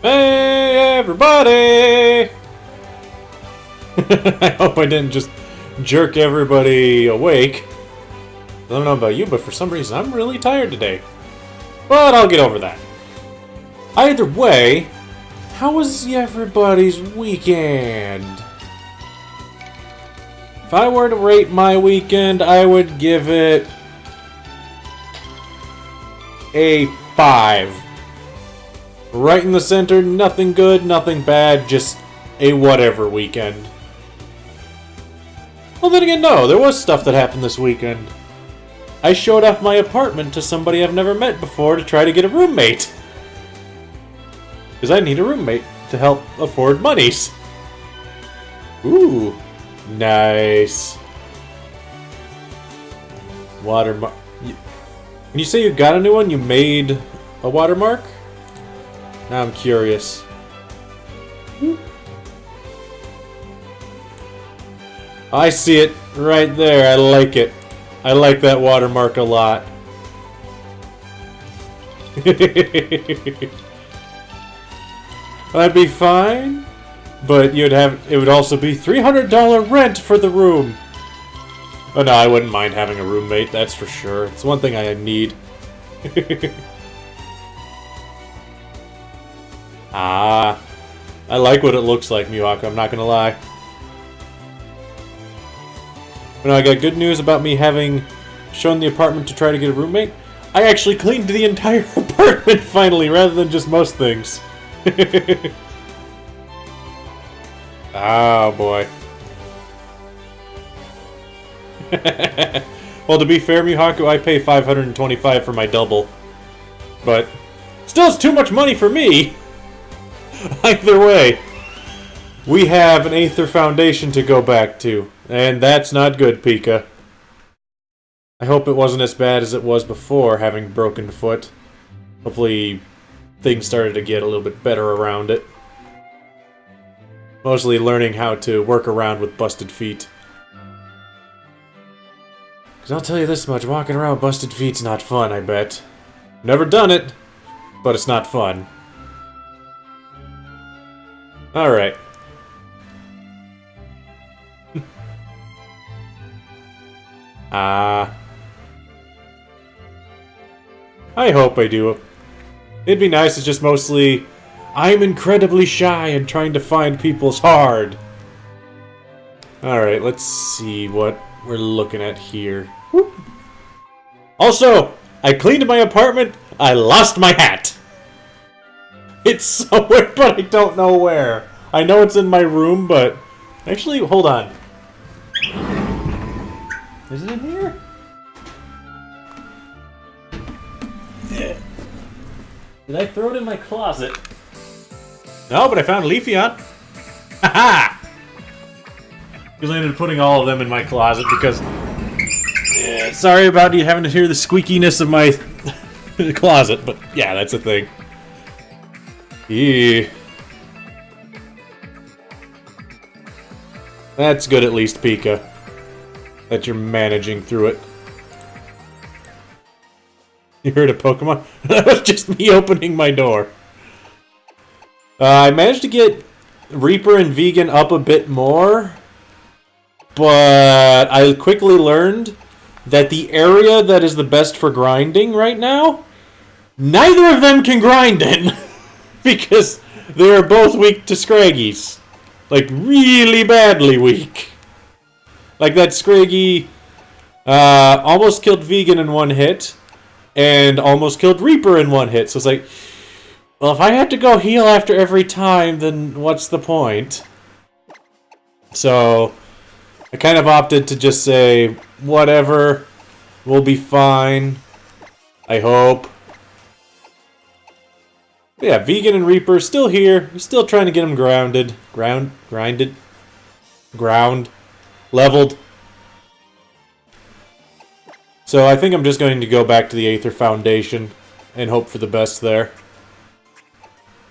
Hey, everybody! I hope I didn't just jerk everybody awake. I don't know about you, but for some reason I'm really tired today. But I'll get over that. Either way, how was everybody's weekend? If I were to rate my weekend, I would give it a 5. Right in the center, nothing good, nothing bad, just a whatever weekend. Well, then again, no, there was stuff that happened this weekend. I showed off my apartment to somebody I've never met before to try to get a roommate. Because I need a roommate to help afford monies. Ooh, nice. Watermark. When you say you got a new one, you made a watermark? Now I'm curious. I see it right there. I like it. I like that watermark a lot. That'd be fine, but it would also be $300 rent for the room. Oh no, I wouldn't mind having a roommate, that's for sure. It's one thing I need. Ah, I like what it looks like, Miwako, I'm not gonna lie. But no, I got good news about me having shown the apartment to try to get a roommate. I actually cleaned the entire apartment finally, rather than just most things. Oh boy. Well, to be fair, Mihaku, I pay $525 for my double. But still, it's too much money for me! Either way, we have an Aether Foundation to go back to, and that's not good, Pika. I hope it wasn't as bad as it was before, having broken foot. Hopefully, things started to get a little bit better around it. Mostly learning how to work around with busted feet. Because I'll tell you this much, walking around with busted feet's not fun, I bet. Never done it, but it's not fun. Alright. I hope I do. It'd be nice, it's just mostly... I'm incredibly shy and trying to find people's hard. Alright, let's see what we're looking at here. Whoop. Also, I cleaned my apartment, I lost my hat! It's somewhere, but I don't know where. I know it's in my room, but... Actually, hold on. Is it in here? Did I throw it in my closet? No, but I found Leafeon. Haha! Because I ended up putting all of them in my closet because... sorry about you having to hear the squeakiness of my closet, but yeah, that's a thing. Yeah. That's good at least, Pika. That you're managing through it. You heard a Pokemon? That was just me opening my door. I managed to get Reaper and Vegan up a bit more, but I quickly learned that the area that is the best for grinding right now, neither of them can grind in, because they are both weak to Scraggies. Like, really badly weak. Like, that Scraggy almost killed Vegan in one hit, and almost killed Reaper in one hit. So it's like, well, if I have to go heal after every time, then what's the point? So, I kind of opted to just say, whatever, we'll be fine. I hope. But yeah, Vegan and Reaper still here. We're still trying to get them grounded. Leveled. So I think I'm just going to go back to the Aether Foundation and hope for the best there.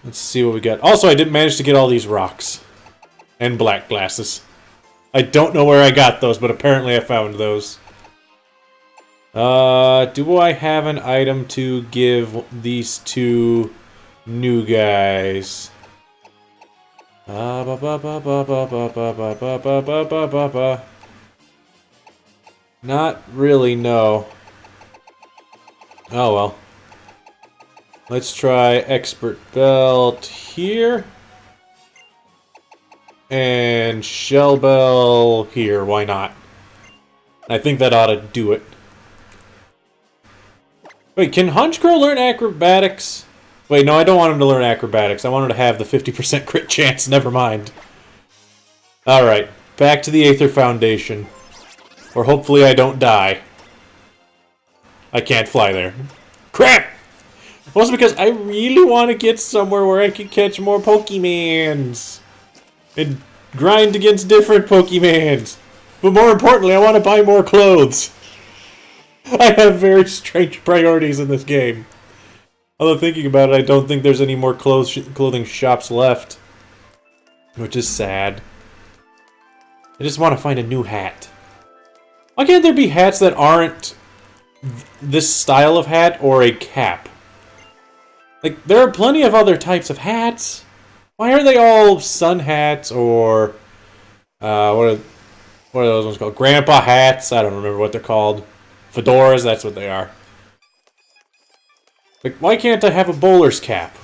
Let's see what we got. Also, I didn't manage to get all these rocks. And black glasses. I don't know where I got those, but apparently I found those. Do I have an item to give these two new guys? Not really, no. Oh well. Let's try Expert Belt here. And Shell Bell here, why not? I think that ought to do it. Wait, can Honchkrow learn acrobatics? Wait, no, I don't want him to learn acrobatics. I want him to have the 50% crit chance, never mind. Alright, back to the Aether Foundation. Or hopefully I don't die. I can't fly there. Crap! Also because I really want to get somewhere where I can catch more Pokemans. And grind against different Pokemans. But more importantly, I want to buy more clothes. I have very strange priorities in this game. Although thinking about it, I don't think there's any more clothing shops left. Which is sad. I just want to find a new hat. Why can't there be hats that aren't this style of hat or a cap? Like, there are plenty of other types of hats. Why are they all sun hats or... what are those ones called? Grandpa hats? I don't remember what they're called. Fedoras, that's what they are. Like, why can't I have a bowler's cap?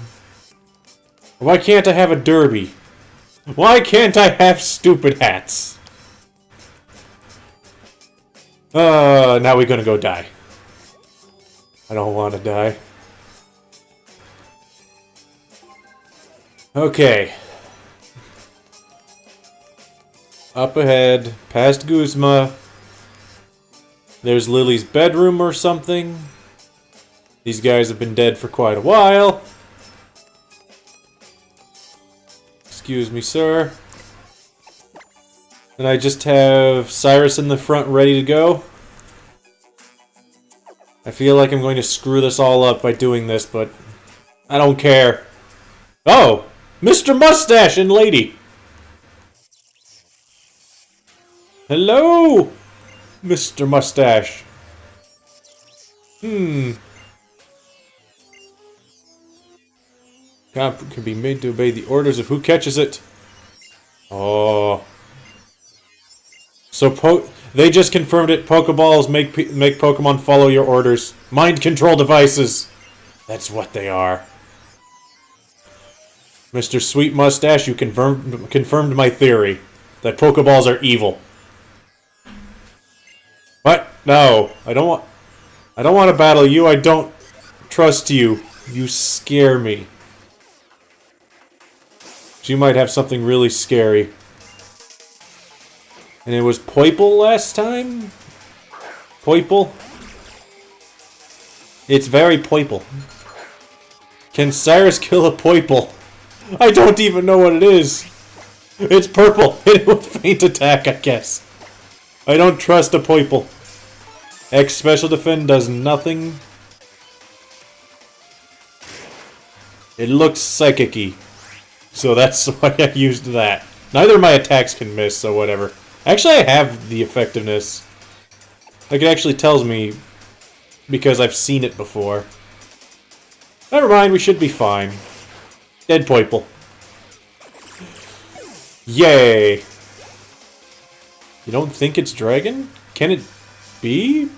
Why can't I have a derby? Why can't I have stupid hats? Now we're gonna go die. I don't want to die. Okay. Up ahead, past Guzma. There's Lily's bedroom or something. These guys have been dead for quite a while. Excuse me, sir. And I just have Cyrus in the front ready to go. I feel like I'm going to screw this all up by doing this, but I don't care. Oh! Mr. Mustache and Lady! Hello! Mr. Mustache. Comp can be made to obey the orders of who catches it. Oh. So they just confirmed it. Pokeballs make Pokemon follow your orders. Mind control devices. That's what they are. Mr. Sweet Mustache, you confirmed my theory that Pokeballs are evil. What? No, I don't want to battle you. I don't trust you. You scare me. You might have something really scary. And it was Poiple last time? Poiple? It's very Poiple. Can Cyrus kill a Poiple? I don't even know what it is. It's purple. Hit it with feint attack, I guess. I don't trust a Poiple. X Special Defend does nothing. It looks psychic-y. So that's why I used that. Neither of my attacks can miss, so whatever. Actually, I have the effectiveness. Like, it actually tells me because I've seen it before. Never mind, we should be fine. Dead Poiple. Yay! You don't think it's dragon? Can it be?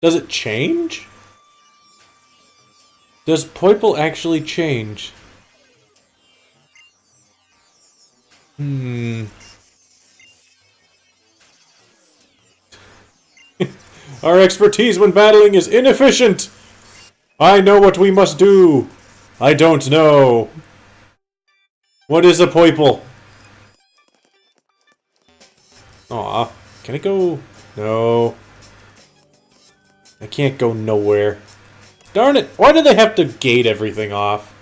Does it change? Does Poiple actually change? Our expertise when battling is inefficient! I know what we must do! I don't know! What is a Poiple? Aw, can I go? No. I can't go nowhere. Darn it! Why do they have to gate everything off?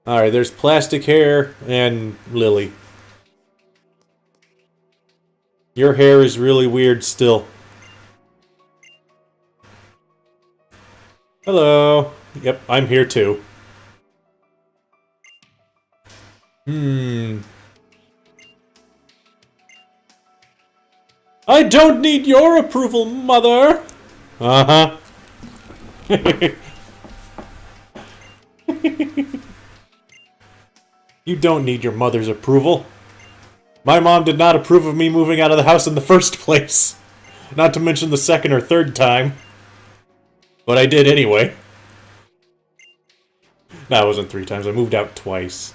Alright, there's plastic hair and Lily. Your hair is really weird still. Hello. Yep, I'm here too. I don't need your approval, Mother! Uh-huh. You don't need your mother's approval. My mom did not approve of me moving out of the house in the first place. Not to mention the second or third time. But I did anyway. No, it wasn't 3 times. I moved out twice.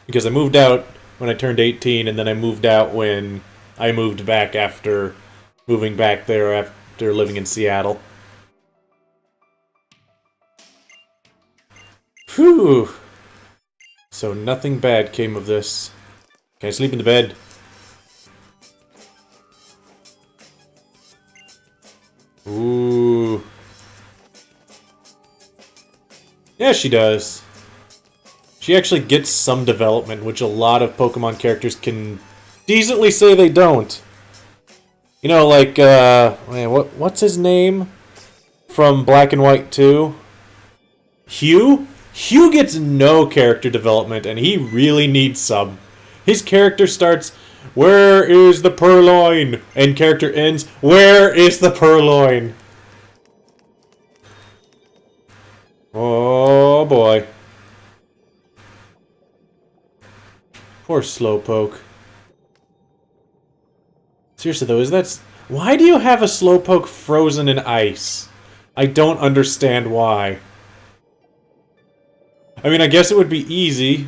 Because I moved out when I turned 18, and then I moved out when I moved back after moving back there after living in Seattle. Whew. So nothing bad came of this. Can I sleep in the bed? Ooh. Yeah, she does. She actually gets some development, which a lot of Pokemon characters can decently say they don't. You know, like, man, what's his name? From Black and White 2? Hugh? Hugh gets no character development, and he really needs some. His character starts, "Where is the purloin?" And character ends, "Where is the purloin?" Oh boy. Poor Slowpoke. Seriously though, why do you have a Slowpoke frozen in ice? I don't understand why. I mean, I guess it would be easy.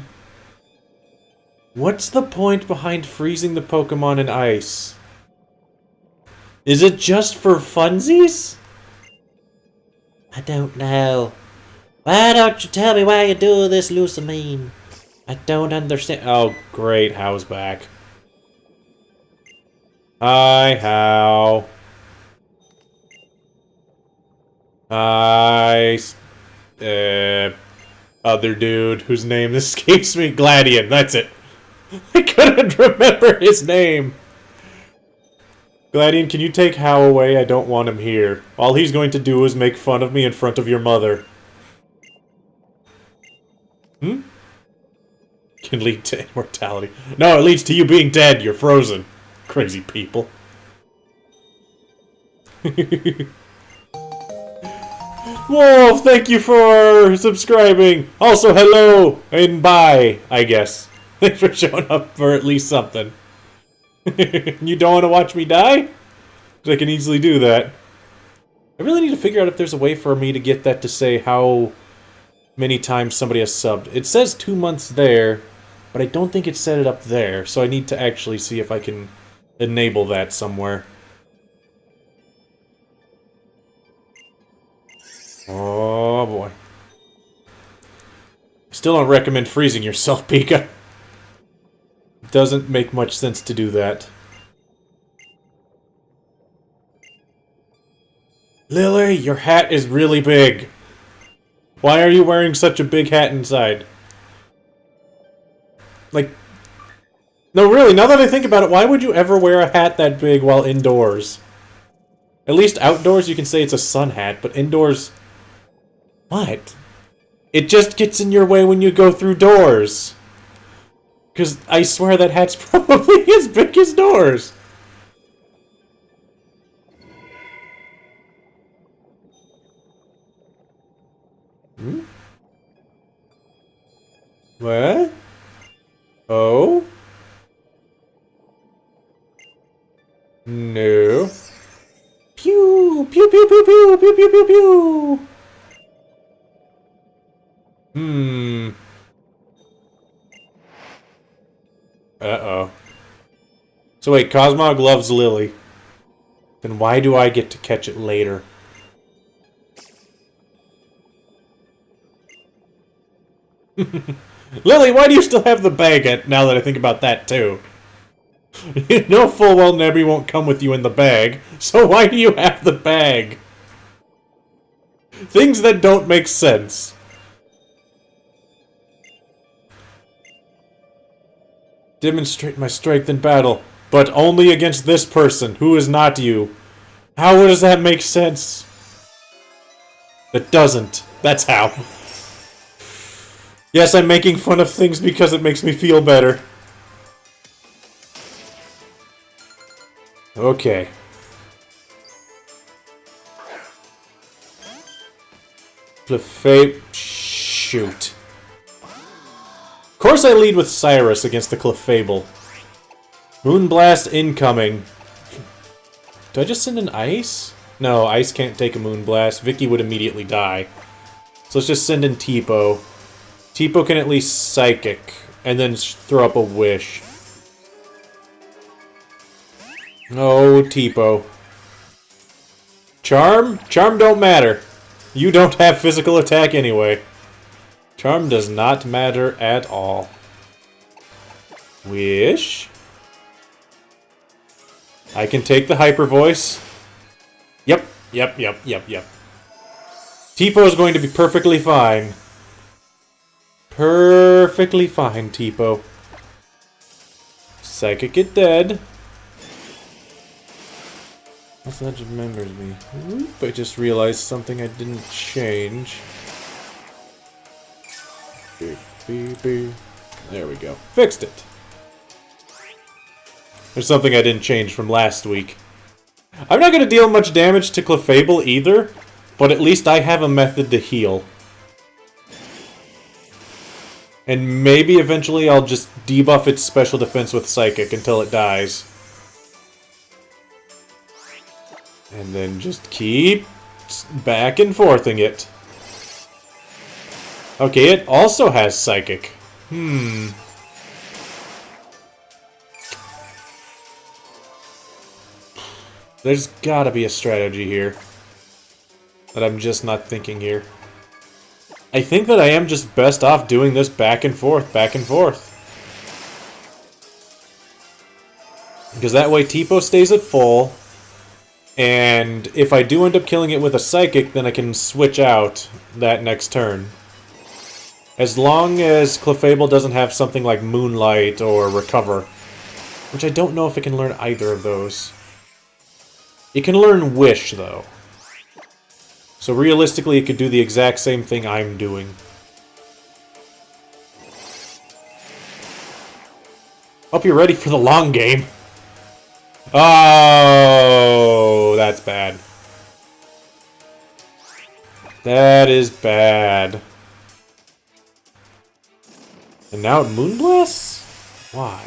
What's the point behind freezing the Pokemon in ice? Is it just for funsies? I don't know. Why don't you tell me why you do this, Lucamine? I don't understand. Oh, great. How's back. Hi, How. Hi. Other dude whose name escapes me. Gladian, that's it. I couldn't remember his name. Gladian, can you take How away? I don't want him here. All he's going to do is make fun of me in front of your mother. Can lead to immortality. No, it leads to you being dead. You're frozen. Crazy people. Wolf, thank you for subscribing. Also, hello and bye, I guess. Thanks for showing up for at least something. You don't want to watch me die? 'Cause I can easily do that. I really need to figure out if there's a way for me to get that to say how many times somebody has subbed. It says 2 months there, but I don't think it set it up there, so I need to actually see if I can enable that somewhere. Oh boy. Still don't recommend freezing yourself, Pika. Doesn't make much sense to do that. Lily, your hat is really big. Why are you wearing such a big hat inside? Like, no, really, now that I think about it, why would you ever wear a hat that big while indoors? At least outdoors you can say it's a sun hat, but indoors... What? It just gets in your way when you go through doors. Because I swear that hat's probably as big as doors. Hmm? What? Oh? No. Pew! Pew pew pew pew pew pew pew pew! Uh-oh. So wait, Cosmog loves Lily. Then why do I get to catch it later? Lily, why do you still have the bag now that I think about that too? You know full well Nebby won't come with you in the bag, so why do you have the bag? Things that don't make sense. Demonstrate my strength in battle, but only against this person, who is not you. How does that make sense? It doesn't. That's how. Yes, I'm making fun of things because it makes me feel better. Okay. Clefable. Shoot. Of course I lead with Cyrus against the Clefable. Moonblast incoming. Do I just send an Ice? No, Ice can't take a Moonblast. Vicky would immediately die. So let's just send in Tipo. Tipo can at least Psychic, and then throw up a Wish. Oh, Tipo. Charm? Charm don't matter. You don't have physical attack anyway. Charm does not matter at all. Wish? I can take the Hyper Voice. Yep. Tipo is going to be perfectly fine. Perfectly fine, Tipo. Psychic it dead. That remembers me. Oop, I just realized something I didn't change. There we go. Fixed it. There's something I didn't change from last week. I'm not going to deal much damage to Clefable either, but at least I have a method to heal. And maybe eventually I'll just debuff its special defense with Psychic until it dies. And then just keep back and forthing it. Okay, it also has Psychic. There's gotta be a strategy here that I'm just not thinking here. I think that I am just best off doing this back and forth. Because that way Tipo stays at full, and if I do end up killing it with a Psychic, then I can switch out that next turn. As long as Clefable doesn't have something like Moonlight or Recover, which I don't know if it can learn either of those. It can learn Wish, though. So realistically, it could do the exact same thing I'm doing. Hope you're ready for the long game. Oh, that's bad. That is bad. And now it Moonblasts? Why?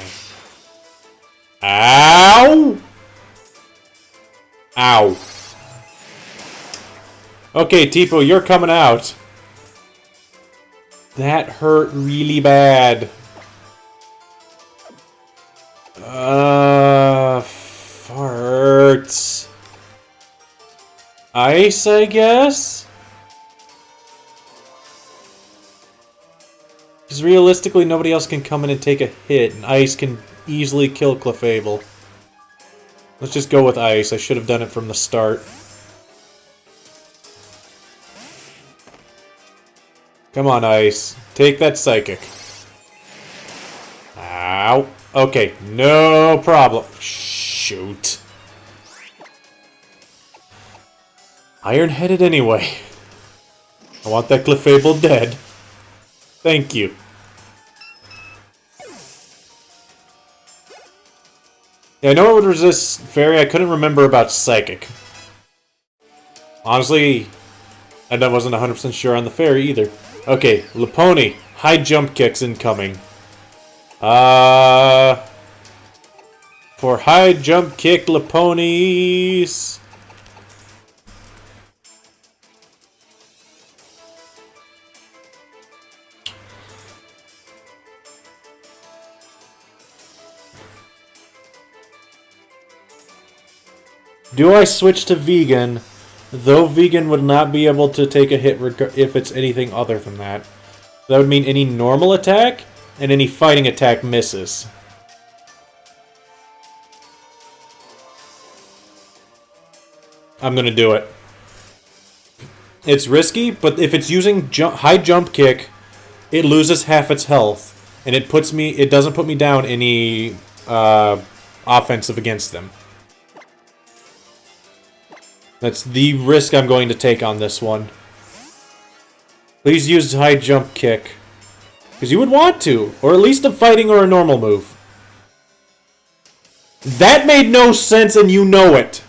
Ow! Ow. Okay, Tipo, you're coming out. That hurt really bad. Farts. Ice, I guess? Because realistically, nobody else can come in and take a hit, and Ice can easily kill Clefable. Let's just go with Ice. I should have done it from the start. Come on, Ice. Take that Psychic. Ow. Okay, no problem. Shoot. Iron-headed anyway. I want that Clefable dead. Thank you. Yeah, I know it would resist Fairy. I couldn't remember about Psychic. Honestly, I wasn't 100% sure on the Fairy either. Okay, Laponi. High jump kicks incoming. For high jump kick Laponis. Do I switch to vegan? Though vegan would not be able to take a hit if it's anything other than that. That would mean any normal attack and any fighting attack misses. I'm gonna do it. It's risky, but if it's using high jump kick, it loses half its health, and it doesn't put me down any offensive against them. That's the risk I'm going to take on this one. Please use high jump kick. Because you would want to. Or at least a fighting or a normal move. That made no sense and you know it.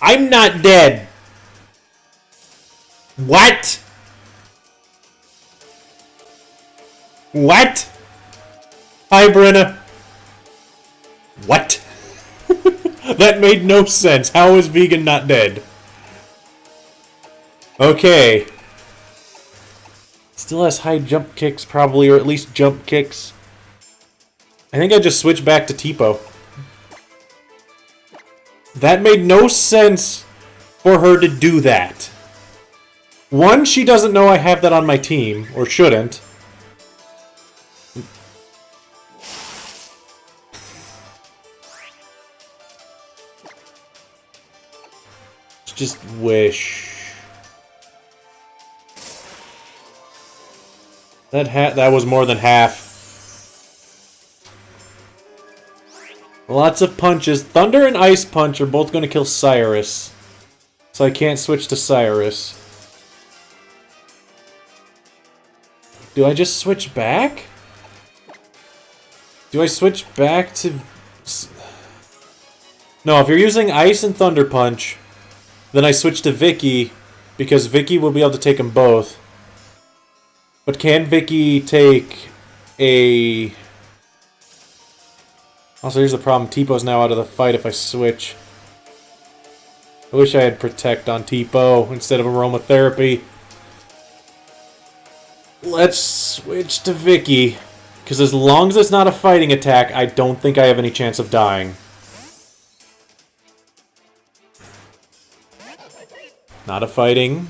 I'm not dead. What? What? Hi, Brenna. What? That made no sense. How is vegan not dead? Okay. Still has high jump kicks, probably, or at least jump kicks. I think I just switched back to Tipo. That made no sense for her to do that. One, she doesn't know I have that on my team, or shouldn't. Just wish. That was more than half. Lots of punches. Thunder and Ice Punch are both going to kill Cyrus. So I can't switch to Cyrus. Do I just switch back? Do I switch back to... No, if you're using Ice and Thunder Punch, then I switch to Vicky, because Vicky will be able to take them both. But can Vicky take a... Also, here's the problem. Teepo's now out of the fight if I switch. I wish I had Protect on Teepo instead of Aromatherapy. Let's switch to Vicky. Because as long as it's not a fighting attack, I don't think I have any chance of dying. Not a fighting.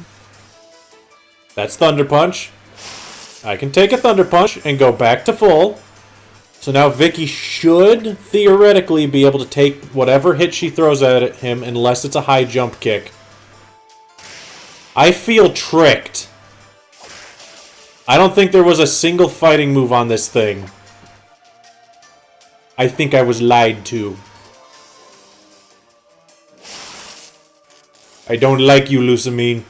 That's Thunder Punch. I can take a Thunder Punch and go back to full. So now Vicky should theoretically be able to take whatever hit she throws at him unless it's a high jump kick. I feel tricked. I don't think there was a single fighting move on this thing. I think I was lied to. I don't like you, Lucamine.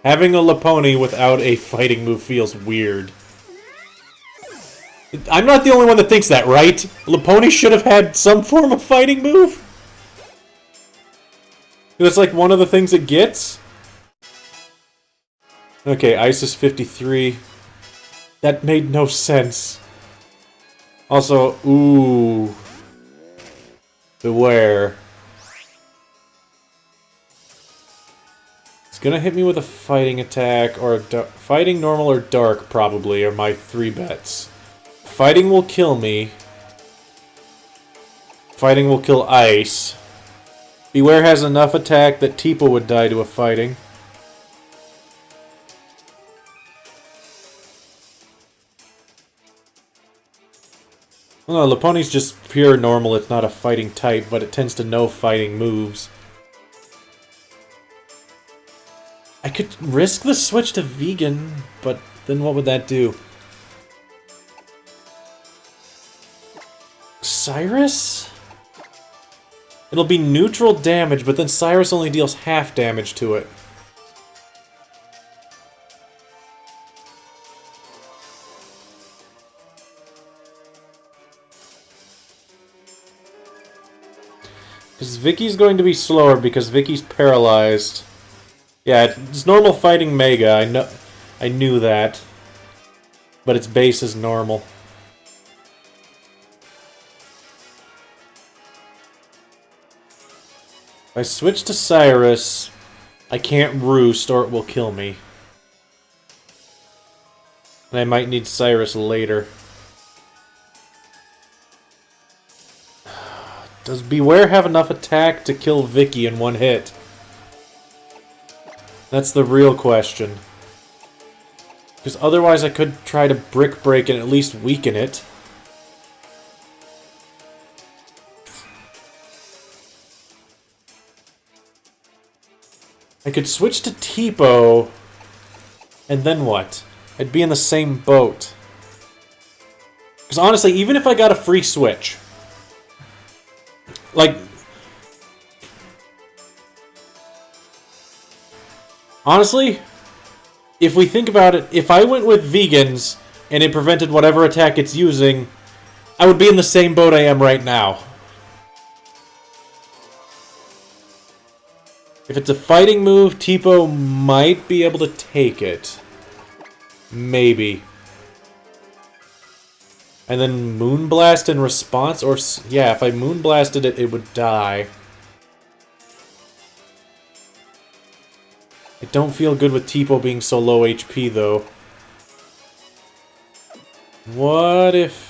Having a Laponi without a fighting move feels weird. I'm not the only one that thinks that, right? Laponi should have had some form of fighting move? That's like one of the things it gets? Okay, Ice is 53. That made no sense. Also, ooh. Beware. It's gonna hit me with a fighting attack, or a fighting, normal, or dark, probably, are my 3 bets. Fighting will kill me. Fighting will kill Ice. Beware has enough attack that Tipo would die to a fighting. Well, no, Laponi's just pure normal. It's not a fighting type, but it tends to know fighting moves. I could risk the switch to vegan, but then what would that do? Cyrus? It'll be neutral damage, but then Cyrus only deals half damage to it. Because Vicky's going to be slower because Vicky's paralyzed. Yeah, it's normal fighting Mega. I knew that. But its base is normal. If I switch to Cyrus, I can't roost or it will kill me. And I might need Cyrus later. Does Beware have enough attack to kill Vicky in one hit? That's the real question. Because otherwise I could try to Brick Break and at least weaken it. I could switch to Tipo, and then what? I'd be in the same boat. Because honestly, even if I got a free switch, like, honestly, if we think about it, if I went with vegans and it prevented whatever attack it's using, I would be in the same boat I am right now. If it's a fighting move, Tipo might be able to take it. Maybe. And then Moonblast in response? Or, yeah, if I Moonblasted it, it would die. I don't feel good with Tipo being so low HP, though. What if...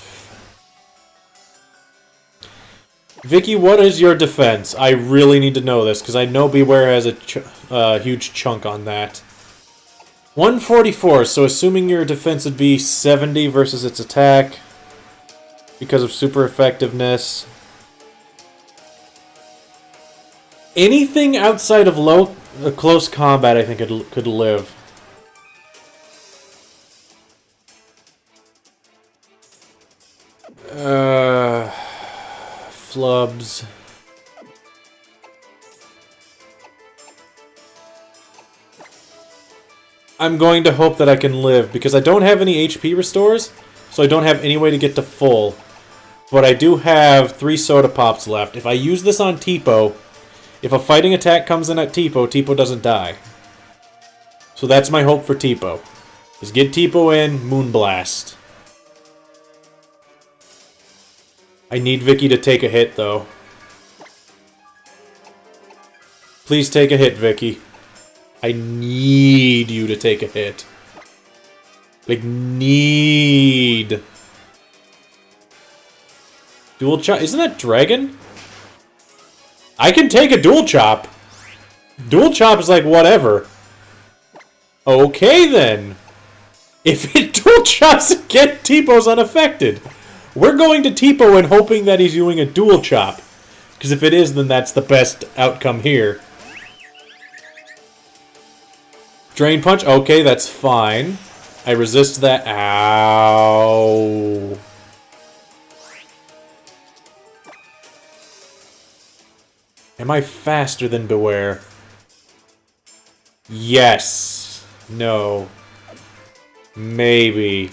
Vicky, what is your defense? I really need to know this, because I know Beware has a huge chunk on that. 144, so assuming your defense would be 70 versus its attack, because of super effectiveness. Anything outside of close combat, I think, could live. Flubs. I'm going to hope that I can live, because I don't have any HP restores, so I don't have any way to get to full. But I do have 3 Soda Pops left. If I use this on Tipo, if a fighting attack comes in at Tipo, Tipo doesn't die. So that's my hope for Tipo. Is get Tipo in, Moonblast. I need Vicky to take a hit, though. Please take a hit, Vicky. I need you to take a hit. Like, need. Dual chop? Isn't that Dragon? I can take a dual chop. Dual chop is like whatever. Okay, then. If it dual chops again, Tipo's unaffected. We're going to Tipo and hoping that he's doing a dual chop. Because if it is, then that's the best outcome here. Drain Punch? Okay, that's fine. I resist that. Ow. Am I faster than Beware? Yes. No. Maybe.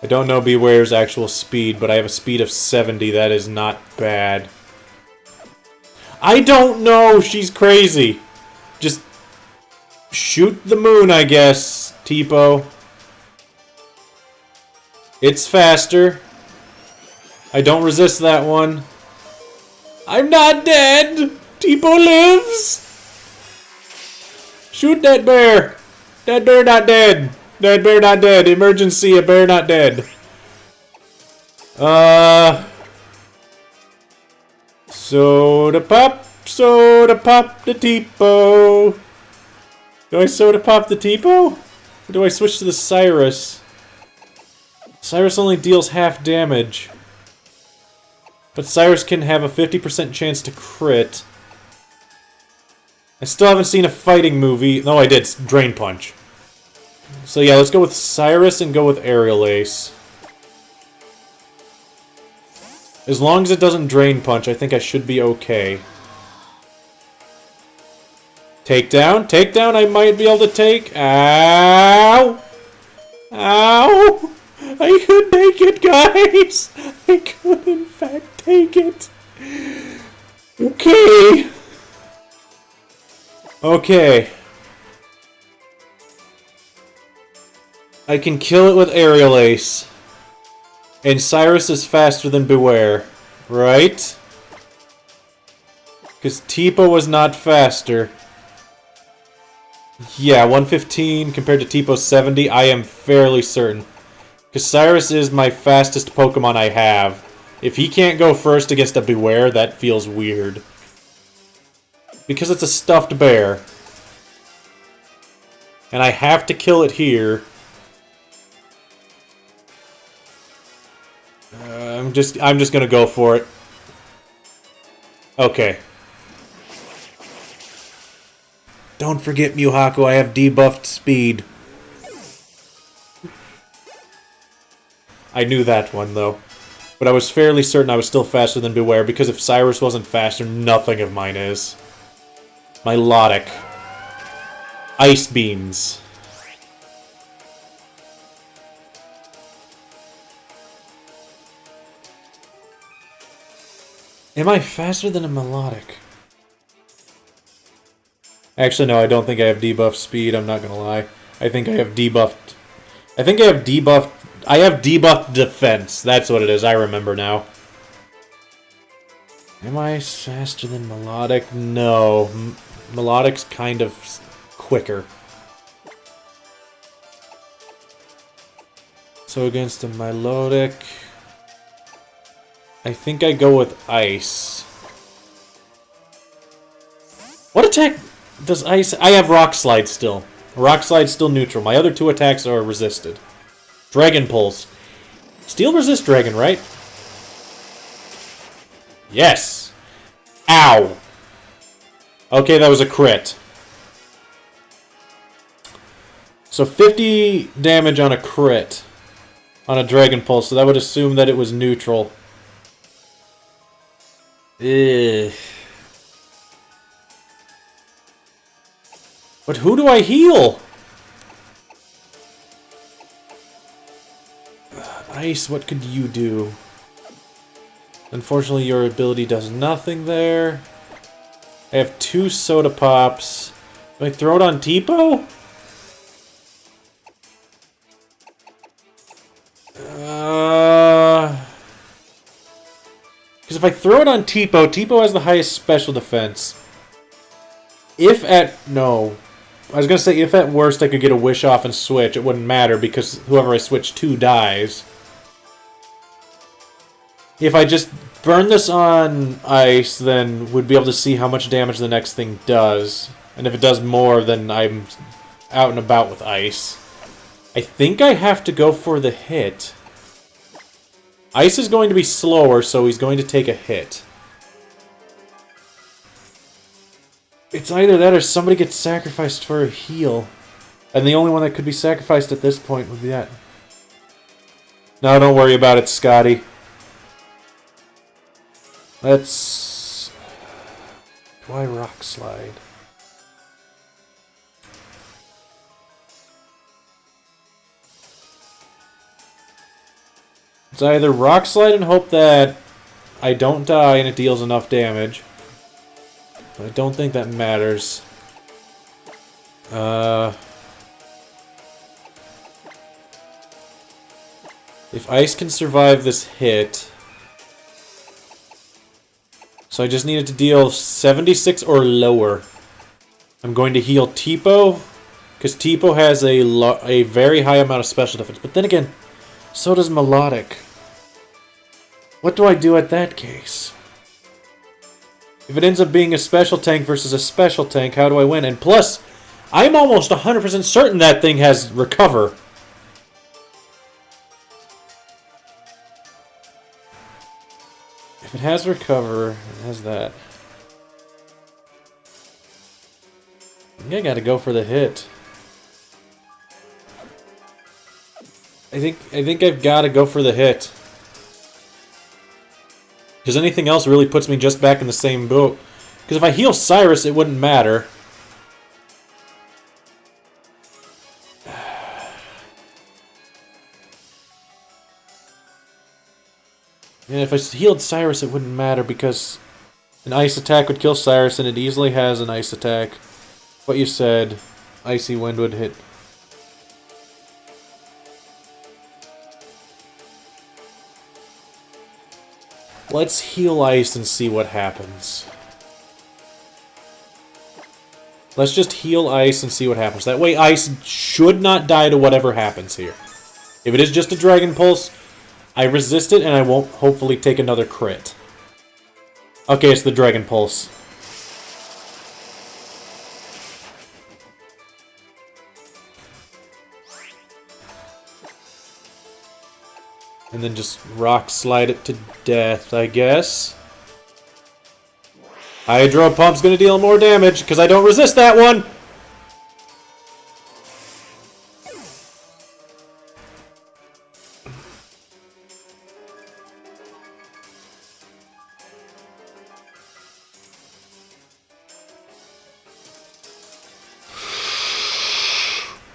I don't know Beware's actual speed, but I have a speed of 70. That is not bad. I don't know! She's crazy! Just... Shoot the moon, I guess, Tipo. It's faster. I don't resist that one. I'm not dead! Tipo lives! Shoot that bear! That bear not dead! That bear not dead! Emergency, a bear not dead. Soda pop the Tipo. Do I soda pop the Tipo? Or do I switch to the Cyrus? Cyrus only deals half damage. But Cyrus can have a 50% chance to crit. I still haven't seen a fighting movie. No, I did. Drain Punch. So yeah, let's go with Cyrus and go with Aerial Ace. As long as it doesn't Drain Punch, I think I should be okay. Takedown? Takedown I might be able to take. Ow! Ow! I could take it, guys! I could, in fact, take it. Okay. Okay. I can kill it with Aerial Ace. And Cyrus is faster than Beware. Right? Because Tipo was not faster. Yeah, 115 compared to Tipo's 70, I am fairly certain. Because Cyrus is my fastest Pokemon I have. If he can't go first against a Beware, that feels weird. Because it's a stuffed bear. And I have to kill it here. I'm just gonna go for it. Okay. Don't forget, Mewhaku, I have debuffed speed. I knew that one, though. But I was fairly certain I was still faster than Beware, because if Cyrus wasn't faster, nothing of mine is. Milotic. Ice Beams. Am I faster than a Milotic? Actually, no, I don't think I have debuffed speed, I'm not gonna lie. I think I have debuffed... I think I have debuffed... I have debuffed defense. That's what it is. I remember now. Am I faster than Milotic? No. Melodic's kind of quicker. So against a Milotic... I think I go with Ice. What attack does Ice... I have Rock Slide still. Rock Slide's still neutral. My other two attacks are resisted. Dragon Pulse. Steel resist Dragon, right? Yes! Ow! Okay, that was a crit. So 50 damage on a crit. On a Dragon Pulse, so that would assume that it was neutral. Ugh. But who do I heal? Ice, what could you do? Unfortunately, your ability does nothing there. I have 2 Soda Pops. Do I throw it on Tipo? Because if I throw it on Tipo, Tipo has the highest special defense. If at... No. I was going to say, if at worst I could get a Wish off and switch, it wouldn't matter because whoever I switch to dies. If I just burn this on Ice, then we'd be able to see how much damage the next thing does. And if it does more, then I'm out and about with Ice. I think I have to go for the hit. Ice is going to be slower, so he's going to take a hit. It's either that or somebody gets sacrificed for a heal. And the only one that could be sacrificed at this point would be that. No, don't worry about it, Scotty. Let's... Do I Rock Slide? It's either Rock Slide and hope that I don't die and it deals enough damage. But I don't think that matters. If Ice can survive this hit... So I just needed to deal 76 or lower. I'm going to heal Tipo, because Tipo has a very high amount of special defense. But then again, so does Melodic. What do I do at that case? If it ends up being a special tank versus a special tank, how do I win? And plus, I'm almost 100% certain that thing has Recover. If it has Recover, it has that. I think I gotta go for the hit. I think I've gotta go for the hit. Because anything else really puts me just back in the same boat. Because if I heal Cyrus, it wouldn't matter. And if I healed Cyrus, it wouldn't matter because an ice attack would kill Cyrus, and it easily has an ice attack. What you said, Icy Wind would hit. Let's heal Ice and see what happens. Let's just heal Ice and see what happens. That way Ice should not die to whatever happens here. If it is just a Dragon Pulse, I resist it and I won't hopefully take another crit. Okay, it's the Dragon Pulse. And then just Rock Slide it to death, I guess. Hydro Pump's gonna deal more damage, because I don't resist that one!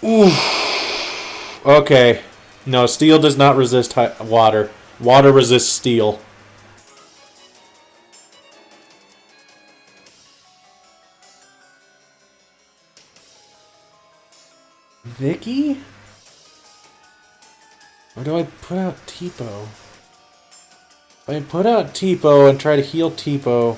Ooh. Okay. No, steel does not resist water. Water resists steel. Vicky? Or do I put out Tipo? If I put out Tipo and try to heal Tipo...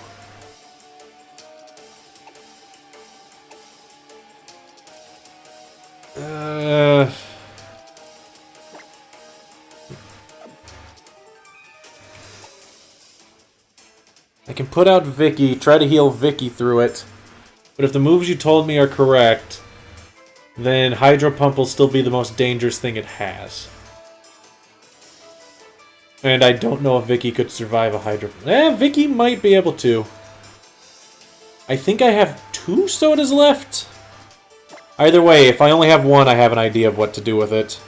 I can put out Vicky, try to heal Vicky through it. But if the moves you told me are correct, then Hydro Pump will still be the most dangerous thing it has. And I don't know if Vicky could survive a Hydro... Vicky might be able to. I think I have 2 sodas left? Either way, if I only have 1, I have an idea of what to do with it.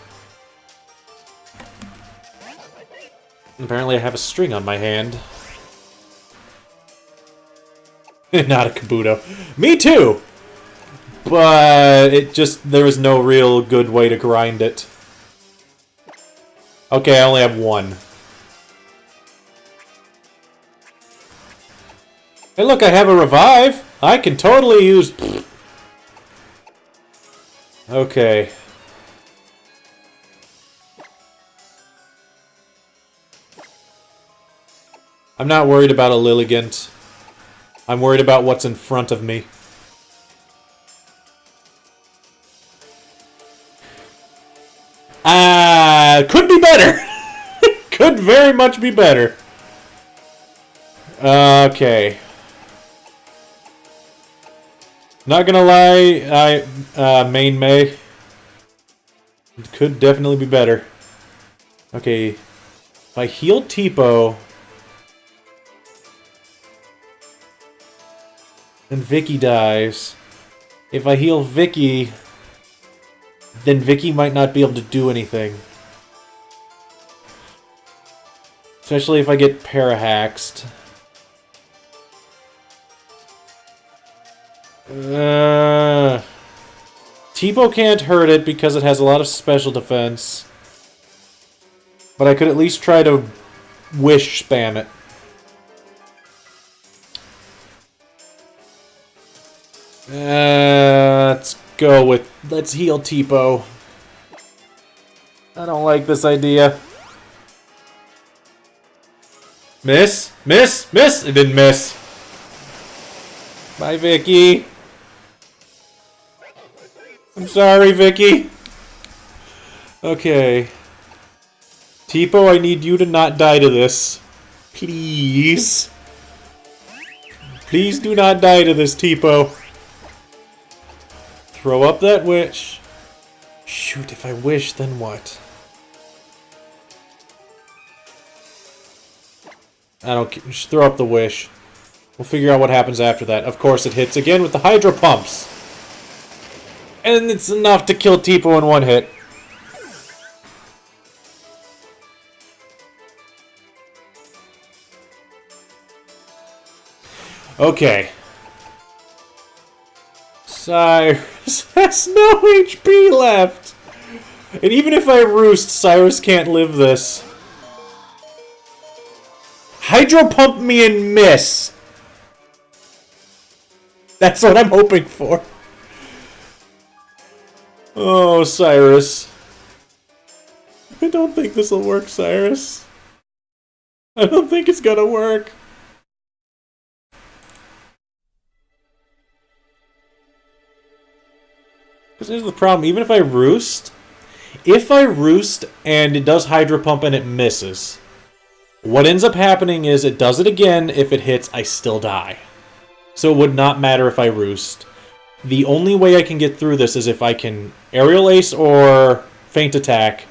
Apparently I have a string on my hand. Not a Kabuto. Me too! But it just... there was no real good way to grind it. Okay, I only have 1. Hey look, I have a revive! I can totally use... Okay. I'm not worried about a Lilligant. I'm worried about what's in front of me. Could be better! Could very much be better. Okay. Not gonna lie, main May. It could definitely be better. Okay. If I heal Tipo... then Vicky dies. If I heal Vicky, then Vicky might not be able to do anything. Especially if I get parahaxed. Tipo can't hurt it because it has a lot of special defense. But I could at least try to wish spam it. It's go with... Let's heal Tipo. I don't like this idea. Miss? Miss? Miss? It didn't miss. Bye, Vicky. I'm sorry, Vicky. Okay. Tipo, I need you to not die to this. Please. Please do not die to this, Tipo. Throw up that wish. Shoot, if I wish, then what? I don't care. Just throw up the wish. We'll figure out what happens after that. Of course, it hits again with the Hydro Pumps. And it's enough to kill Tipo in one hit. Okay. Cyrus has no HP left. And even if I roost, Cyrus can't live this. Hydro Pump me and miss. That's what I'm hoping for. Oh, Cyrus. I don't think this will work, Cyrus. I don't think it's gonna work. Because here's the problem. Even if I roost and it does Hydro Pump and it misses, what ends up happening is it does it again. If it hits, I still die. So it would not matter if I roost. The only way I can get through this is if I can Aerial Ace or Feint Attack,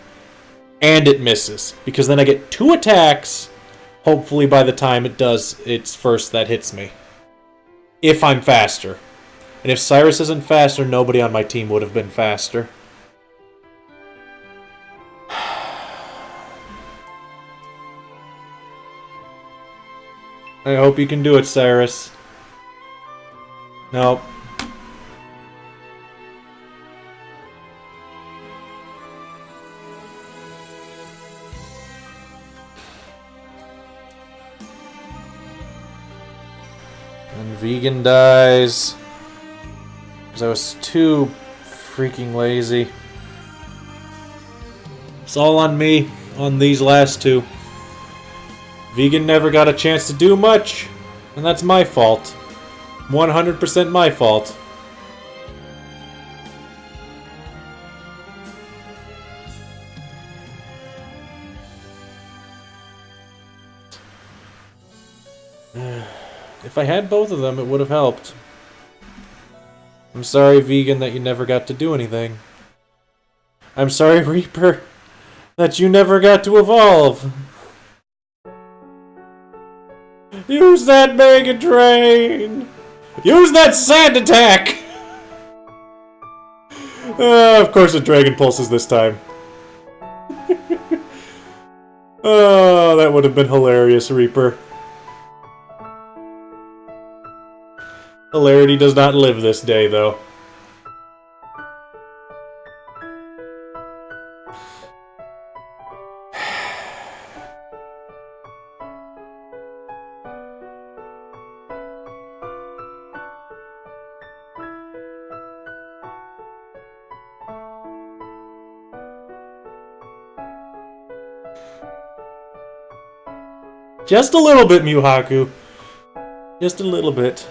and it misses. Because then I get 2 attacks, hopefully by the time it does its first that hits me. If I'm faster. And if Cyrus isn't faster, nobody on my team would have been faster. I hope you can do it, Cyrus. Nope. And Vegan dies. Because I was too freaking lazy. It's all on me, on these last 2. Vegan never got a chance to do much, and that's my fault. 100% my fault. If I had both of them, it would have helped. I'm sorry, Vegan, that you never got to do anything. I'm sorry, Reaper, that you never got to evolve. Use that Mega Drain! Use that Sand Attack! Of course it Dragon Pulses this time. Oh, that would have been hilarious, Reaper. Hilarity does not live this day, though. Just a little bit, Muhaku. Just a little bit.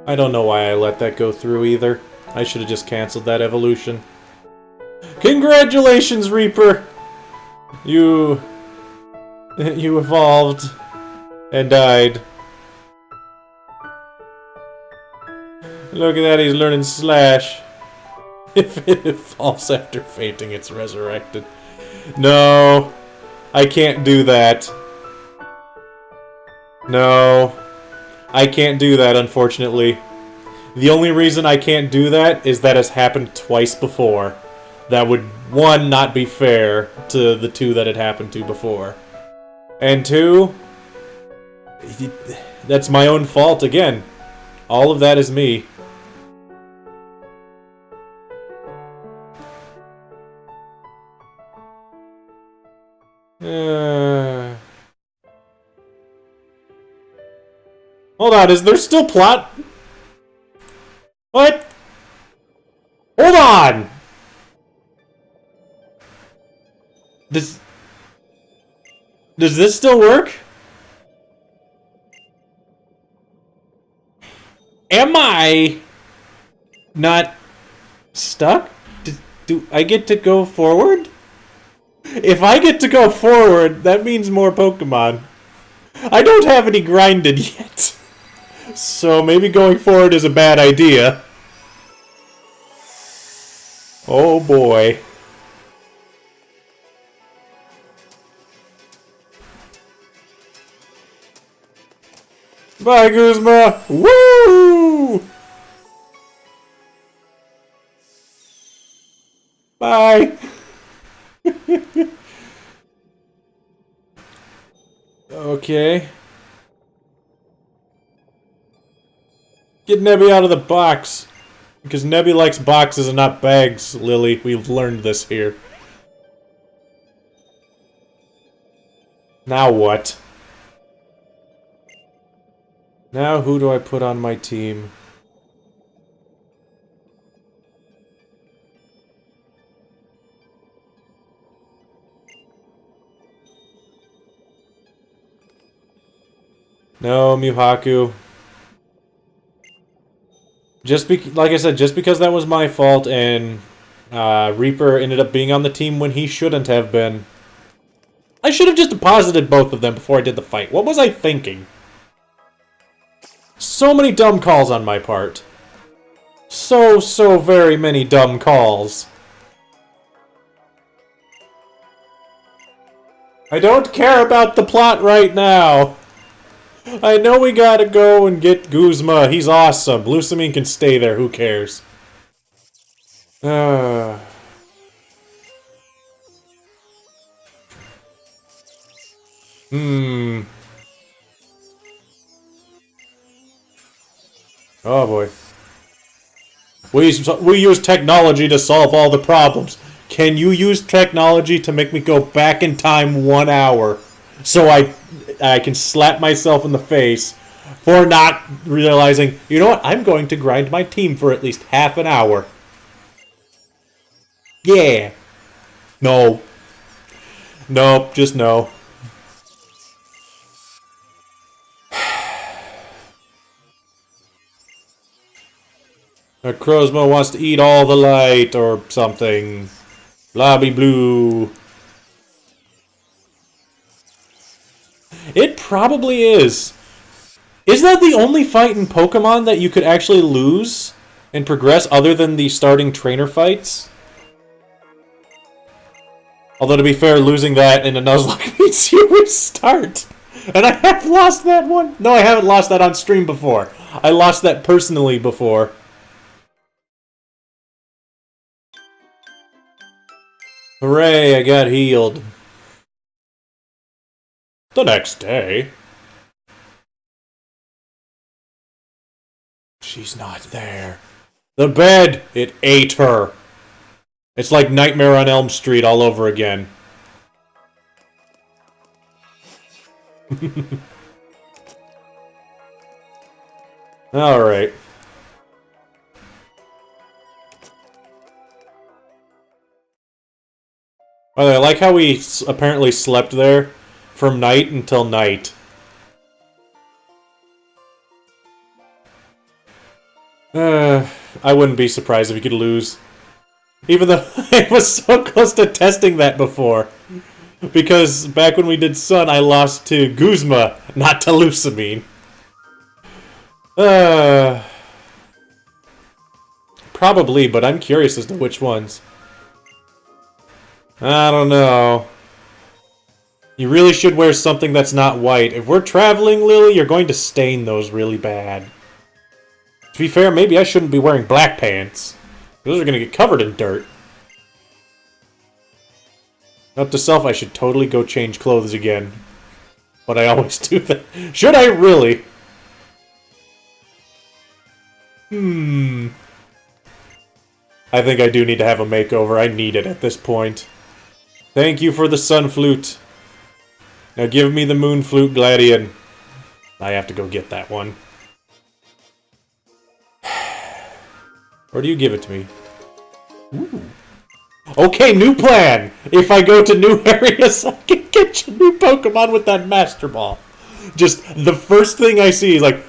I don't know why I let that go through either. I should have just canceled that evolution. Congratulations, Reaper! You evolved and died. Look at that, he's learning Slash. If it falls after fainting, it's resurrected. No, I can't do that. No, I can't do that, unfortunately. The only reason I can't do that is that has happened twice before. That would, 1, not be fair to the 2 that it happened to before. And 2, that's my own fault again. All of that is me. Hold on, is there still plot? What? Hold on! Does this still work? Am I not stuck? Do I get to go forward? If I get to go forward, that means more Pokemon. I don't have any grinded yet. So maybe going forward is a bad idea. Oh boy. Bye, Guzma! Woo! Bye! Okay. Get Nebby out of the box. Because Nebby likes boxes and not bags, Lily. We've learned this here. Now what? Now who do I put on my team? No, Mihaku. Like I said, just because that was my fault and Reaper ended up being on the team when he shouldn't have been. I should have just deposited both of them before I did the fight. What was I thinking? So many dumb calls on my part. So very many dumb calls. I don't care about the plot right now. I know we gotta go and get Guzma. He's awesome. Lusamine can stay there. Who cares? Oh boy. We use technology to solve all the problems. Can you use technology to make me go back in time 1 hour so I can slap myself in the face for not realizing, you know what, I'm going to grind my team for at least half an hour. Yeah. No. Nope, just no. Crozmo wants to eat all the light or something. Blobby blue. It probably is. Is that the only fight in Pokemon that you could actually lose and progress other than the starting trainer fights? Although to be fair, losing that in a Nuzlocke means you restart. And I have lost that one. No, I haven't lost that on stream before. I lost that personally before. Hooray, I got healed. The next day. She's not there. The bed! It ate her. It's like Nightmare on Elm Street all over again. Alright. By the way, I like how we apparently slept there from night until night. I wouldn't be surprised if you could lose. Even though I was so close to testing that before. Because back when we did Sun, I lost to Guzma, not to Lusamine. Probably, but I'm curious as to which ones. I don't know. You really should wear something that's not white. If we're traveling, Lily, you're going to stain those really bad. To be fair, maybe I shouldn't be wearing black pants. Those are going to get covered in dirt. Note to self, I should totally go change clothes again. But I always do that. Should I really? I think I do need to have a makeover. I need it at this point. Thank you for the sun flute. Now give me the Moon Flute Gladian. I have to go get that one. Or do you give it to me? Ooh. Okay, new plan! If I go to new areas, I can get you new Pokemon with that Master Ball. Just the first thing I see is like...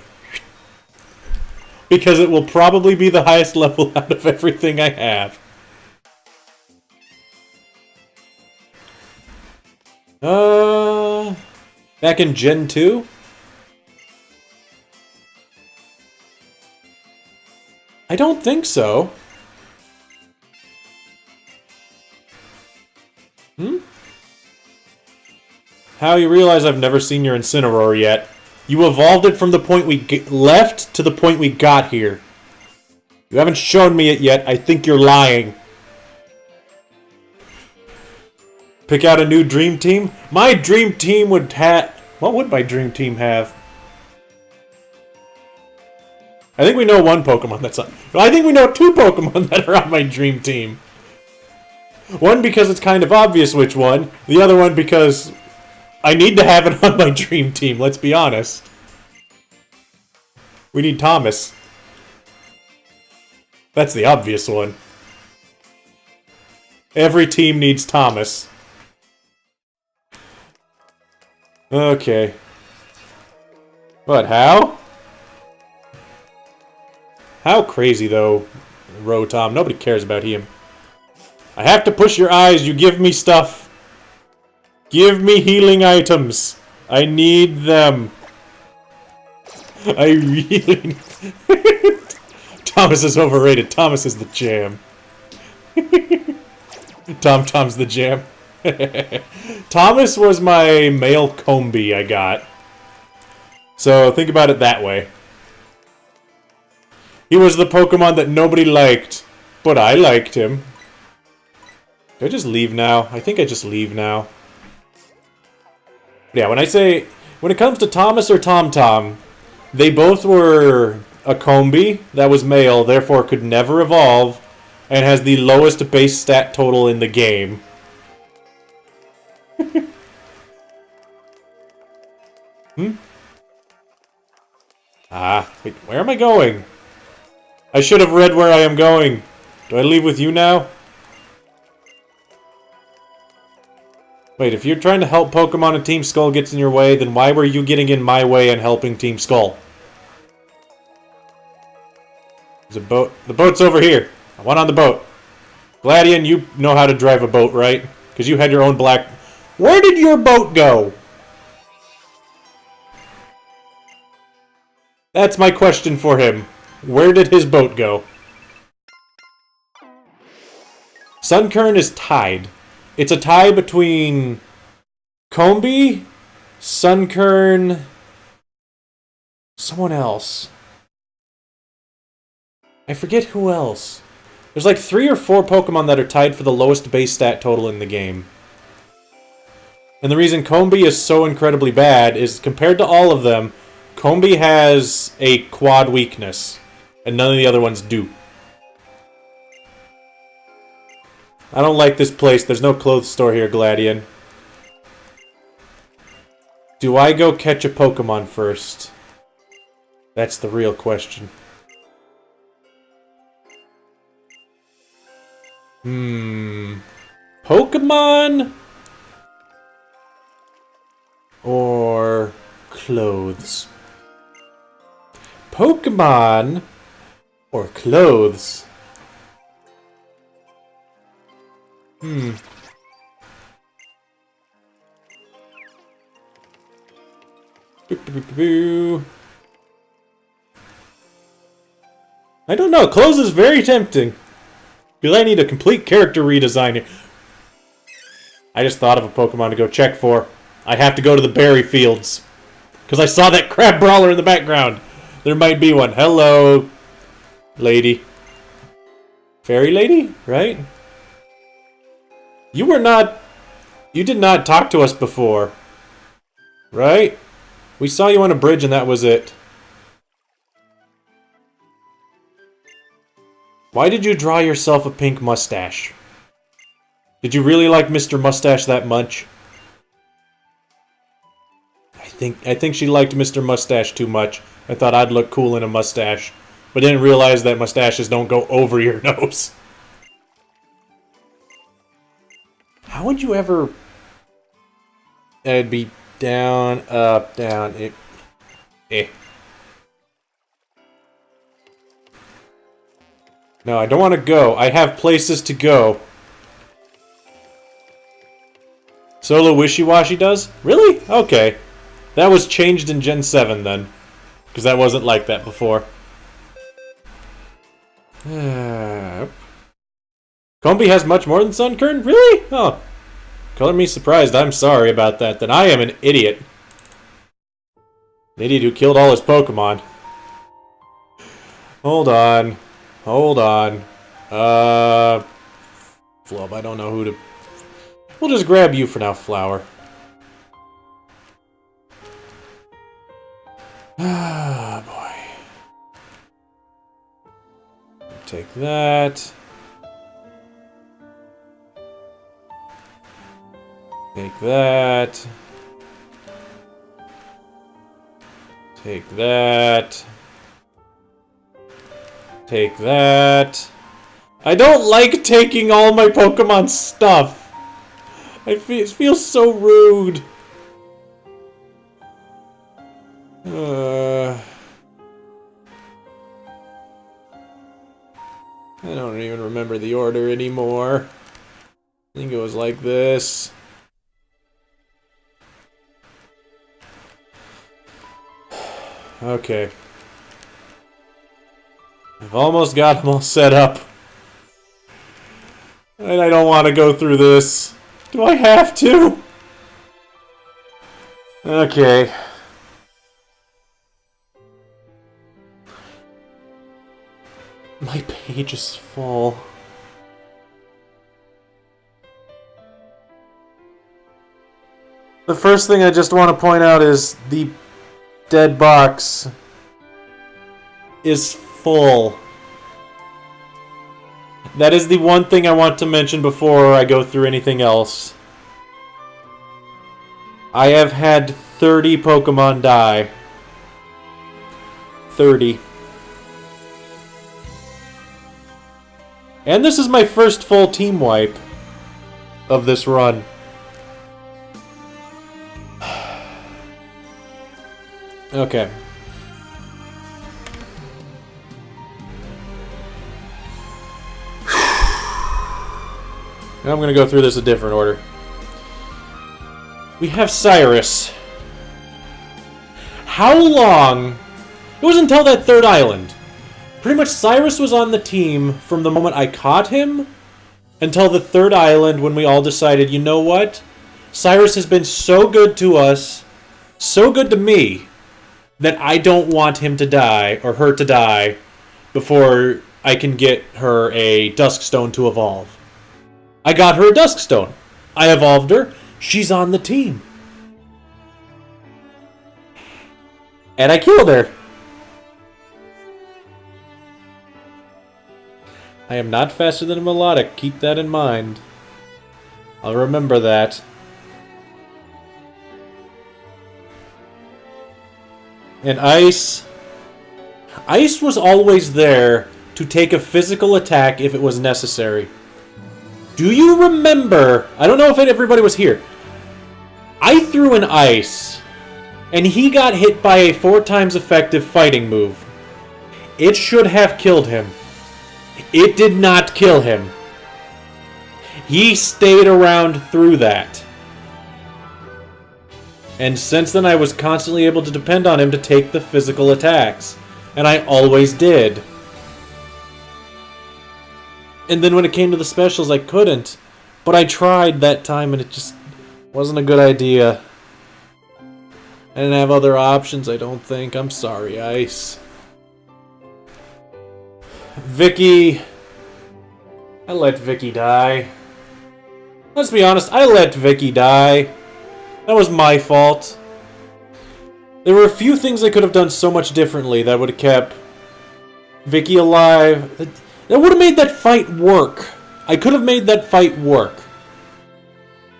Because it will probably be the highest level out of everything I have. Back in Gen 2? I don't think so. How you realize I've never seen your Incineroar yet? You evolved it from the point we left to the point we got here. You haven't shown me it yet. I think you're lying. Pick out a new dream team? My dream team would have... What would my dream team have? I think we know one Pokemon that's on... I think we know two Pokemon that are on my dream team. One because it's kind of obvious which one. The other one because I need to have it on my dream team, let's be honest. We need Thomas. That's the obvious one. Every team needs Thomas. Okay. What, how? How crazy, though, Rotom. Nobody cares about him. I have to push your eyes. You give me stuff. Give me healing items. I need them. I really... Thomas is overrated. Thomas is the jam. Tom's the jam. Thomas was my male Combee I got. So think about it that way. He was the Pokemon that nobody liked, but I liked him. Do I just leave now? I think I just leave now. Yeah, when it comes to Thomas or Tom, they both were a Combee that was male, therefore could never evolve, and has the lowest base stat total in the game. Wait, where am I going? I should have read where I am going. Do I leave with you now? Wait, if you're trying to help Pokemon and Team Skull gets in your way, then why were you getting in my way and helping Team Skull? There's a boat. The boat's over here. I want on the boat. Gladian, you know how to drive a boat, right? Because you had your own black... Where did your boat go? That's my question for him. Where did his boat go? Sunkern is tied. It's a tie between Combee, Sunkern, someone else. I forget who else. There's like 3 or 4 Pokemon that are tied for the lowest base stat total in the game. And the reason Combee is so incredibly bad is, compared to all of them, Combee has a quad weakness, and none of the other ones do. I don't like this place. There's no clothes store here, Gladian. Do I go catch a Pokemon first? That's the real question. Pokemon? Or clothes? Pokemon or clothes? I don't know. Clothes is very tempting. Because I need a complete character redesign here. I just thought of a Pokemon to go check for. I have to go to the berry fields. Because I saw that crab brawler in the background. There might be one. Hello, lady. Fairy lady, right? You were not... You did not talk to us before. Right? We saw you on a bridge and that was it. Why did you draw yourself a pink mustache? Did you really like Mr. Mustache that much? I think she liked Mr. Mustache too much. I thought I'd look cool in a mustache, but didn't realize that mustaches don't go over your nose. How would you ever... It'd be down, up, down, No, I don't want to go. I have places to go. Solo Wishy-Washy does? Really? Okay. That was changed in Gen 7 then. Because that wasn't like that before. Combi has much more than Sunkern? Really? Oh. Color me surprised. I'm sorry about that. Then I am an idiot. An idiot who killed all his Pokemon. Hold on. Hold on. Flub, I don't know who to... We'll just grab you for now, Flower. Ah, boy. Take that. Take that. Take that. Take that. I don't like taking all my Pokemon stuff. It feels so rude. I don't even remember the order anymore. I think it was like this. Okay. I've almost got them all set up. And I don't want to go through this. Do I have to? Okay. My page is full. The first thing I just want to point out is the dead box is full. That is the one thing I want to mention before I go through anything else. I have had 30 Pokemon die. 30. And this is my first full team wipe of this run. Okay. Now I'm going to go through this a different order. We have Cyrus. How long? It was until that third island. Pretty much Cyrus was on the team from the moment I caught him until the third island when we all decided, you know what? Cyrus has been so good to us, so good to me, that I don't want him to die, or her to die, before I can get her a Duskstone to evolve. I got her a Duskstone. I evolved her. She's on the team. And I killed her. I am not faster than a Melodic. Keep that in mind. I'll remember that. And Ice... Ice was always there to take a physical attack if it was necessary. Do you remember... I don't know if everybody was here. I threw an Ice, and he got hit by a 4 times effective fighting move. It should have killed him. It did not kill him. He stayed around through that. And since then I was constantly able to depend on him to take the physical attacks. And I always did. And then when it came to the specials, I couldn't. But I tried that time, and it just wasn't a good idea. I didn't have other options, I don't think. I'm sorry, Ice. Vicky. I let Vicky die. Let's be honest, I let Vicky die. That was my fault. There were a few things I could have done so much differently that would have kept Vicky alive. That would have made that fight work. I could have made that fight work.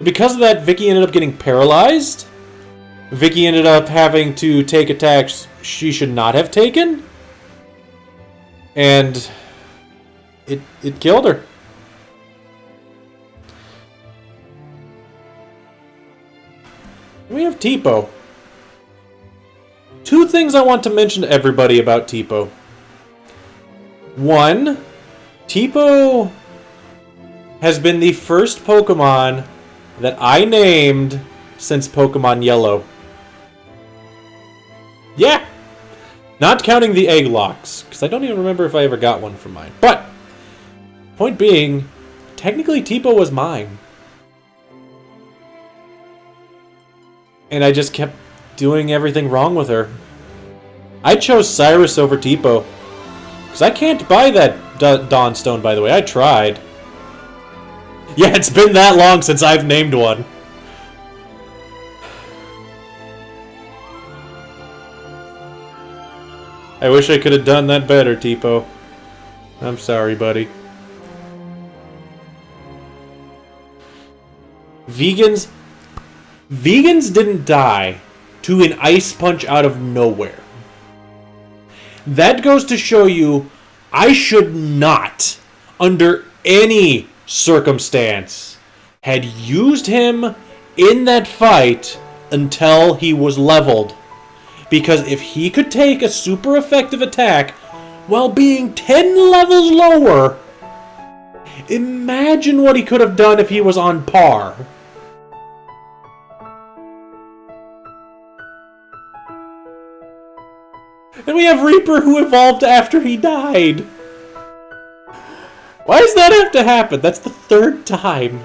Because of that, Vicky ended up getting paralyzed. Vicky ended up having to take attacks she should not have taken. And it killed her. We have Tipo. Two things I want to mention to everybody about Tipo. One, Tipo has been the first Pokemon that I named since Pokemon Yellow. Yeah! Not counting the egg locks, because I don't even remember if I ever got one from mine. But, point being, technically Tipo was mine. And I just kept doing everything wrong with her. I chose Cyrus over Tipo. Because I can't buy that Dawnstone, by the way. I tried. Yeah, it's been that long since I've named one. I wish I could have done that better, Tipo. I'm sorry, buddy. Vegans didn't die to an ice punch out of nowhere. That goes to show you I should not, under any circumstance, had used him in that fight until he was leveled. Because if he could take a super effective attack while being 10 levels lower, imagine what he could have done if he was on par. And we have Reaper who evolved after he died. Why does that have to happen? That's the third time.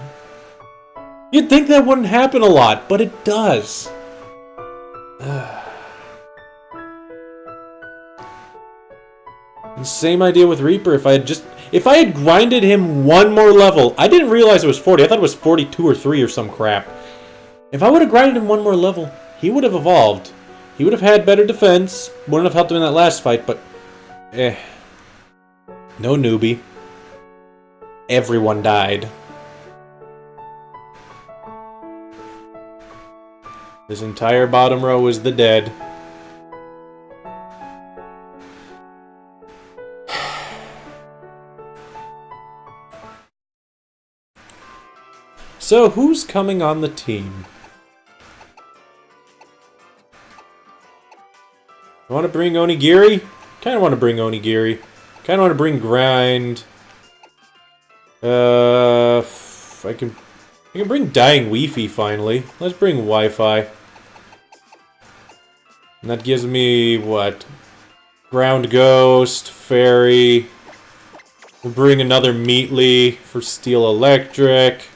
You'd think that wouldn't happen a lot, but it does. Same idea with Reaper. If I had grinded him one more level, I didn't realize it was 40. I thought it was 42 or 3 or some crap. If I would have grinded him one more level, he would have evolved. He would have had better defense. Wouldn't have helped him in that last fight, but no newbie. Everyone died. This entire bottom row is the dead. So, who's coming on the team? I want to bring Onigiri? Kind of want to bring Onigiri. Kind of want to bring Grind. I can bring Dying Weefy finally. Let's bring Wi-Fi. And that gives me, what? Ground Ghost, Fairy. We'll bring another Meatly for Steel Electric.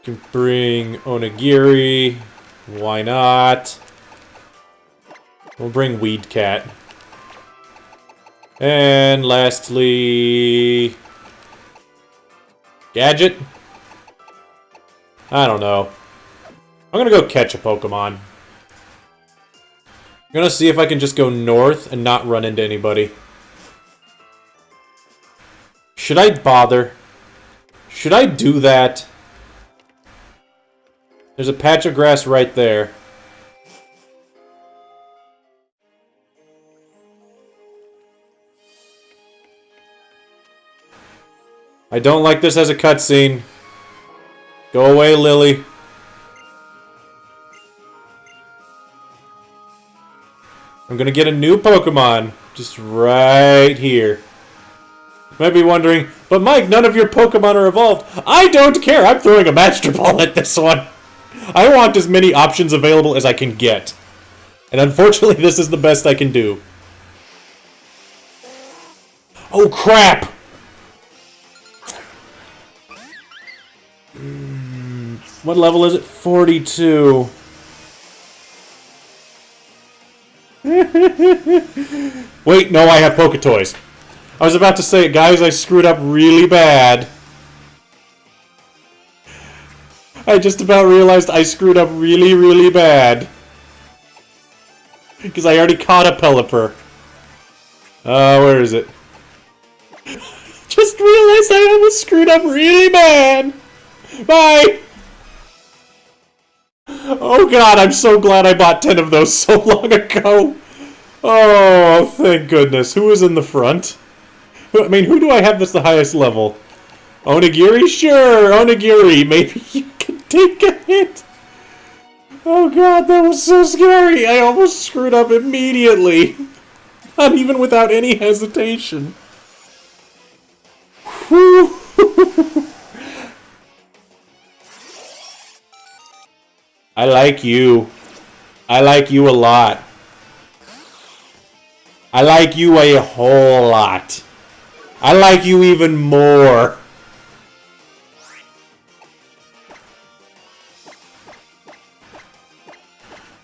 Can bring Onigiri. Why not? We'll bring Weed Cat. And lastly... Gadget? I don't know. I'm gonna go catch a Pokemon. I'm gonna see if I can just go north and not run into anybody. Should I bother? Should I do that? There's a patch of grass right there. I don't like this as a cutscene. Go away, Lily. I'm gonna get a new Pokemon. Just right here. You might be wondering, but Mike, none of your Pokemon are evolved. I don't care. I'm throwing a Master Ball at this one. I want as many options available as I can get. And unfortunately, this is the best I can do. Oh, crap! What level is it? 42. Wait, no, I have Poketoys. I was about to say, guys, I screwed up really bad. I just about realized I screwed up really, really bad. Because I already caught a Pelipper. Where is it? Just realized I almost screwed up really bad. Bye! Oh god, I'm so glad I bought 10 of those so long ago. Oh, thank goodness. Who is in the front? I mean, who do I have that's the highest level? Onigiri? Sure, Onigiri. Maybe you can take a hit. Oh god, that was so scary. I almost screwed up immediately. Not even without any hesitation. Whew. I like you. I like you a lot. I like you a whole lot. I like you even more.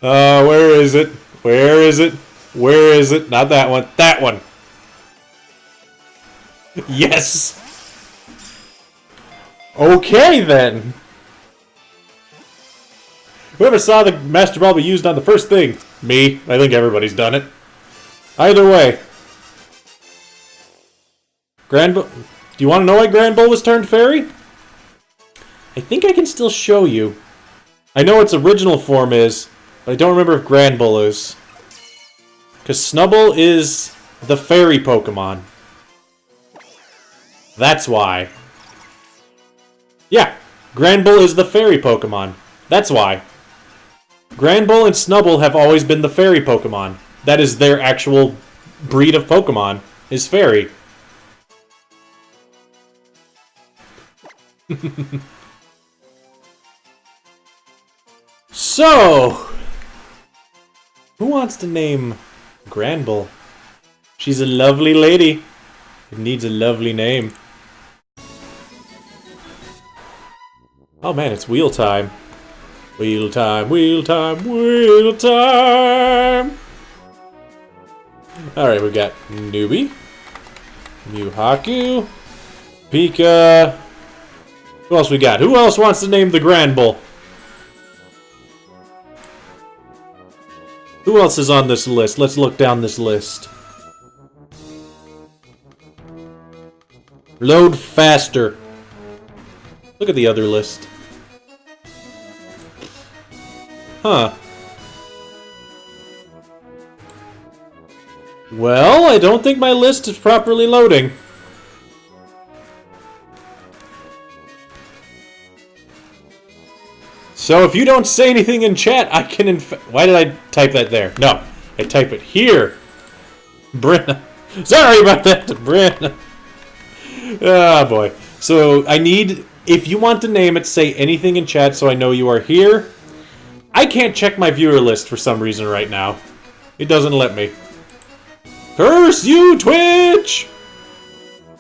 Where is it? Where is it? Where is it? Not that one. That one. Yes! Okay, then. Whoever saw the Master Ball be used on the first thing? Me. I think everybody's done it. Either way. Grand Bull... Do you want to know why Grand Bull was turned fairy? I think I can still show you. I know its original form is, but I don't remember if Grand Bull is. Because Snubbull is the fairy Pokemon. That's why. Yeah, Grand Bull is the fairy Pokemon. That's why. Grand Bull and Snubbull have always been the fairy Pokemon. That is their actual breed of Pokemon, is fairy. So, who wants to name Grand Bull? She's a lovely lady. It needs a lovely name. Oh man, it's wheel time. Wheel time, wheel time, wheel time! Alright, we've got Newbie, Mewhaku, Pika. Who else we got? Who else wants to name the Grand Bull? Who else is on this list? Let's look down this list. Load faster. Look at the other list. Huh. Well, I don't think my list is properly loading. So if you don't say anything in chat, I can why did I type that there? No, I type it here. Brenna. Sorry about that, Brenna. Ah, boy. So I need, if you want to name it, say anything in chat so I know you are here. I can't check my viewer list for some reason right now. It doesn't let me. Curse you, Twitch!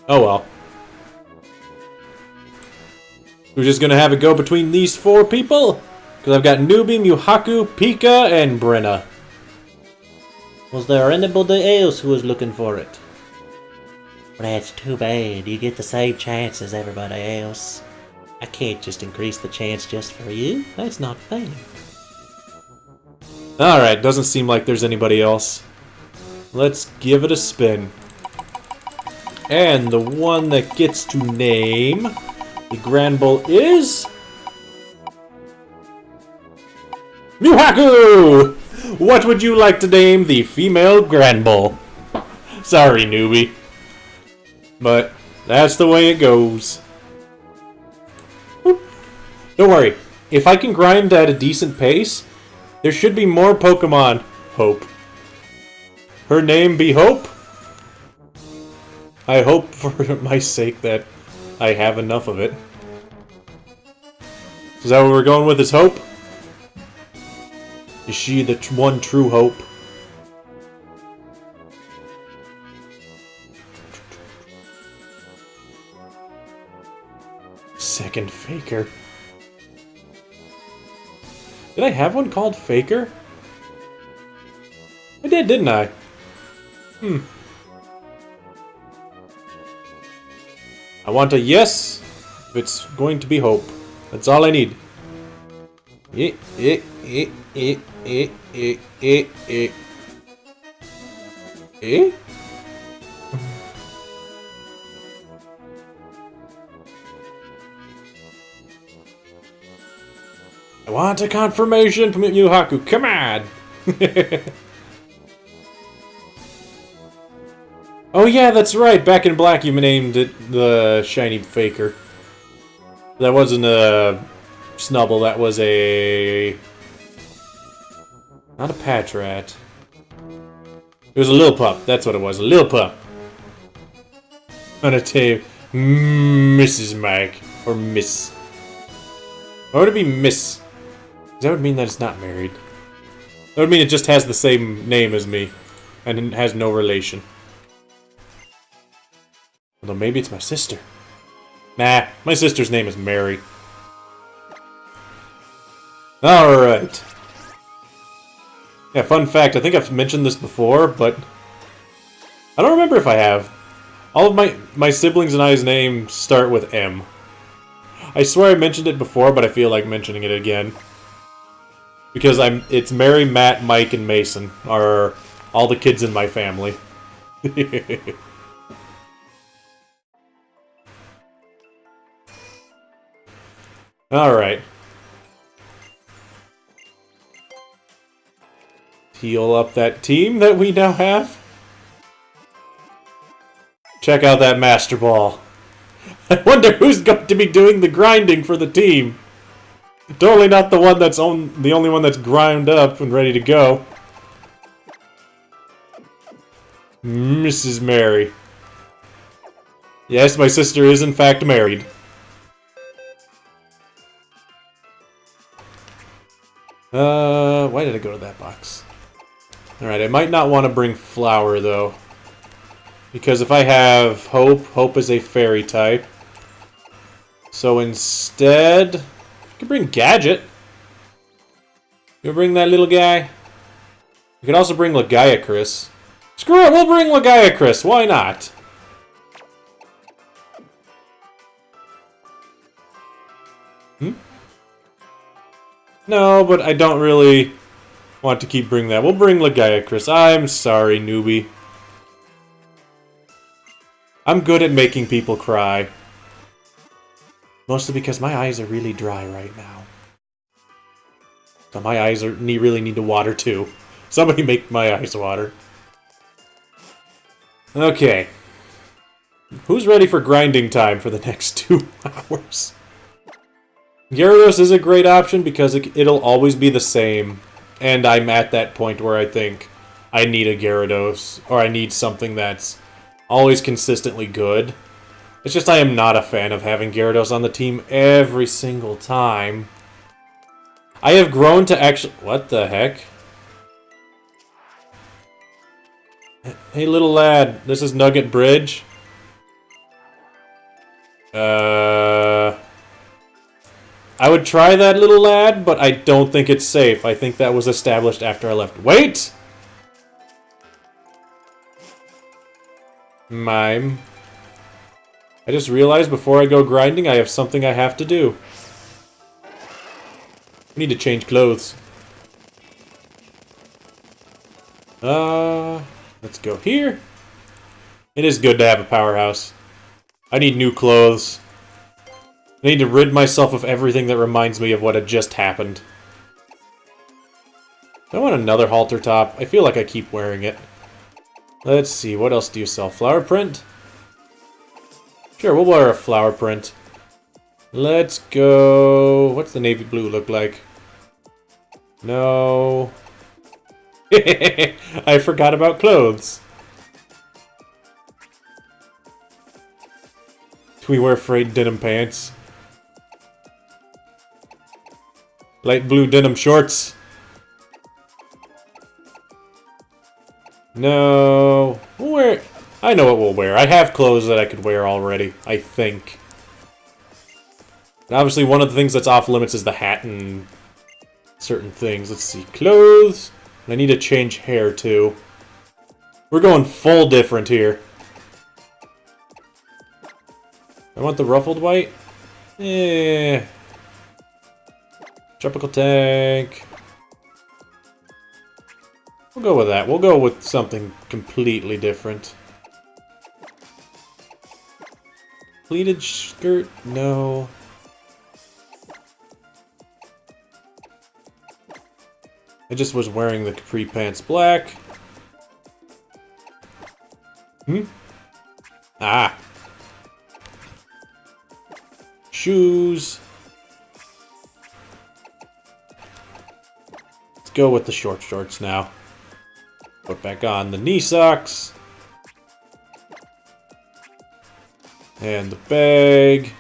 Oh well. We're just gonna have it go between these 4 people? Because I've got Newbie, Mewhaku, Pika, and Brenna. Was there anybody else who was looking for it? Well, that's too bad. You get the same chance as everybody else. I can't just increase the chance just for you. That's not fair. Alright, doesn't seem like there's anybody else. Let's give it a spin. And the one that gets to name the Grand Bull is... Mewhaku! What would you like to name the female Grand Bull? Sorry, Newbie. But that's the way it goes. Don't worry. If I can grind at a decent pace, there should be more Pokemon. Hope. Her name be Hope? I hope for my sake that I have enough of it. Is that what we're going with, is Hope? Is she the one true Hope? Second Faker. Did I have one called Faker? I did, didn't I? I want a yes if it's going to be Hope. That's all I need. I Want a confirmation from Yu Haku? Come on! Oh yeah, that's right. Back in Black, you named it the Shiny Faker. That wasn't a Snubble. That was a... Not a Patrat. It was a Lillipup. That's what it was. A Lillipup. On a tape. Mrs. Mike. Or Miss. Why would it be Miss? That would mean that it's not married. That would mean it just has the same name as me. And it has no relation. Although maybe it's my sister. Nah, my sister's name is Mary. Alright. Yeah, fun fact, I think I've mentioned this before, but... I don't remember if I have. All of my siblings and I's names start with M. I swear I mentioned it before, but I feel like mentioning it again. Because it's Mary, Matt, Mike, and Mason are all the kids in my family. Alright. Heal up that team that we now have. Check out that Master Ball. I wonder who's going to be doing the grinding for the team. Totally not the one that's the only one that's ground up and ready to go. Mrs. Mary. Yes, my sister is in fact married. Why did I go to that box? Alright, I might not want to bring Flower, though. Because if I have Hope, Hope is a fairy type. So instead... I could bring Gadget. You bring that little guy? You could also bring Lagiacrus. Screw it, we'll bring Lagiacrus, why not? No, but I don't really want to keep bringing that. We'll bring Lagiacrus. I'm sorry, newbie. I'm good at making people cry. Mostly because my eyes are really dry right now. So my eyes really need to water too. Somebody make my eyes water. Okay. Who's ready for grinding time for the next 2 hours? Gyarados is a great option because it'll always be the same. And I'm at that point where I think I need a Gyarados. Or I need something that's always consistently good. It's just I am not a fan of having Gyarados on the team every single time. I have grown to actually... What the heck? Hey, little lad. This is Nugget Bridge. I would try that, little lad, but I don't think it's safe. I think that was established after I left. Wait! Mime. I just realized before I go grinding, I have something I have to do. I need to change clothes. Let's go here. It is good to have a powerhouse. I need new clothes. I need to rid myself of everything that reminds me of what had just happened. I want another halter top. I feel like I keep wearing it. Let's see, what else do you sell? Flower print? Sure, we'll wear a flower print. Let's go... What's the navy blue look like? No... I forgot about clothes. Do we wear frayed denim pants? Light blue denim shorts? No... We'll wear... I know what we'll wear. I have clothes that I could wear already, I think. And obviously, one of the things that's off limits is the hat and certain things. Let's see. Clothes. And I need to change hair, too. We're going full different here. I want the ruffled white. Eh. Tropical tank. We'll go with that. We'll go with something completely different. Pleated skirt? No. I just was wearing the capri pants black. Ah. Shoes. Let's go with the short shorts now. Put back on the knee socks. And the bag.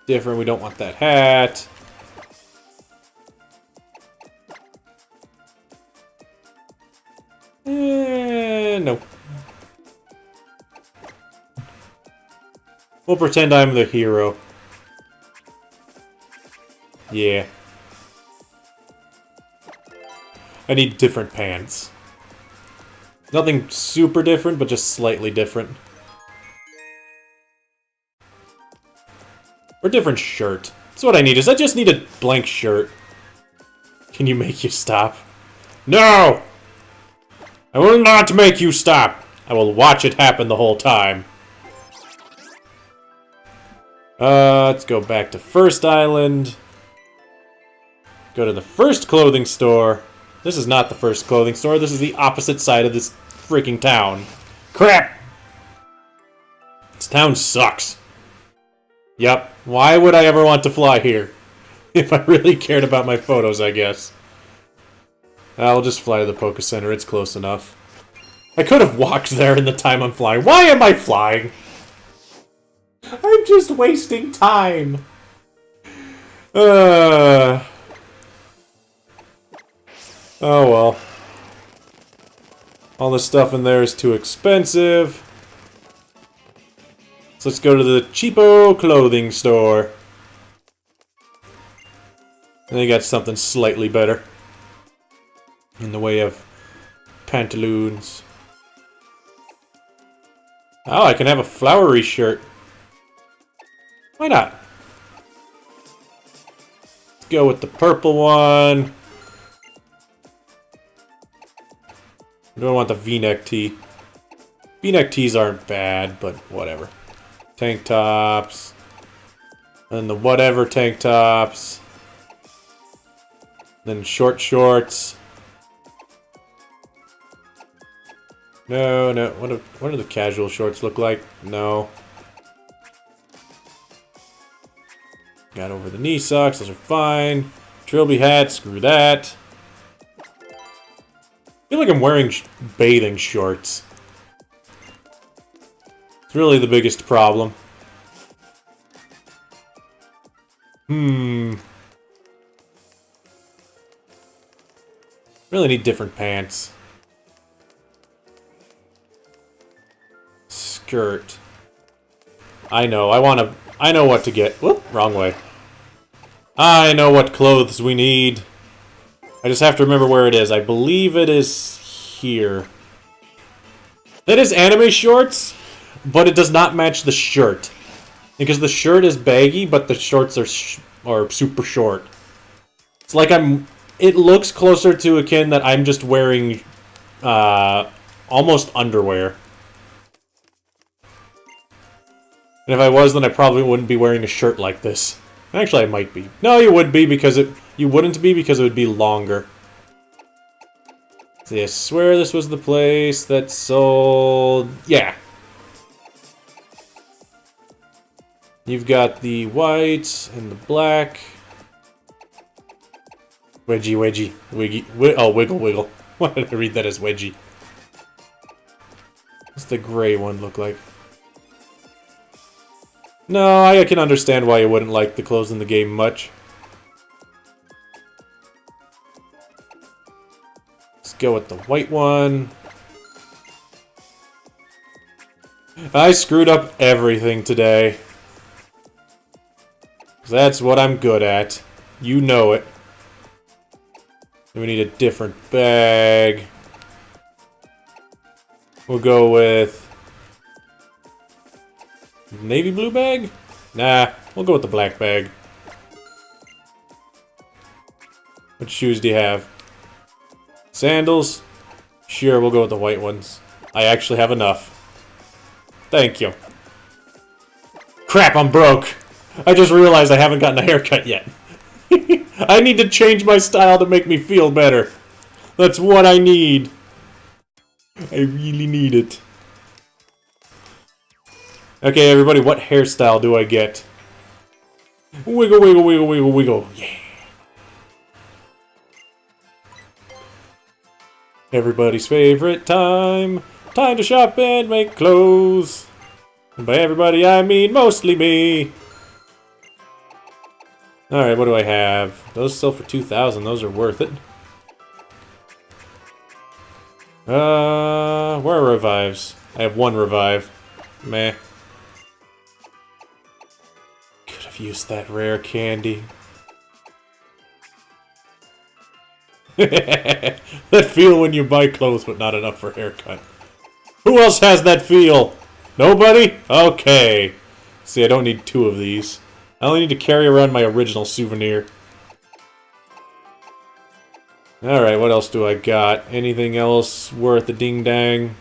Different, we don't want that hat. No. We'll pretend I'm the hero. Yeah. I need different pants. Nothing super different, but just slightly different. Or different shirt. That's what I need, is I just need a blank shirt. Can you make you stop? No! I will not make you stop! I will watch it happen the whole time. Let's go back to First Island. Go to the first clothing store. This is not the first clothing store. This is the opposite side of this freaking town. Crap! This town sucks. Yep. Why would I ever want to fly here? If I really cared about my photos, I guess. I'll just fly to the Poké Center. It's close enough. I could have walked there in the time I'm flying. Why am I flying? I'm just wasting time. Oh well. All the stuff in there is too expensive. So let's go to the cheapo clothing store. And they got something slightly better. In the way of pantaloons. Oh, I can have a flowery shirt. Why not? Let's go with the purple one. I don't want the V-neck tee. V-neck tees aren't bad, but whatever. Tank tops. And the whatever tank tops. Then short shorts. No, no. What do the casual shorts look like? No. Got over the knee socks. Those are fine. Trilby hat. Screw that. I feel like I'm wearing bathing shorts. It's really the biggest problem. Really need different pants. Skirt. I know, I know what to get. Whoop, wrong way. I know what clothes we need. I just have to remember where it is. I believe it is here. That is anime shorts, but it does not match the shirt. Because the shirt is baggy, but the shorts are super short. It's like it looks closer to akin that I'm just wearing almost underwear. And if I was, then I probably wouldn't be wearing a shirt like this. Actually, I might be. No, you would be because you wouldn't be because it would be longer. See, I swear this was the place that sold... Yeah. You've got the white and the black. Wedgie, wedgie, wiggy... Oh, wiggle, wiggle. Why did I read that as wedgie? What's the gray one look like? No, I can understand why you wouldn't like the clothes in the game much. Let's go with the white one. I screwed up everything today. 'Cause that's what I'm good at. You know it. Then we need a different bag. We'll go with... navy blue bag? Nah, we'll go with the black bag. What shoes do you have? Sandals? Sure, we'll go with the white ones. I actually have enough. Thank you. Crap, I'm broke! I just realized I haven't gotten a haircut yet. I need to change my style to make me feel better. That's what I need. I really need it. Okay, everybody, what hairstyle do I get? Wiggle, wiggle, wiggle, wiggle, wiggle. Yeah. Everybody's favorite time. Time to shop and make clothes. And by everybody, I mean mostly me. Alright, what do I have? Those sell for 2,000. Those are worth it. Where are revives? I have one revive. Meh. Could have used that rare candy. That feel when you buy clothes but not enough for a haircut. Who else has that feel? Nobody? Okay. See, I don't need two of these. I only need to carry around my original souvenir. Alright, what else do I got? Anything else worth a ding-dang?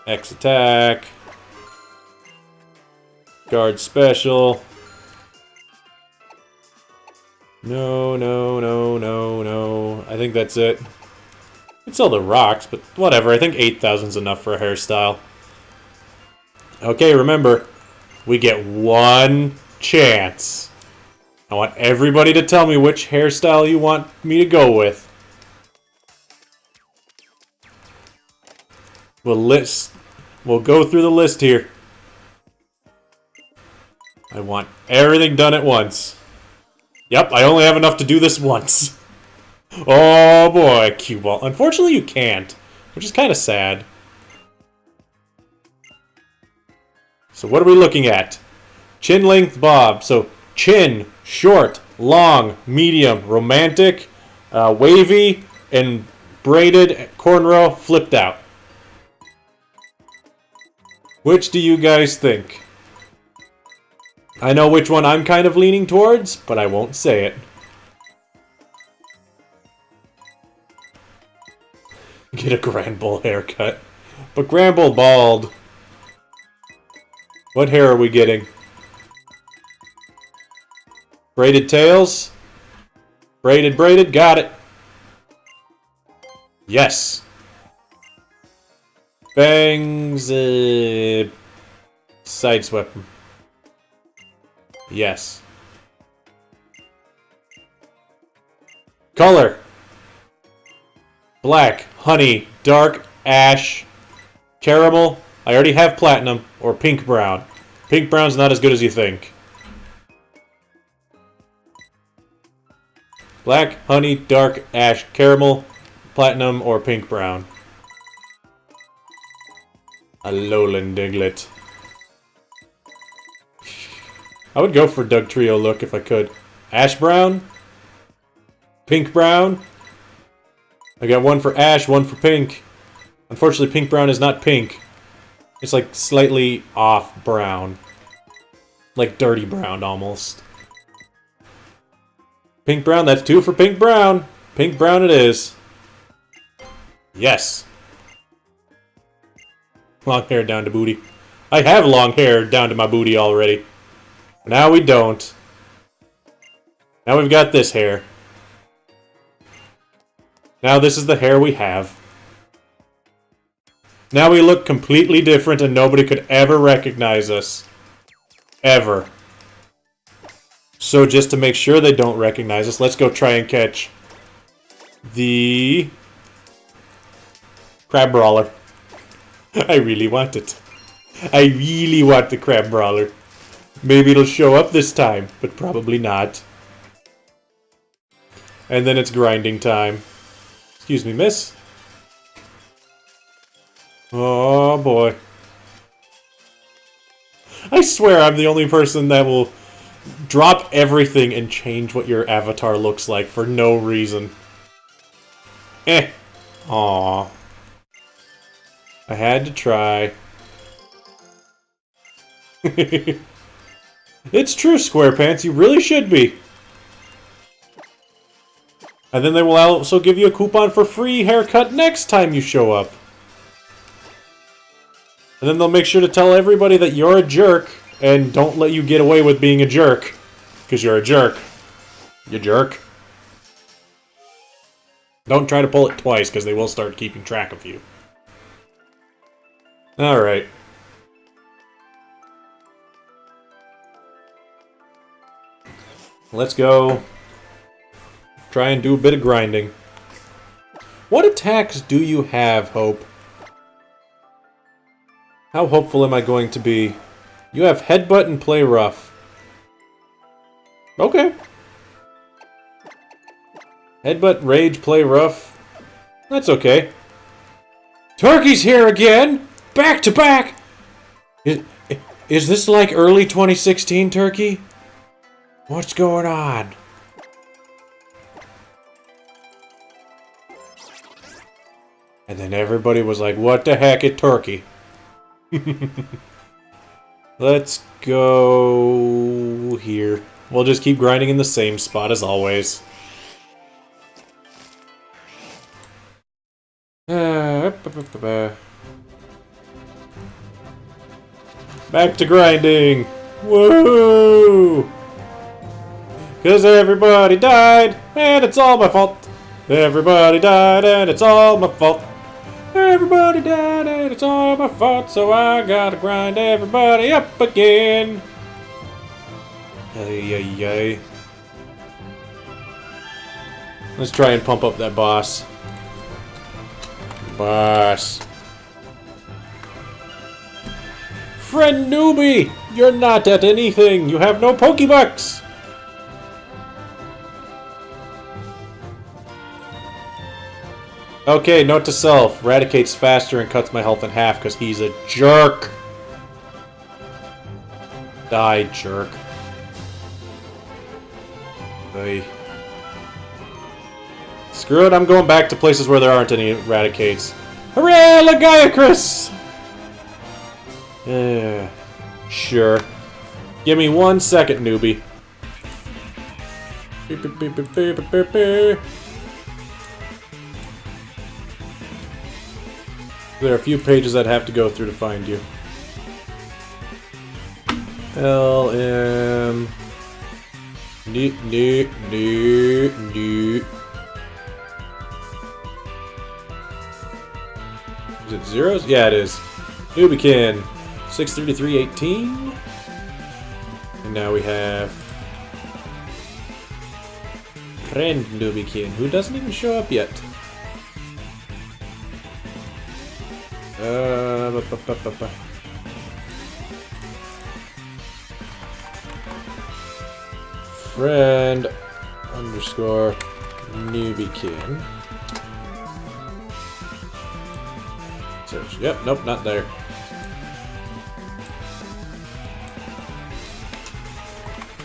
X attack. Guard special. No, no, no, no, no. I think that's it. It's all the rocks, but whatever. I think 8,000's enough for a hairstyle. Okay, remember, we get one chance. I want everybody to tell me which hairstyle you want me to go with. We'll go through the list here. I want everything done at once. Yep, I only have enough to do this once. Oh boy, cue ball. Unfortunately, you can't, which is kind of sad. So what are we looking at? Chin length bob. So chin, short, long, medium, romantic, wavy, and braided cornrow flipped out. Which do you guys think? I know which one I'm kind of leaning towards, but I won't say it. Get a Grand Bull haircut. But Grand Bull bald. What hair are we getting? Braided tails? Braided, braided, got it. Yes. Bangs, sideswept. Yes. Color. Black, honey, dark, ash, caramel. I already have platinum, or pink brown. Pink brown's not as good as you think. Black, honey, dark, ash, caramel, platinum, or pink brown. A Lowland Diglett. I would go for Doug Trio look if I could. Ash brown? Pink brown? I got one for ash, one for pink. Unfortunately, pink brown is not pink. It's like slightly off brown. Like dirty brown, almost. Pink brown, that's two for pink brown. Pink brown it is. Yes. Long hair down to booty. I have long hair down to my booty already. Now we don't. Now we've got this hair. Now this is the hair we have. Now we look completely different and nobody could ever recognize us. Ever. So just to make sure they don't recognize us, let's go try and catch the crab brawler. I really want it. I really want the crab brawler. Maybe it'll show up this time, but probably not. And then it's grinding time. Excuse me, miss. Oh boy. I swear I'm the only person that will drop everything and change what your avatar looks like for no reason. Eh. Aww. I had to try. It's true, SquarePants, you really should be. And then they will also give you a coupon for free haircut next time you show up. And then they'll make sure to tell everybody that you're a jerk and don't let you get away with being a jerk. Because you're a jerk. You jerk. Don't try to pull it twice, because they will start keeping track of you. Alright. Let's go. Try and do a bit of grinding. What attacks do you have, Hope? How hopeful am I going to be? You have Headbutt and Play Rough. Okay. Headbutt, Rage, Play Rough. That's okay. Turkey's here again! Back to back! Is this like early 2016 Turkey? What's going on? And then everybody was like, what the heck is Turkey? Let's go here. We'll just keep grinding in the same spot as always. Back to grinding! Woohoo! Cause everybody died, and it's all my fault. Everybody died, and it's all my fault. Everybody died, and it's all my fault, so I gotta grind everybody up again. Ay, ay, ay. Let's try and pump up that boss. Boss. Friend newbie! You're not at anything! You have no Pokebucks! Okay, note to self. Radicates faster and cuts my health in half because he's a jerk. Die, jerk. Hey. Screw it, I'm going back to places where there aren't any Radicates. Hooray, Lagiacrus! Yeah, sure. Give me 1 second, newbie. Beep, beep, beep, beep, beep, beep, beep, beep. There are a few pages I'd have to go through to find you. LM. New. Is it zeros? Yeah, it is. Nubikin. 633.18. And now we have friend Nubikin, who doesn't even show up yet. Friend underscore Nubikin. Search. Yep, nope, not there.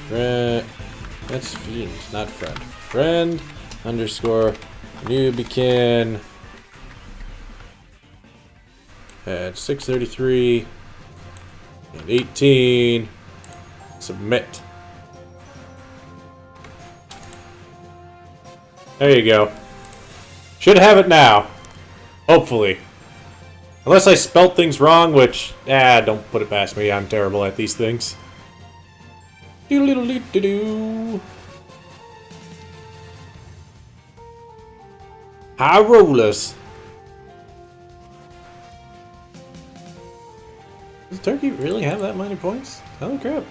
Friend. That's fiend, not friend. Friend underscore Nubikin. At 633 and 18. Submit. There you go. Should have it now. Hopefully. Unless I spelt things wrong, which, don't put it past me. I'm terrible at these things. Doodle-doodle-doo-doo-doo. High rollers. Does Turkey really have that many points? Holy crap.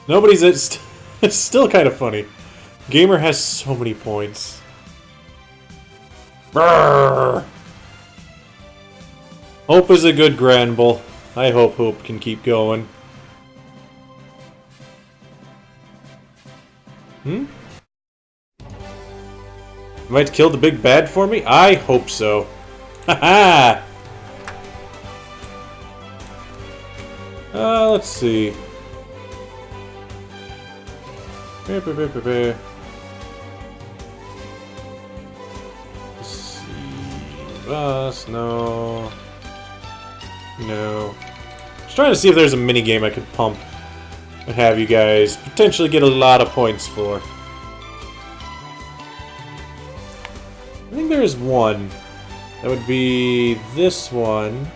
Nobody's at... It's still kind of funny. Gamer has so many points. Brrr. Hope is a good Granbull. I hope Hope can keep going. Might kill the big bad for me? I hope so. Haha! Let's see. Let's see. Boss, no. No. Just trying to see if there's a mini game I could pump and have you guys potentially get a lot of points for. I think there is one. That would be this one.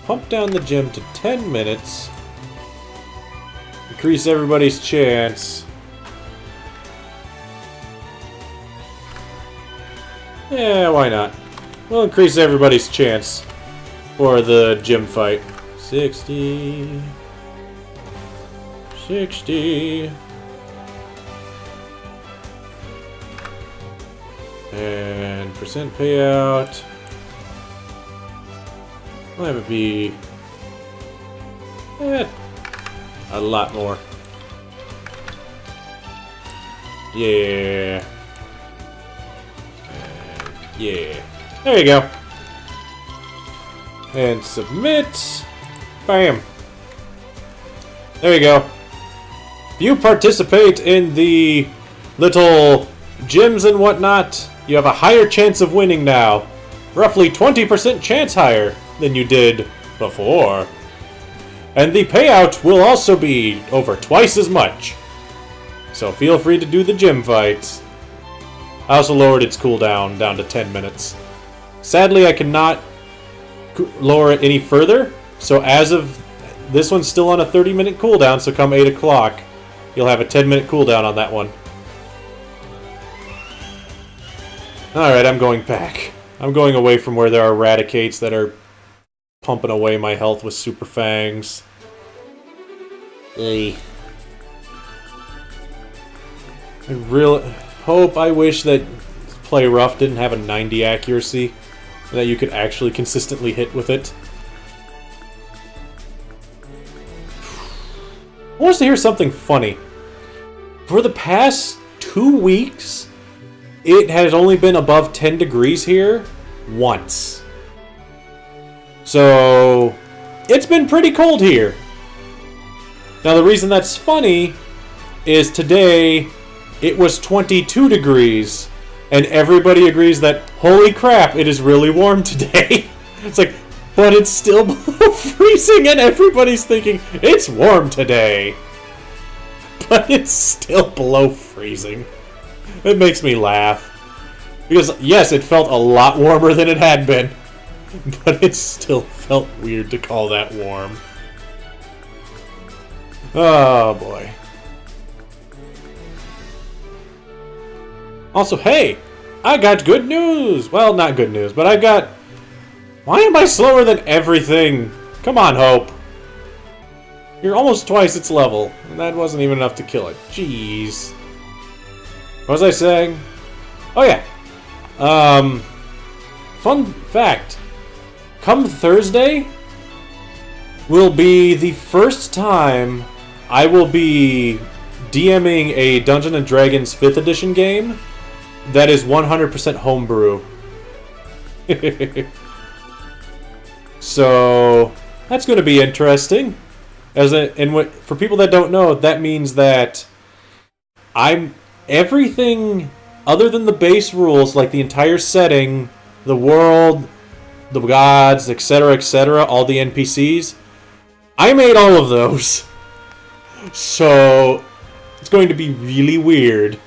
pump down the gym to 10 minutes. Increase everybody's chance. Yeah, why not? We'll increase everybody's chance for the gym fight. 60. 60. And percent payout. I'll have it be a lot more. Yeah. Yeah. There you go. And submit. Bam. There you go. If you participate in the little gyms and whatnot, you have a higher chance of winning now. Roughly 20% chance higher than you did before. And the payout will also be over twice as much. So feel free to do the gym fights. I also lowered its cooldown down to 10 minutes. Sadly, I cannot lower it any further. So as of... This one's still on a 30-minute cooldown, so come 8 o'clock, you'll have a 10-minute cooldown on that one. Alright, I'm going back. I'm going away from where there are Raticates that are pumping away my health with Super Fangs. Hey. I really hope, I wish that Play Rough didn't have a 90 accuracy, that you could actually consistently hit with it. I want to hear something funny. For the past 2 weeks, it has only been above 10 degrees here once. So, it's been pretty cold here. Now, the reason that's funny is today it was 22 degrees, and everybody agrees that, holy crap, it is really warm today. It's like, but it's still below freezing, and everybody's thinking, it's warm today. But it's still below freezing. It makes me laugh. Because, yes, it felt a lot warmer than it had been. But it still felt weird to call that warm. Oh, boy. Also, hey! I got good news! Well, not good news, but I got... Why am I slower than everything? Come on, Hope. You're almost twice its level, and that wasn't even enough to kill it. Jeez. What was I saying? Oh, yeah. Fun fact. Come Thursday will be the first time I will be DMing a Dungeons & Dragons 5th edition game that is 100% homebrew. So, that's going to be interesting. For people that don't know, that means that everything other than the base rules, like the entire setting, the world, the gods, etc., all the NPCs, I made all of those. So, it's going to be really weird.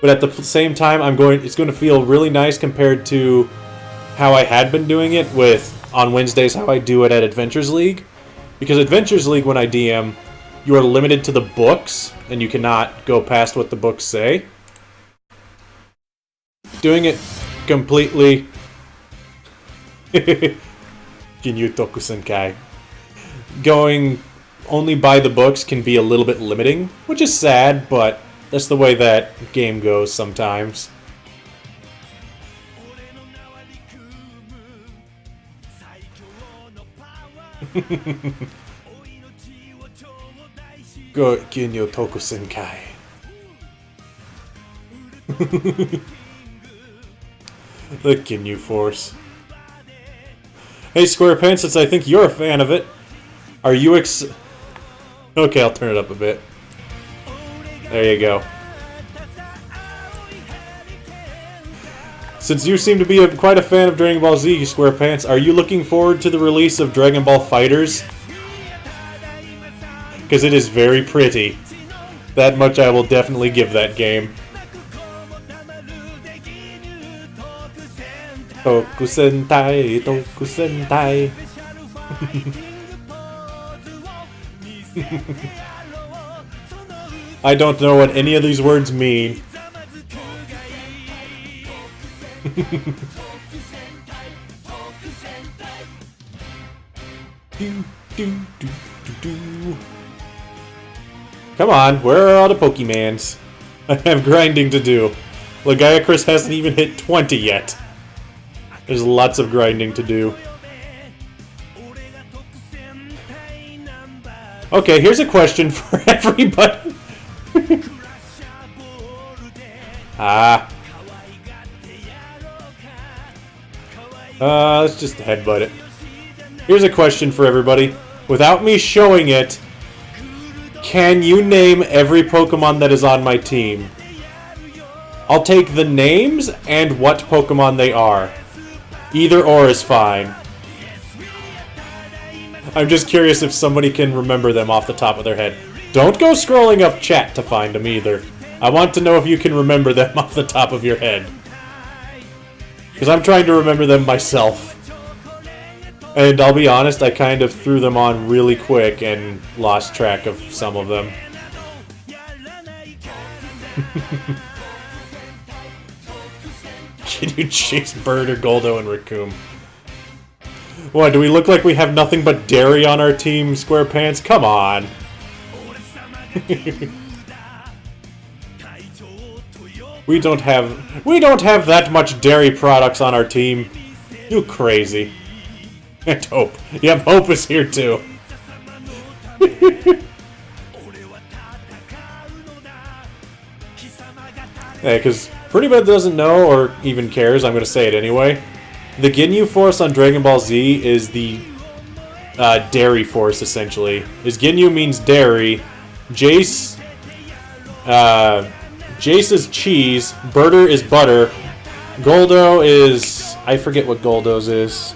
But at the same time, it's going to feel really nice compared to how I had been doing it on Wednesdays, how I do it at Adventures League. Because Adventures League, when I DM, you are limited to the books, and you cannot go past what the books say. Doing it completely... Ginyu Toku Senkai. Going only by the books can be a little bit limiting, which is sad, but that's the way that game goes sometimes. Go Ginyu Toku Senkai. The Ginyu Force. Hey SquarePants, since I think you're a fan of it, are you Okay, I'll turn it up a bit. There you go. Since you seem to be quite a fan of Dragon Ball Z, SquarePants, are you looking forward to the release of Dragon Ball FighterZ? Because it is very pretty. That much I will definitely give that game. Toku Sentai, Toku Sentai. I don't know what any of these words mean. Come on, where are all the Pokemans? I have grinding to do. Legiacris hasn't even hit 20 yet. There's lots of grinding to do. Okay, here's a question for everybody. Let's just headbutt it. Here's a question for everybody. Without me showing it, can you name every Pokemon that is on my team? I'll take the names and what Pokemon they are. Either or is fine. I'm just curious if somebody can remember them off the top of their head. Don't go scrolling up chat to find them either. I want to know if you can remember them off the top of your head. Because I'm trying to remember them myself. And I'll be honest, I kind of threw them on really quick and lost track of some of them. Can you chase Bird or Goldo and Raccoon? What, do we look like we have nothing but dairy on our team, SquarePants? Come on! We don't have that much dairy products on our team. You crazy. And Hope. Yep, Hope is here too. Yeah, because for anybody that doesn't know or even cares, I'm going to say it anyway. The Ginyu Force on Dragon Ball Z is the dairy force, essentially. His Ginyu means dairy. Jace is cheese. Birder is butter. Goldo is... I forget what Goldo's is.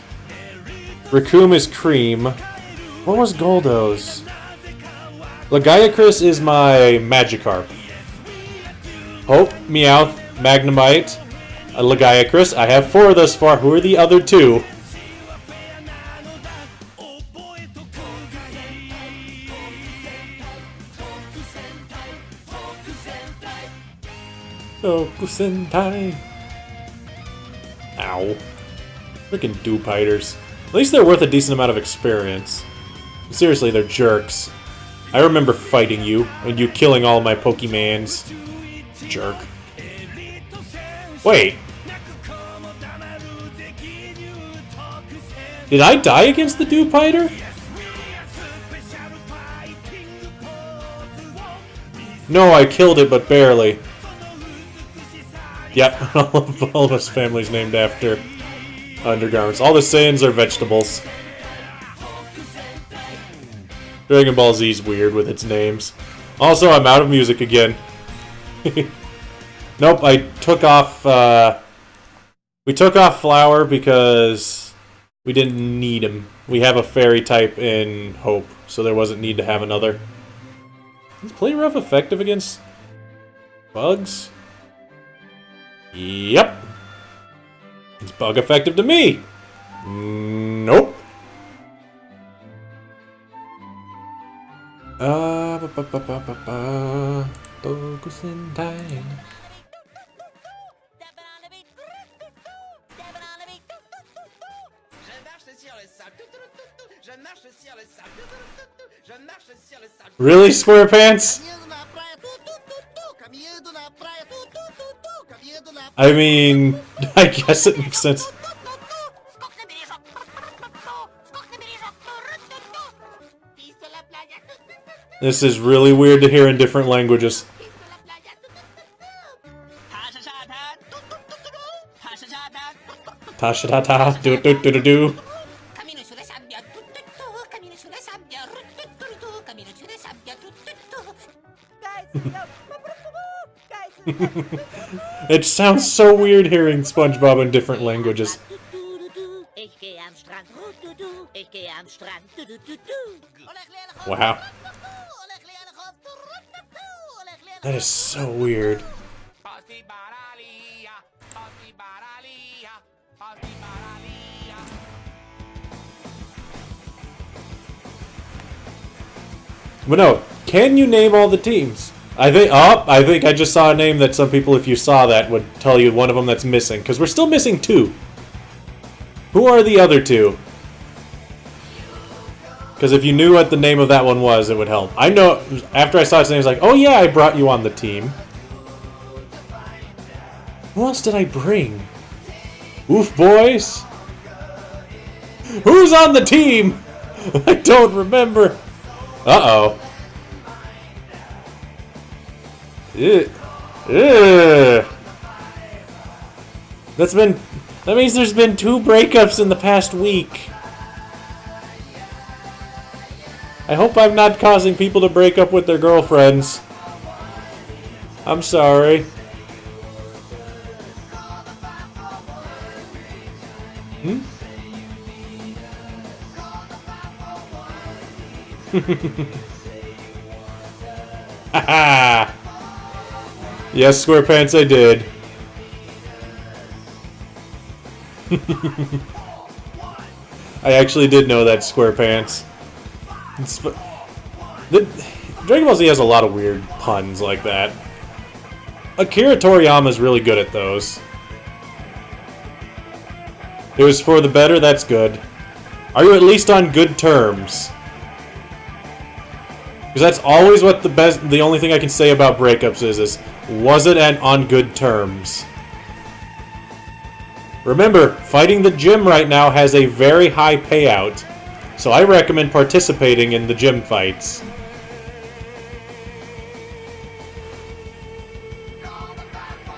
Raccoon is cream. What was Goldo's? Legiacris is my Magikarp. Hope, Meowth, Magnemite, Legiacris. I have 4 thus far. Who are the other 2? Sentai. Ow. Freaking Dewpiters. At least they're worth a decent amount of experience. Seriously, they're jerks. I remember fighting you, and you killing all my Pokemans. Jerk. Wait. Did I die against the Dewpider? No, I killed it, but barely. Yep, all of us families named after undergarments. All the Saiyans are vegetables. Dragon Ball Z's weird with its names. Also, I'm out of music again. Nope, I took off, we took off Flower because we didn't need him. We have a fairy type in Hope, so there wasn't need to have another. Is Play Rough effective against bugs? Yep. It's bug effective to me. Nope. Focus in time. Really, SquarePants? I mean, I guess it makes sense. This is really weird to hear in different languages. Tasha-ta-ta, do-do-do-do-do. It sounds so weird hearing SpongeBob in different languages. Wow. That is so weird. But no, can you name all the teams? I think I just saw a name that some people, if you saw that, would tell you one of them that's missing. Because we're still missing 2. Who are the other 2? Because if you knew what the name of that one was, it would help. I know, after I saw its name, I was like, oh yeah, I brought you on the team. Who else did I bring? Oof, boys. Who's on the team? I don't remember. Uh-oh. That means there's been 2 breakups in the past week. I hope I'm not causing people to break up with their girlfriends. I'm sorry. Haha! Yes, SquarePants, I did. I actually did know that, SquarePants. Dragon Ball Z has a lot of weird puns like that. Akira Toriyama's really good at those. It was for the better, that's good. Are you at least on good terms? Because that's always what the only thing I can say about breakups is was it on good terms? Remember, fighting the gym right now has a very high payout, so I recommend participating in the gym fights.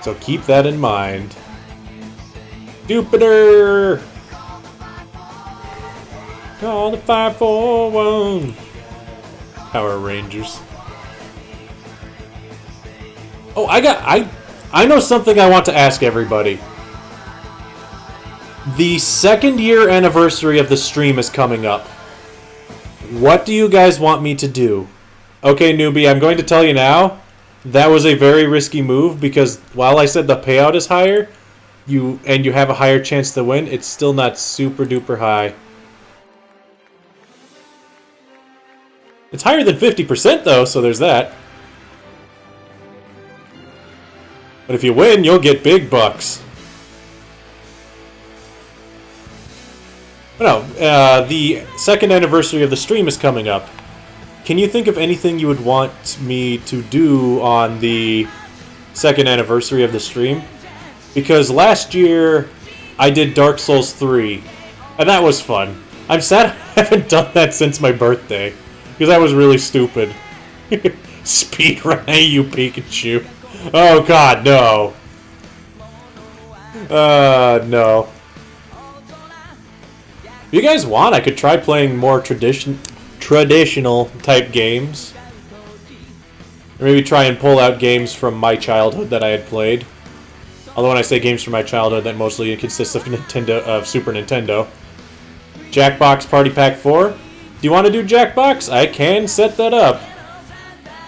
So keep that in mind. Jupiter! Call the 541! Power Rangers. Oh, I know something I want to ask everybody. The 2nd year anniversary of the stream is coming up. What do you guys want me to do? Okay, newbie, I'm going to tell you now. That was a very risky move because while I said the payout is higher, you have a higher chance to win, it's still not super duper high. It's higher than 50% though, so there's that. But if you win, you'll get big bucks. But no, the 2nd anniversary of the stream is coming up. Can you think of anything you would want me to do on the 2nd anniversary of the stream? Because last year, I did Dark Souls 3, and that was fun. I'm sad I haven't done that since my birthday, because that was really stupid. Speedrun, hey you Pikachu. Oh god, no. No. If you guys want, I could try playing more traditional type games. Or maybe try and pull out games from my childhood that I had played. Although when I say games from my childhood, that mostly consists of Super Nintendo. Jackbox Party Pack 4? Do you want to do Jackbox? I can set that up.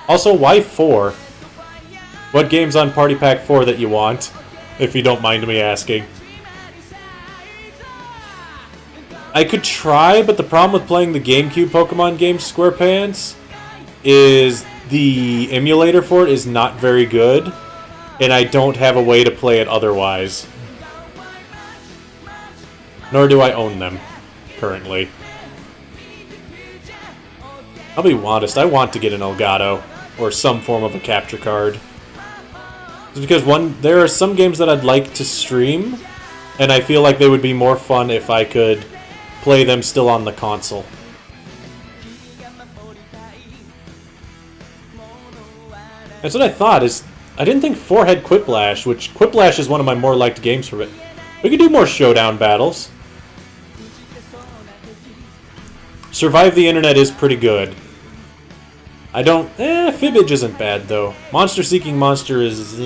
Also, why 4? What game's on Party Pack 4 that you want? If you don't mind me asking. I could try, but the problem with playing the GameCube Pokemon game, SquarePants, is the emulator for it is not very good, and I don't have a way to play it otherwise. Nor do I own them, currently. I'll be honest, I want to get an Elgato, or some form of a capture card. It's because, there are some games that I'd like to stream, and I feel like they would be more fun if I could play them still on the console. That's what I thought, I didn't think 4 had Quiplash, which Quiplash is one of my more liked games for it. We could do more showdown battles. Survive the Internet is pretty good. Fibbage isn't bad though. Monster Seeking Monster is,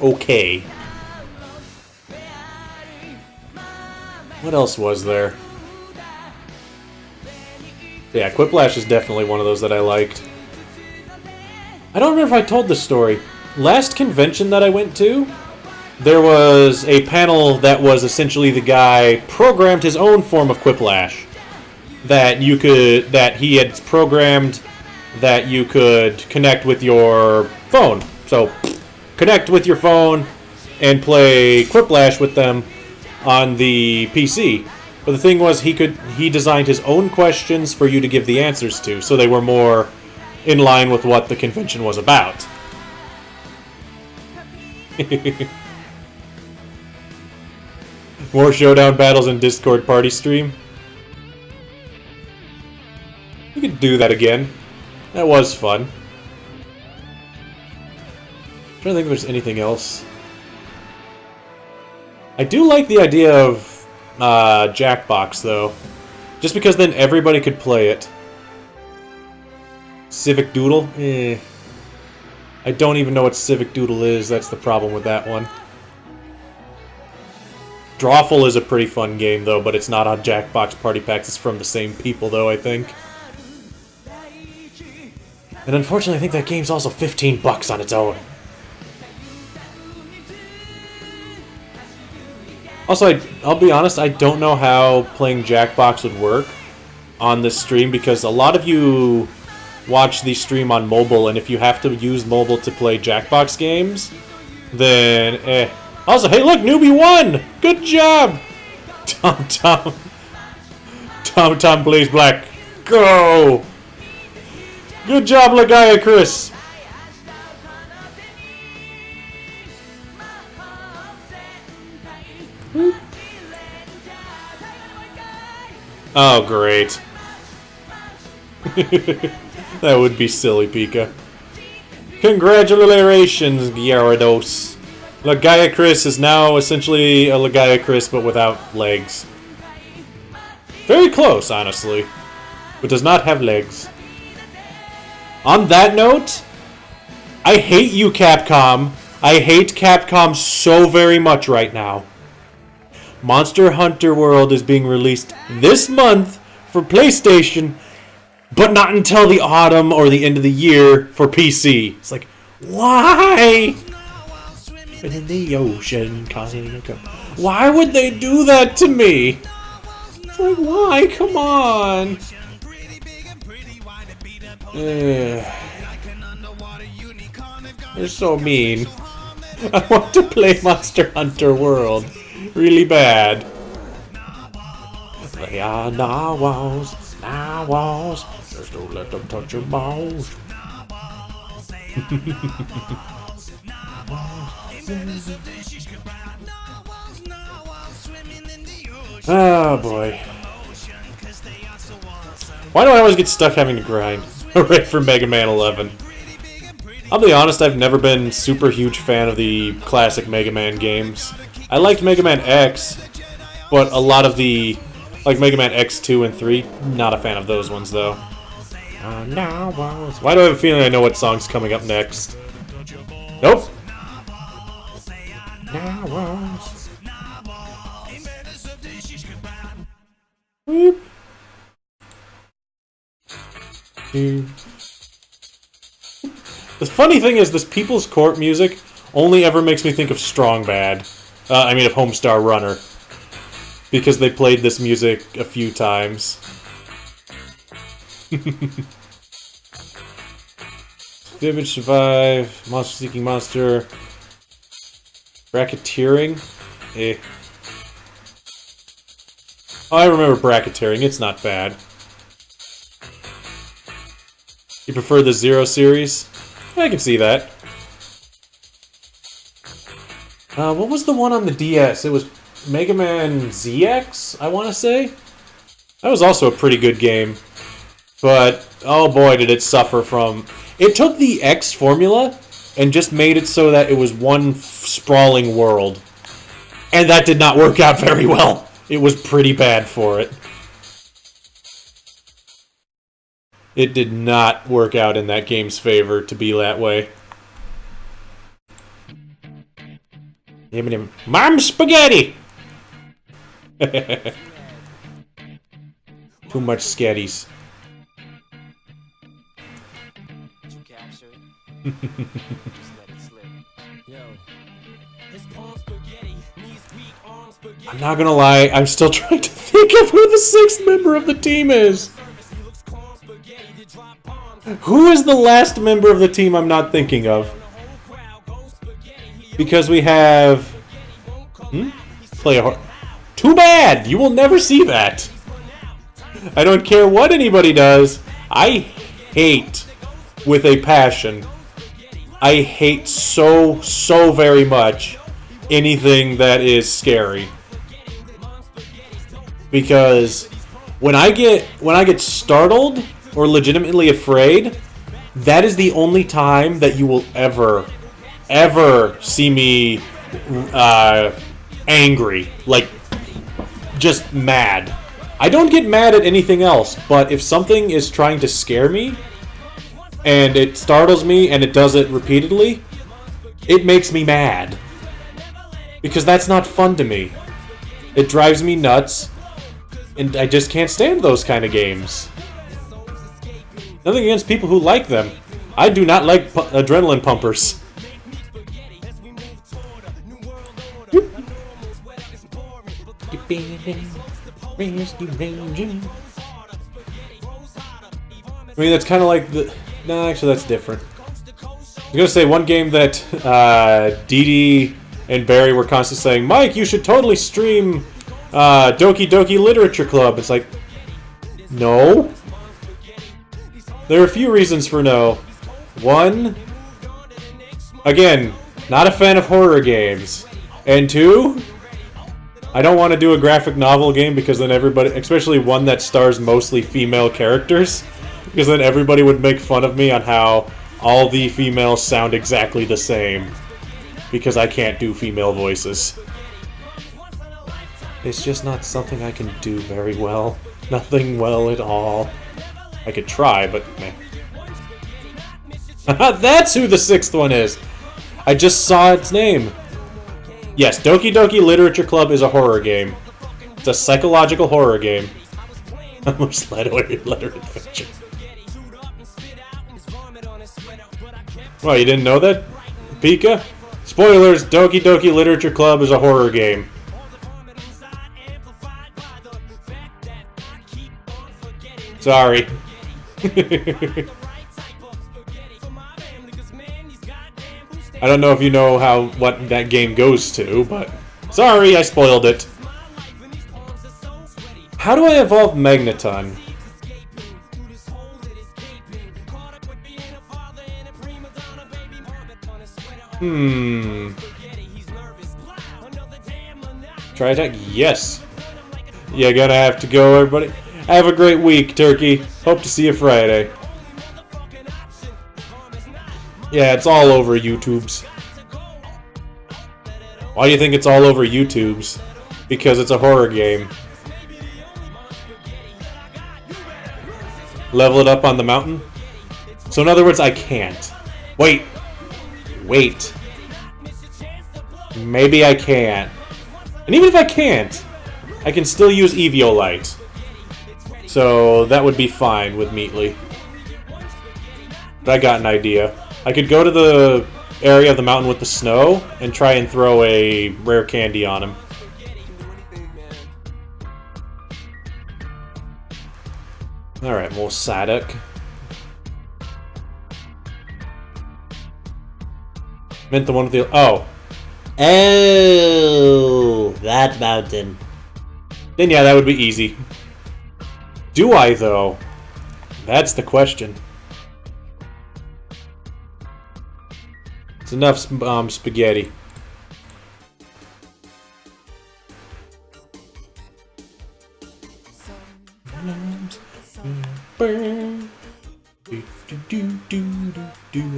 okay. What else was there? Yeah, Quiplash is definitely one of those that I liked. I don't remember if I told this story. Last convention that I went to, there was a panel that was essentially the guy programmed his own form of Quiplash. That he had programmed that you could connect with your phone. So, connect with your phone and play Quiplash with them on the PC. But the thing was, he designed his own questions for you to give the answers to, so they were more in line with what the convention was about. More Showdown battles in Discord party stream. We could do that again. That was fun. I'm trying to think if there's anything else. I do like the idea of Jackbox, though. Just because then everybody could play it. Civic Doodle? Eh. I don't even know what Civic Doodle is. That's the problem with that one. Drawful is a pretty fun game, though, but it's not on Jackbox Party Packs. It's from the same people, though, I think. And unfortunately, I think that game's also $15 on its own. Also, I'll be honest, I don't know how playing Jackbox would work on this stream, because a lot of you watch the stream on mobile, and if you have to use mobile to play Jackbox games, then eh. Also, hey look, newbie won! Good job! Tom plays black. Go! Good job, Lagaya Chris! Oh, great. That would be silly, Pika. Congratulations, Gyarados. Lagaya Chris is now essentially a Lagaya Chris, but without legs. Very close, honestly. But does not have legs. On that note, I hate you, Capcom. I hate Capcom so very much right now. Monster Hunter World is being released this month for PlayStation, but not until the autumn or the end of the year for PC. It's like, why? In the ocean, causing a curve. Why would they do that to me? It's like, why? Come on. They're so mean. I want to play Monster Hunter World really bad. They are narwhals, just don't let them touch your balls. Oh boy. Why do I always get stuck having to grind? Right for Mega Man 11. I'll be honest, I've never been super huge fan of the classic Mega Man games. I liked Mega Man X, but a lot of the, like Mega Man X2 and 3, not a fan of those ones though. Why do I have a feeling I know what song's coming up next? Nope. The funny thing is, this People's Court music only ever makes me think of Strong Bad. I mean, of Homestar Runner. Because they played this music a few times. Vivid Survive, Monster Seeking Monster, Bracketeering? Eh. Oh, I remember Bracketeering, it's not bad. You prefer the Zero series? I can see that. What was the one on the DS? It was Mega Man ZX, I want to say? That was also a pretty good game. But, oh boy, did it suffer from... It took the X formula and just made it so that it was one sprawling world. And that did not work out very well. It was pretty bad for it. It did not work out in that game's favor to be that way. Mom spaghetti! Too much scatties. I'm not gonna lie, I'm still trying to think of who the sixth member of the team is. Who is the last member of the team I'm not thinking of? Because we have... Play a horse. Too bad! You will never see that. I don't care what anybody does. I hate with a passion. I hate so very much anything that is scary. Because when I get startled or legitimately afraid, that is the only time that you will ever see me angry, like just mad. I don't get mad at anything else, but if something is trying to scare me and it startles me and it does it repeatedly, it makes me mad. Because that's not fun to me. It drives me nuts, and I just can't stand those kind of games. Nothing against people who like them. I do not like adrenaline pumpers. I mean, that's kind of like the... No, actually, that's different. I was going to say, one game that Dee Dee and Barry were constantly saying, Mike, you should totally stream Doki Doki Literature Club. It's like, no. There are a few reasons for no. One, again, not a fan of horror games. And two, I don't want to do a graphic novel game because then everybody, especially one that stars mostly female characters, because then everybody would make fun of me on how all the females sound exactly the same. Because I can't do female voices. It's just not something I can do very well. Nothing well at all. I could try, but meh. That's who the sixth one is! I just saw its name. Yes, Doki Doki Literature Club is a horror game. It's a psychological horror game. Almost letter adventure. Well, you didn't know that? Pika? Spoilers, Doki Doki Literature Club is a horror game. Sorry. I don't know if you know what that game goes to, but sorry, I spoiled it. How do I evolve Magneton? Try attack? Yes. Yeah, gonna have to go, everybody. Have a great week, Turkey. Hope to see you Friday. Yeah, it's all over YouTube's. Why do you think it's all over YouTube's? Because it's a horror game. Level it up on the mountain? So in other words, I can't. Wait. Maybe I can't. And even if I can't, I can still use Eviolite. So that would be fine with Meatly. But I got an idea. I could go to the area of the mountain with the snow and try and throw a rare candy on him. Alright, more Sadok. Meant the one with the... Oh. Oh, that mountain. Then yeah, that would be easy. Do I, though? That's the question. It's enough spaghetti. I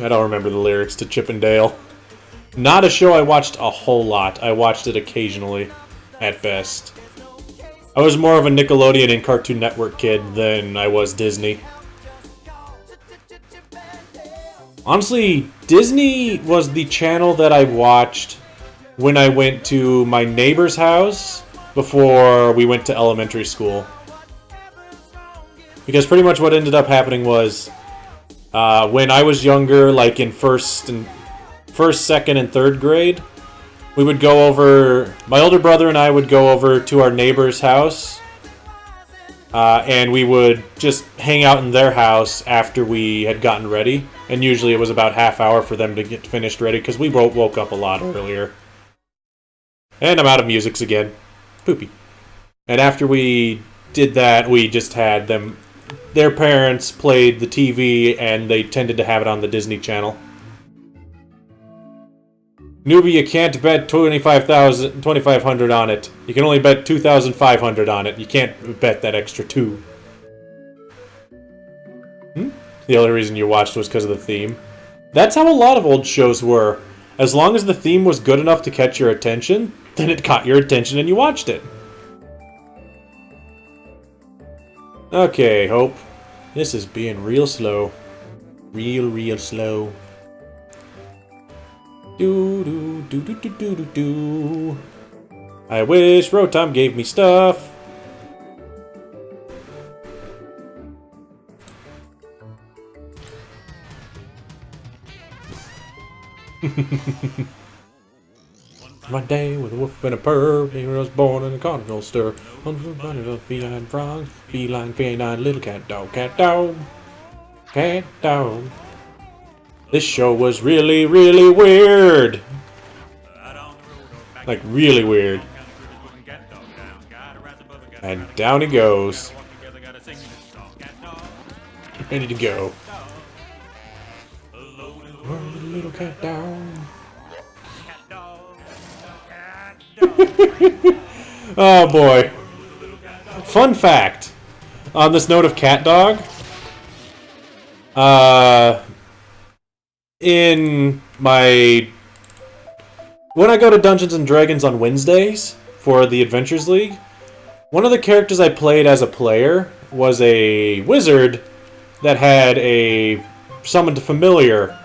don't remember the lyrics to Chip and Dale. Not a show I watched a whole lot. I watched it occasionally, at best. I was more of a Nickelodeon and Cartoon Network kid than I was Disney. Honestly, Disney was the channel that I watched when I went to my neighbor's house before we went to elementary school. Because pretty much what ended up happening was, when I was younger, like in first, second, and third grade, we would go over, my older brother and I would go over to our neighbor's house and we would just hang out in their house after we had gotten ready. And usually it was about half hour for them to get finished ready, because we woke up a lot earlier. And I'm out of musics again. Poopy. And after we did that, we just had them... Their parents played the TV, and they tended to have it on the Disney Channel. Newbie, you can't bet 2,500 on it. You can only bet 2,500 on it. You can't bet that extra 2. The only reason you watched was because of the theme. That's how a lot of old shows were. As long as the theme was good enough to catch your attention, then it caught your attention and you watched it. Okay, Hope. This is being real slow. Real slow. Do. I wish Rotom gave me stuff. My day with a woof and a purr, he was born in a cardinal stir. Feline frogs, feline canine, little cat dog, cat dog. This show was really weird. Like, really weird. And down he goes. Ready to go. Little cat dog. Oh boy. Fun fact. On this note of cat dog. In my... When I go to Dungeons & Dragons on Wednesdays for the Adventures League, one of the characters I played as a player was a wizard that had a summoned familiar.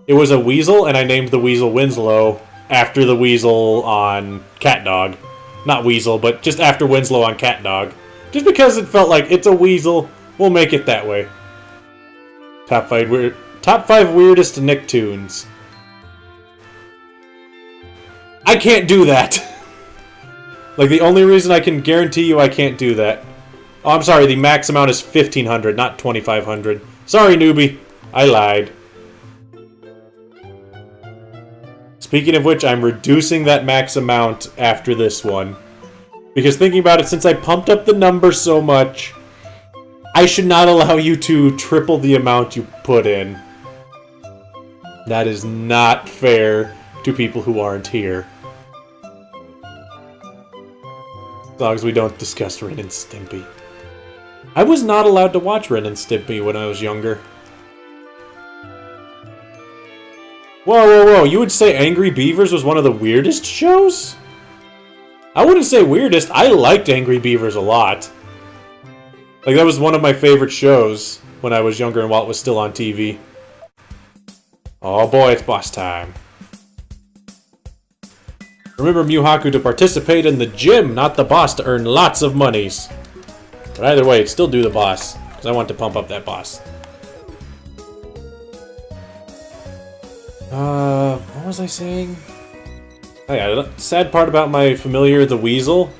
It was a weasel, and I named the weasel Winslow after the weasel on Cat Dog. Not weasel, but just after Winslow on Cat Dog. Just because it felt like it's a weasel, we'll make it that way. Top 5 weirdest Nicktoons. I can't do that. Like, the only reason I can guarantee you I can't do that. Oh, I'm sorry, the max amount is 1,500, not 2,500. Sorry, newbie. I lied. Speaking of which, I'm reducing that max amount after this one. Because thinking about it, since I pumped up the number so much, I should not allow you to triple the amount you put in. That is not fair to people who aren't here. As long as we don't discuss Ren and Stimpy. I was not allowed to watch Ren and Stimpy when I was younger. Whoa. You would say Angry Beavers was one of the weirdest shows? I wouldn't say weirdest. I liked Angry Beavers a lot. Like, that was one of my favorite shows when I was younger and while it was still on TV. Oh boy, it's boss time. Remember, Mewhaku, to participate in the gym, not the boss, to earn lots of monies. But either way, still do the boss, because I want to pump up that boss. What was I saying? Oh yeah, the sad part about my familiar, the Weasel.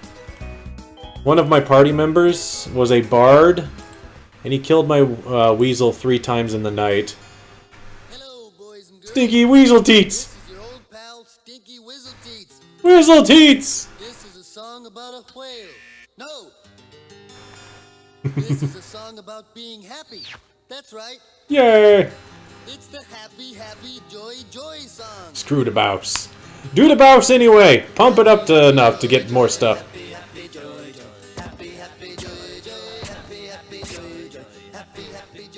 One of my party members was a bard, and he killed my weasel 3 times in the night. Hello, boys and girls. Stinky Weasel Teats! This is your old pal, Stinky Whistle Teats. Weasel Teats! This is a song about a whale. No! This is a song about being happy. That's right. Yay! It's the happy, joy song. Screw the bouse. Do the bouse anyway! Pump it up to enough to get more stuff. Happy, joy, happy, joy, happy, joy, happy, joy,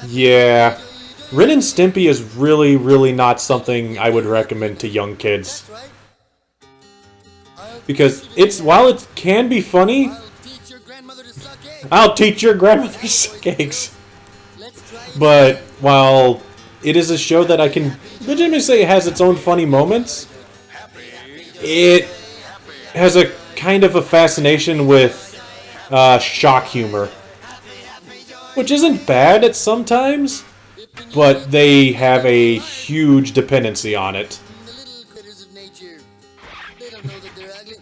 Yeah. Ren and Stimpy is really not something I would recommend to young kids. That's right. Because while it can be funny, I'll teach your grandmother to suck eggs. I'll teach your grandmother to suck eggs. Let's try it. But while it is a show that I can legitimately say has its own funny moments, it has a kind of a fascination with shock humor. Which isn't bad at sometimes, but they have a huge dependency on it. The little critters of nature. They don't know that they're ugly.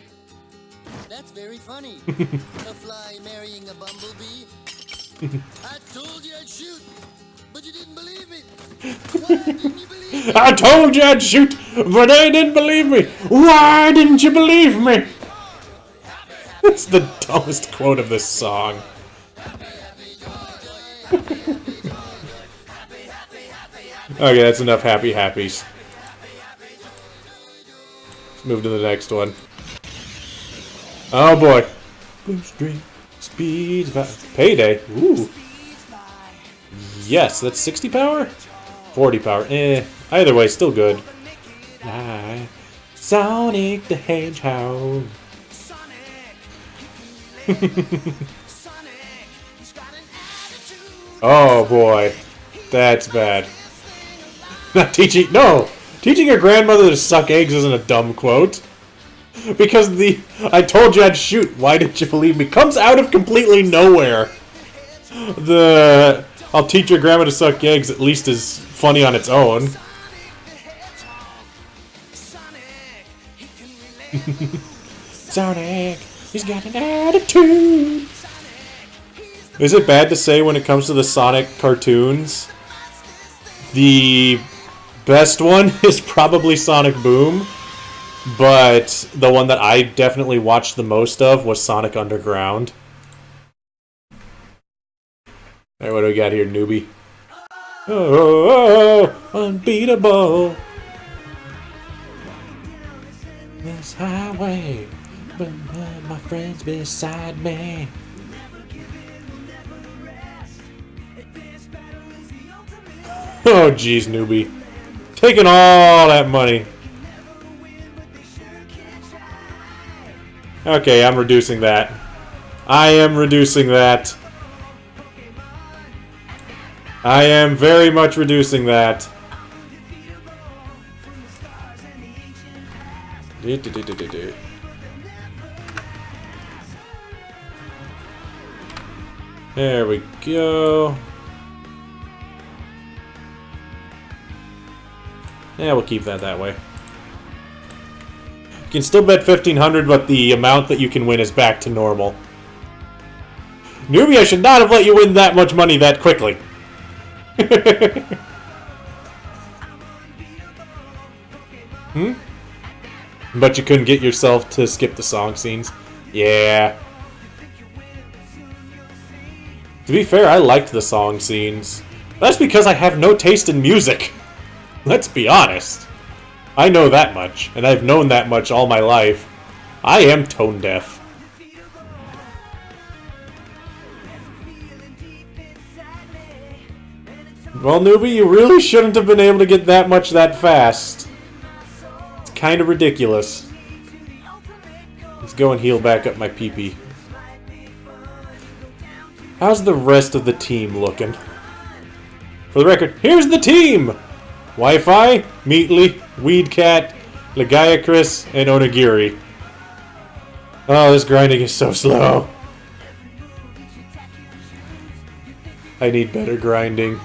That's very funny. A fly marrying a bumblebee. I told you I'd shoot, but you didn't believe me. Why didn't you believe me? I told you I'd shoot, but they didn't believe me. Why didn't you believe me? That's the dumbest quote of this song. Okay, that's enough happy happies. Let's move to the next one. Oh boy. Blue string speeds by payday. Ooh. Yes, that's 60 power? 40 power. Either way, still good. Sonic the Hedgehog. Oh boy. That's bad. Not teaching. No! Teaching your grandmother to suck eggs isn't a dumb quote. Because I told you I'd shoot, why didn't you believe me? Comes out of completely nowhere. I'll teach your grandma to suck eggs at least is funny on its own. Sonic, he's got an attitude. Is it bad to say when it comes to the Sonic cartoons? The best one is probably Sonic Boom. But the one that I definitely watched the most of was Sonic Underground. Alright, what do we got here, newbie? Oh, unbeatable. This highway, but my friends beside me. Oh, jeez, newbie. Taking all that money. Okay, I'm reducing that. I am reducing that. I am very much reducing that. There we go. Yeah, we'll keep that way. You can still bet 1,500, but the amount that you can win is back to normal. Newbie, I should not have let you win that much money that quickly. But you couldn't get yourself to skip the song scenes. Yeah. To be fair, I liked the song scenes. That's because I have no taste in music. Let's be honest. I know that much, and I've known that much all my life. I am tone deaf. Well, newbie, you really shouldn't have been able to get that much that fast. It's kind of ridiculous. Let's go and heal back up my pee-pee. How's the rest of the team looking? For the record, here's the team! Wi-Fi, Meatly, Weedcat, Legiacris, and Onigiri. Oh, this grinding is so slow. I need better grinding.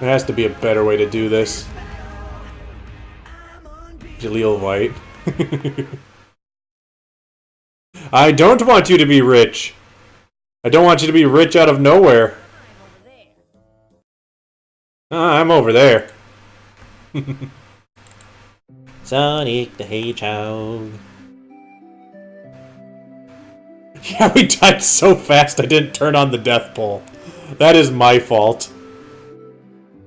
There has to be a better way to do this. Jaleel White. I don't want you to be rich. I don't want you to be rich out of nowhere. I'm over there. Sonic the Hedgehog. Yeah, we died so fast I didn't turn on the death pole. That is my fault.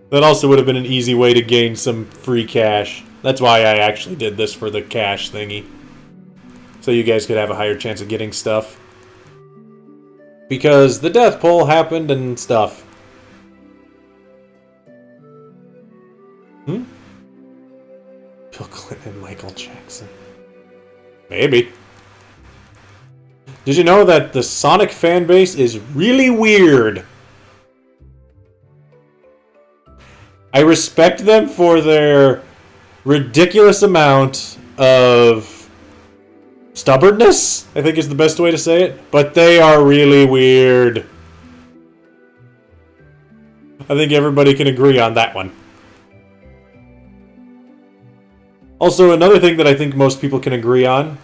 That also would have been an easy way to gain some free cash. That's why I actually did this for the cash thingy. So you guys could have a higher chance of getting stuff. Because the death pole happened and stuff. Bill Clinton and Michael Jackson. Maybe. Did you know that the Sonic fan base is really weird? I respect them for their ridiculous amount of stubbornness, I think is the best way to say it, but they are really weird. I think everybody can agree on that one. Also, another thing that I think most people can agree on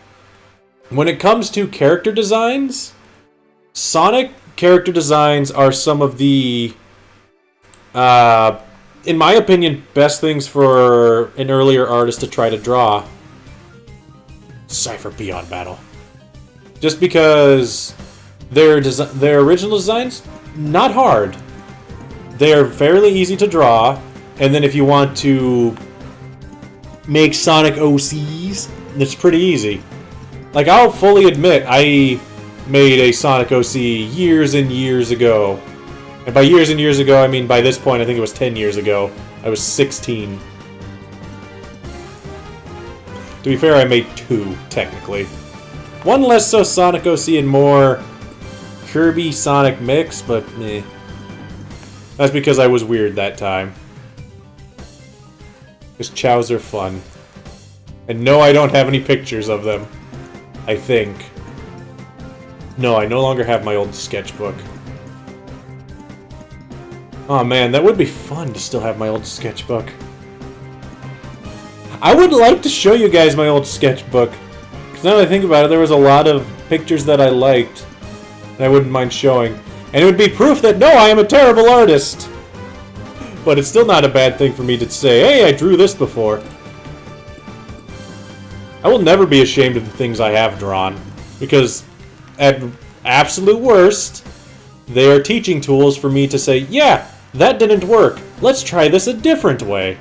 when it comes to character designs, Sonic character designs are some of the, in my opinion, best things for an earlier artist to try to draw. Cypher Beyond Battle. Just because their original designs, not hard. They're fairly easy to draw, and then if you want to make Sonic OCs, it's pretty easy. Like, I'll fully admit, I made a Sonic OC years and years ago. And by years and years ago, I mean by this point, I think it was 10 years ago. I was 16. To be fair, I made 2, technically. One less so Sonic OC and more Kirby Sonic mix, but eh. That's because I was weird that time. Because chows are fun. And no, I don't have any pictures of them. I think. No, I no longer have my old sketchbook. Oh man, that would be fun to still have my old sketchbook. I would like to show you guys my old sketchbook. Because now that I think about it, there was a lot of pictures that I liked that I wouldn't mind showing. And it would be proof that, no, I am a terrible artist! But it's still not a bad thing for me to say, hey, I drew this before. I will never be ashamed of the things I have drawn. Because, at absolute worst, they are teaching tools for me to say, yeah, that didn't work. Let's try this a different way.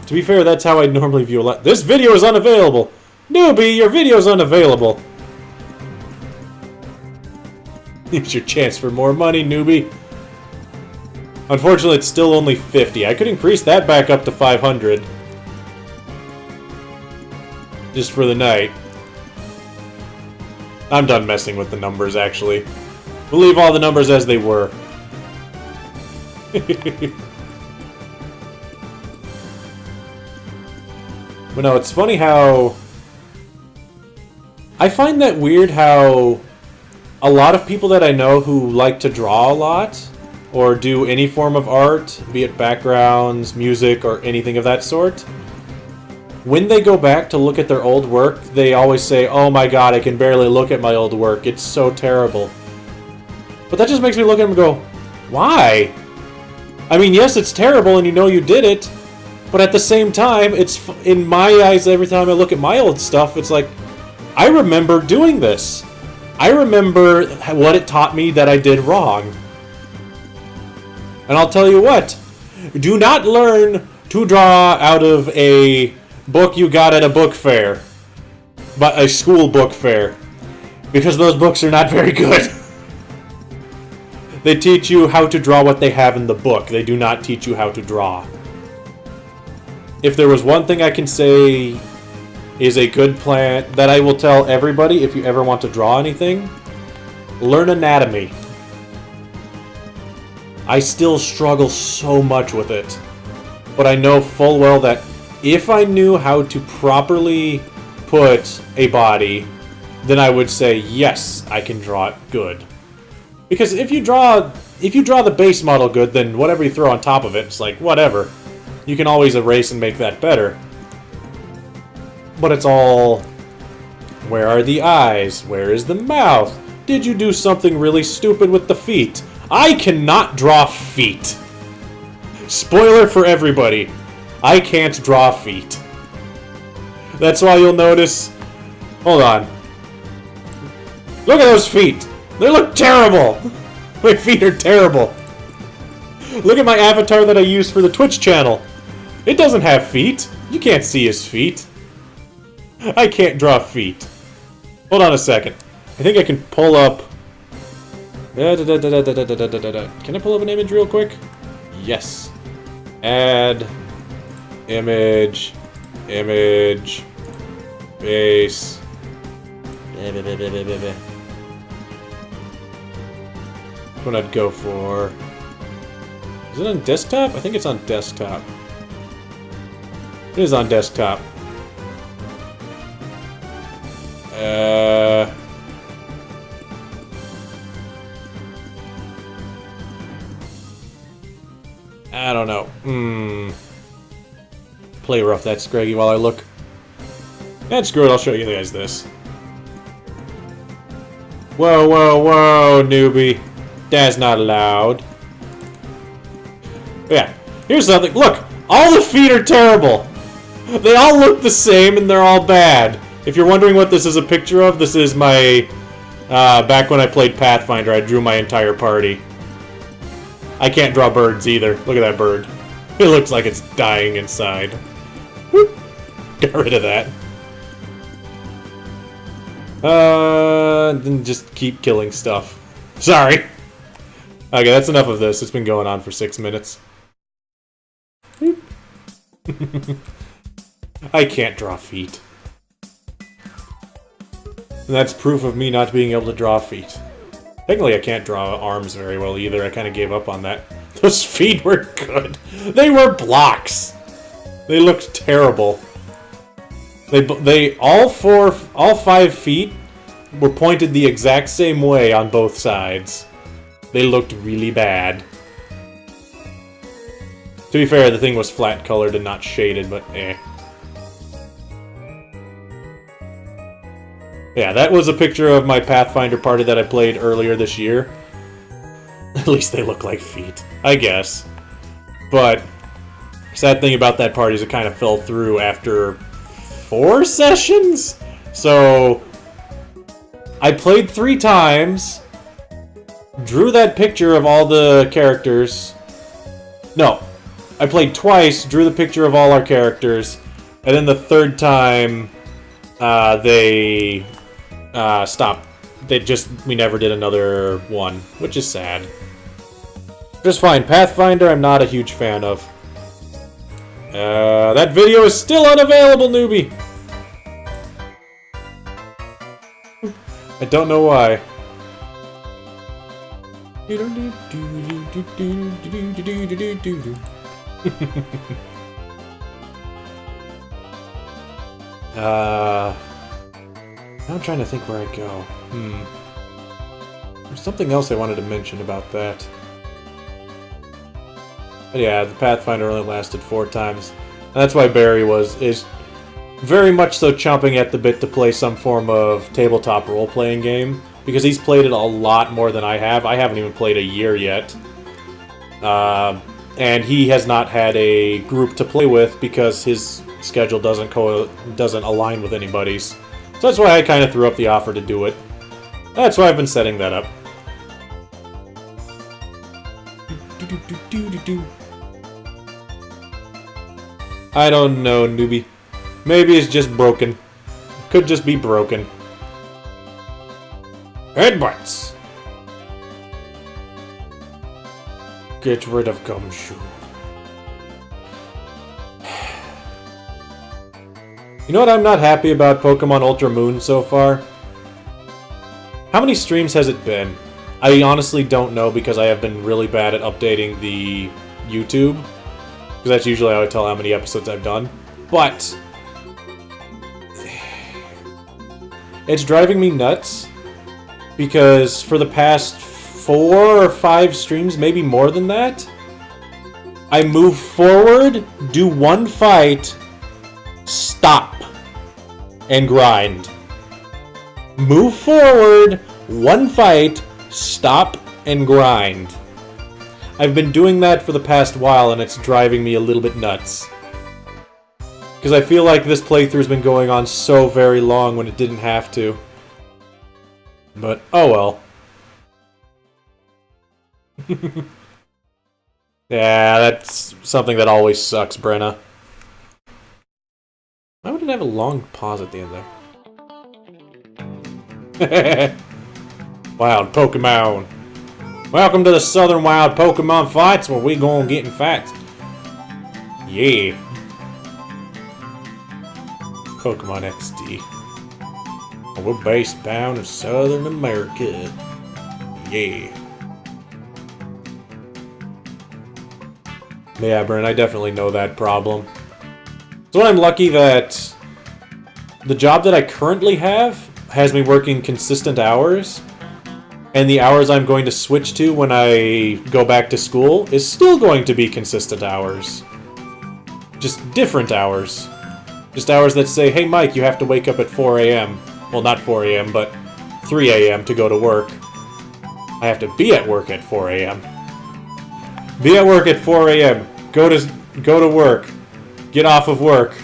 To be fair, that's how I normally view a lot. This video is unavailable! Newbie, your video is unavailable! Here's your chance for more money, newbie. Unfortunately, it's still only 50. I could increase that back up to 500. Just for the night. I'm done messing with the numbers, actually. We'll leave all the numbers as they were. But no, it's funny how... I find that weird how a lot of people that I know who like to draw a lot, or do any form of art, be it backgrounds, music, or anything of that sort, when they go back to look at their old work, they always say, oh my god, I can barely look at my old work, it's so terrible. But that just makes me look at them and go, why? I mean, yes, it's terrible and you know you did it, but at the same time, it's, in my eyes, every time I look at my old stuff, it's like, I remember doing this. I remember what it taught me that I did wrong. And I'll tell you what, do not learn to draw out of a book you got at a book fair. But a school book fair. Because those books are not very good. They teach you how to draw what they have in the book. They do not teach you how to draw. If there was one thing I can say is a good plan that I will tell everybody if you ever want to draw anything, learn anatomy. I still struggle so much with it, but I know full well that if I knew how to properly put a body, then I would say, yes, I can draw it good. Because if you draw the base model good, then whatever you throw on top of it, it's like, whatever. You can always erase and make that better. But it's all, where are the eyes? Where is the mouth? Did you do something really stupid with the feet? I cannot draw feet. Spoiler for everybody. I can't draw feet. That's why you'll notice... Hold on. Look at those feet. They look terrible. My feet are terrible. Look at my avatar that I used for the Twitch channel. It doesn't have feet. You can't see his feet. I can't draw feet. Hold on a second. I think I can pull up... Can I pull up an image real quick? Yes. Add... Image... Image... Base... What I'd go for... Is it on desktop? I think it's on desktop. It is on desktop. I don't know. Play rough that Scraggy while I look. And screw it, I'll show you guys this. Whoa, whoa, whoa, newbie. That's not allowed. But yeah, here's something. Look, all the feet are terrible. They all look the same and they're all bad. If you're wondering what this is a picture of, this is my... back when I played Pathfinder, I drew my entire party. I can't draw birds either. Look at that bird. It looks like it's dying inside. Whoop. Get rid of that. Then just keep killing stuff. Sorry. Okay, that's enough of this. It's been going on for 6 minutes. I can't draw feet. And that's proof of me not being able to draw feet. Technically, I can't draw arms very well either. I kind of gave up on that. Those feet were good. They were blocks. They looked terrible. All 5 feet were pointed the exact same way on both sides. They looked really bad. To be fair, the thing was flat colored and not shaded, but eh. Yeah, that was a picture of my Pathfinder party that I played earlier this year. At least they look like feet, I guess. But, sad thing about that party is it kind of fell through after 4 sessions? So, I played 3 times, drew that picture of all the characters. No, I played twice, drew the picture of all our characters, and then the 3rd time, they stopped. We never did another one, which is sad. Just fine. Pathfinder, I'm not a huge fan of. That video is still unavailable, newbie! I don't know why. Now I'm trying to think where I go. There's something else I wanted to mention about that. But yeah, the Pathfinder only lasted 4 times. And that's why Barry is very much so chomping at the bit to play some form of tabletop role-playing game. Because he's played it a lot more than I have. I haven't even played a year yet. And he has not had a group to play with because his schedule doesn't align with anybody's. So that's why I kind of threw up the offer to do it. That's why I've been setting that up. I don't know, newbie. Maybe it's just broken. Could just be broken. Headbutts! Get rid of Gumshoe. You know what I'm not happy about Pokemon Ultra Moon so far? How many streams has it been? I honestly don't know because I have been really bad at updating the YouTube. Because that's usually how I tell how many episodes I've done. But it's driving me nuts because for the past 4 or 5 streams, maybe more than that, I move forward, do 1 fight, stop, and grind. Move forward, 1 fight, stop, and grind. I've been doing that for the past while, and it's driving me a little bit nuts. Because I feel like this playthrough's been going on so very long when it didn't have to. But, oh well. Yeah, that's something that always sucks, Brenna. Why would it have a long pause at the end there? Wild Pokemon. Welcome to the Southern Wild Pokemon Fights, where we gonna get in fights. Yeah. Pokemon XD. We're based bound in Southern America. Yeah. Yeah, Brent, I definitely know that problem. So I'm lucky that the job that I currently have has me working consistent hours, and the hours I'm going to switch to when I go back to school is still going to be consistent hours. Just different hours. Just hours that say, hey Mike, you have to wake up at 4 a.m. Well, not 4 a.m., but 3 a.m. to go to work. I have to be at work at 4 a.m. Be at work at 4 a.m. Go to work. Get off of work.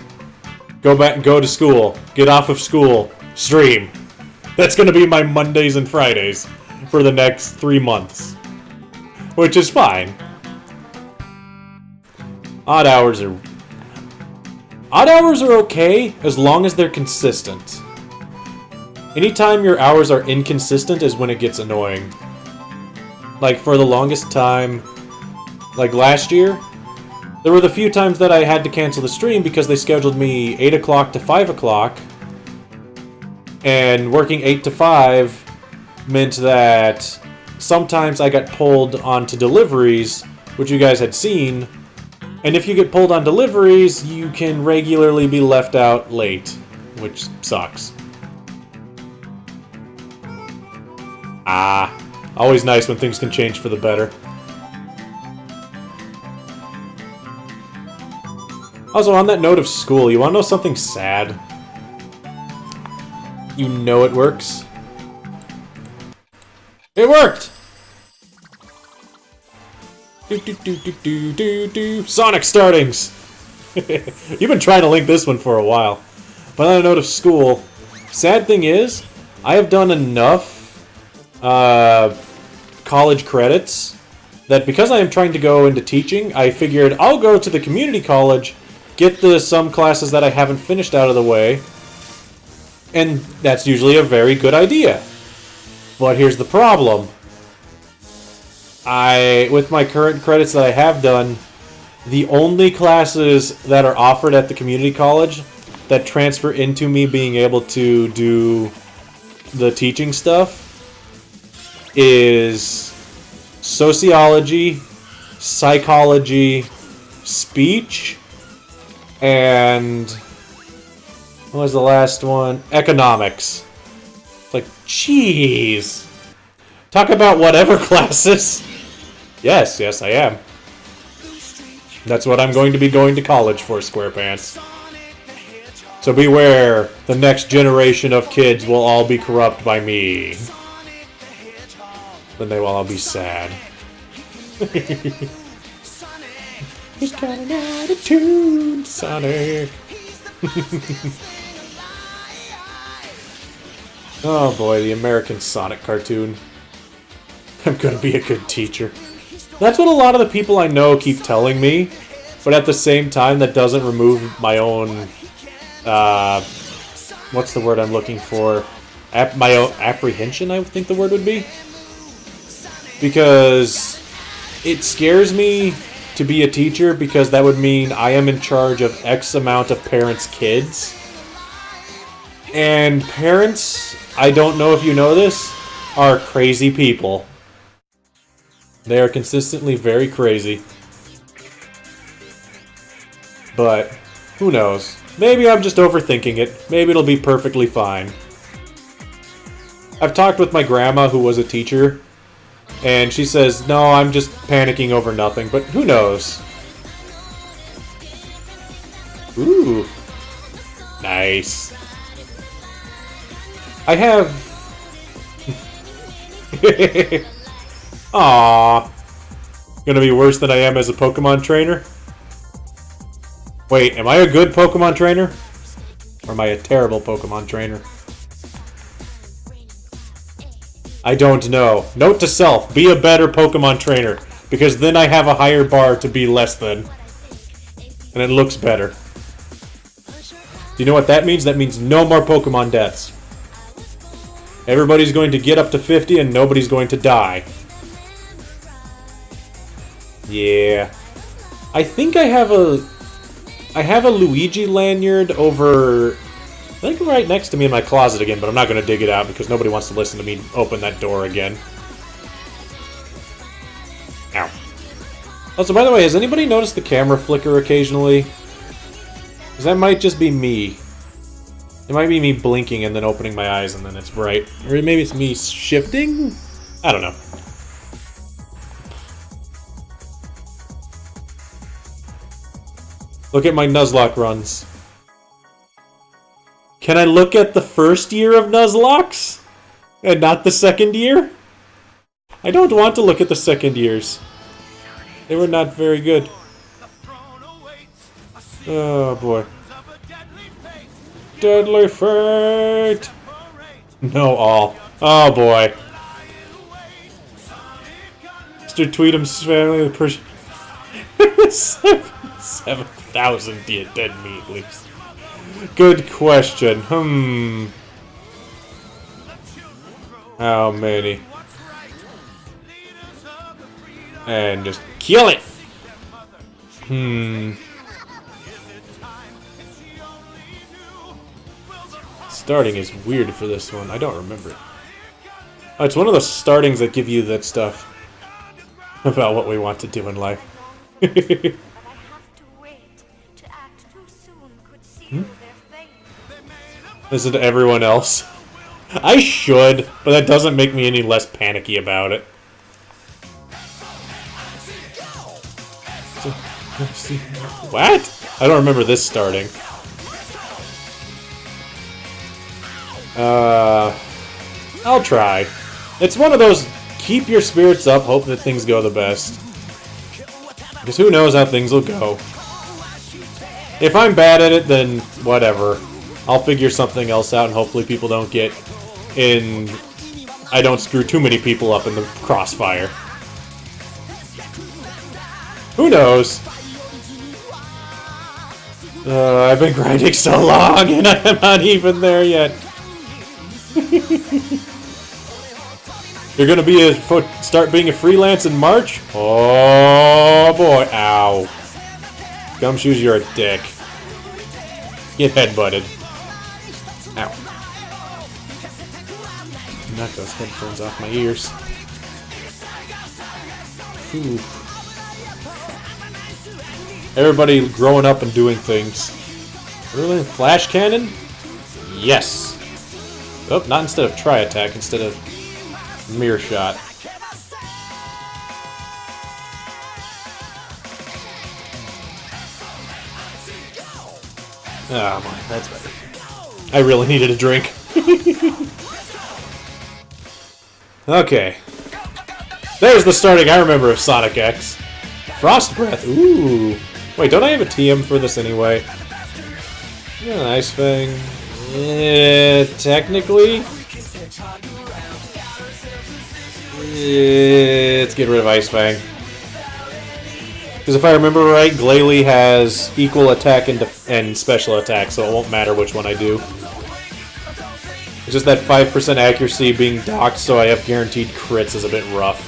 Go to school. Get off of school. Stream. That's gonna be my Mondays and Fridays for the next 3 months. Which is fine. Odd hours are okay as long as they're consistent. Anytime your hours are inconsistent is when it gets annoying. Like for the longest time, like last year, there were the few times that I had to cancel the stream because they scheduled me 8 o'clock to 5 o'clock. And working 8 to 5 meant that sometimes I got pulled onto deliveries, which you guys had seen. And if you get pulled on deliveries, you can regularly be left out late, which sucks. Always nice when things can change for the better. Also, on that note of school, you want to know something sad? You know it works. It worked! Sonic startings! You've been trying to link this one for a while. But on a note of school, sad thing is, I have done enough college credits that because I am trying to go into teaching, I figured I'll go to the community college, get some classes that I haven't finished out of the way, and that's usually a very good idea. But here's the problem. With my current credits that I have done, the only classes that are offered at the community college that transfer into me being able to do the teaching stuff is sociology, psychology, speech, and what was the last one? Economics. Like, jeez. Talk about whatever classes. Yes, I am. That's what I'm going to be going to college for, SquarePants. So beware, the next generation of kids will all be corrupt by me. Then they will all be sad. He's got an attitude, Sonic. Oh boy, the American Sonic cartoon. I'm gonna be a good teacher. That's what a lot of the people I know keep telling me, but at the same time, that doesn't remove my own, what's the word I'm looking for? My own apprehension, I think the word would be. Because it scares me to be a teacher because that would mean I am in charge of X amount of parents' kids. And parents, I don't know if you know this, are crazy people. They are consistently very crazy. But, who knows? Maybe I'm just overthinking it. Maybe it'll be perfectly fine. I've talked with my grandma, who was a teacher, and she says, no, I'm just panicking over nothing, but who knows? Ooh. Nice. I have... Aww. Gonna be worse than I am as a Pokemon trainer? Wait, am I a good Pokemon trainer? Or am I a terrible Pokemon trainer? I don't know. Note to self, be a better Pokemon trainer, because then I have a higher bar to be less than. And it looks better. Do you know what that means? That means no more Pokemon deaths. Everybody's going to get up to 50 and nobody's going to die. Yeah. I think I have a Luigi lanyard over... I think right next to me in my closet again, but I'm not going to dig it out because nobody wants to listen to me open that door again. Ow. Also, by the way, has anybody noticed the camera flicker occasionally? Because that might just be me. It might be me blinking and then opening my eyes and then it's bright. Or maybe it's me shifting? I don't know. Look at my Nuzlocke runs. Can I look at the first year of Nuzlocke? And not the second year? I don't want to look at the second years. They were not very good. Oh boy. Deadly fate! No all. Oh boy. Mr. Tweetum's family, the Persian. 7,000 dead meat leaves. Good question. How many? And just kill it! Starting is weird for this one. I don't remember. Oh, it's one of those startings that give you that stuff about what we want to do in life. But I have to wait. To act too soon could seal their fate. Listen to everyone else. I should, but that doesn't make me any less panicky about it. What? I don't remember this starting. I'll try. It's one of those keep your spirits up, hope that things go the best. Because who knows how things will go. If I'm bad at it, then whatever. I'll figure something else out and hopefully people don't get in... I don't screw too many people up in the crossfire. Who knows? I've been grinding so long and I'm not even there yet. You're gonna be start being a freelance in March? Oh boy, ow. Gumshoes, you're a dick. Get headbutted. Ow. Knock those headphones off my ears. Whew. Everybody growing up and doing things. Really? Flash cannon? Yes. Oh, not instead of tri-attack, instead of mirror shot. Oh my, that's better. I really needed a drink. Okay. There's the starting I remember of Sonic X. Frost Breath, ooh. Wait, don't I have a TM for this anyway? Yeah, Ice Fang. Technically. Let's get rid of Ice Fang. Because if I remember right, Glalie has equal attack and special attack, so it won't matter which one I do. It's just that 5% accuracy being docked, so I have guaranteed crits is a bit rough.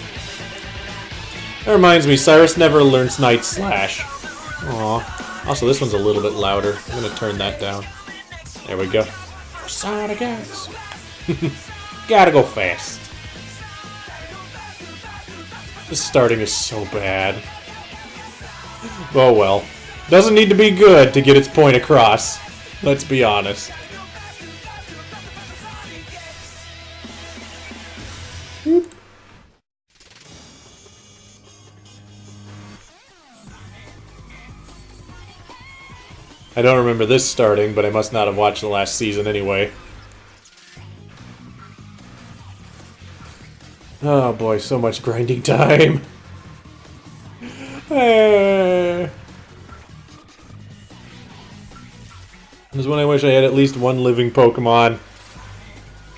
That reminds me, Cyrus never learns Night Slash. Aw. Also, this one's a little bit louder. I'm gonna turn that down. There we go. Sonic X. Gotta go fast. This starting is so bad. Oh well. Doesn't need to be good to get its point across. Let's be honest. Whoop. I don't remember this starting, but I must not have watched the last season anyway. Oh boy, so much grinding time. This is when I wish I had at least one living Pokemon.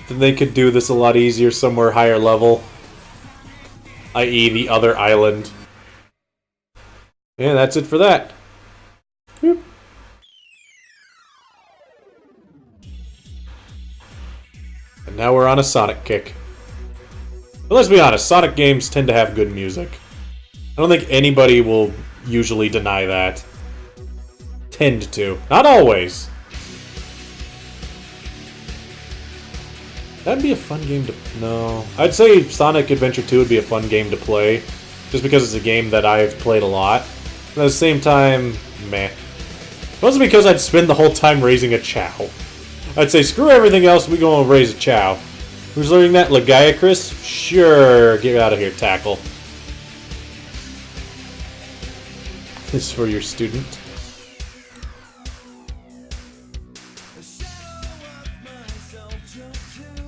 Then they could do this a lot easier somewhere higher level. I.e. the other island. Yeah, that's it for that. Whoop. And now we're on a Sonic kick. But let's be honest, Sonic games tend to have good music. I don't think anybody will usually deny that. Tend to. Not always. That'd be a fun game to... No. I'd say Sonic Adventure 2 would be a fun game to play. Just because it's a game that I've played a lot. But at the same time, meh. Mostly because I'd spend the whole time raising a Chow. I'd say, screw everything else, we go and raise a Chow. Who's learning that? Lagiacrus? Sure, get out of here, Tackle. This is for your student.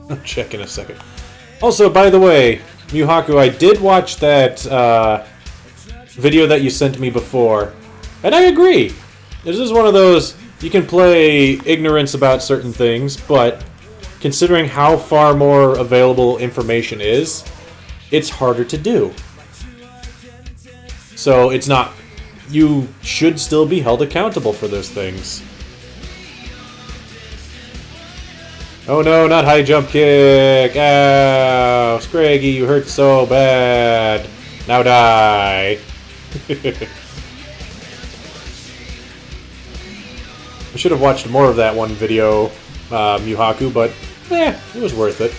I'll check in a second. Also, by the way, Muhaku, I did watch that video that you sent me before, and I agree. This is one of those, you can play ignorance about certain things, but considering how far more available information is, it's harder to do. So it's not... You should still be held accountable for those things. Oh no, not high jump kick! Ow! Scraggy, you hurt so bad! Now die! I should have watched more of that one video, Muhaku, but it was worth it.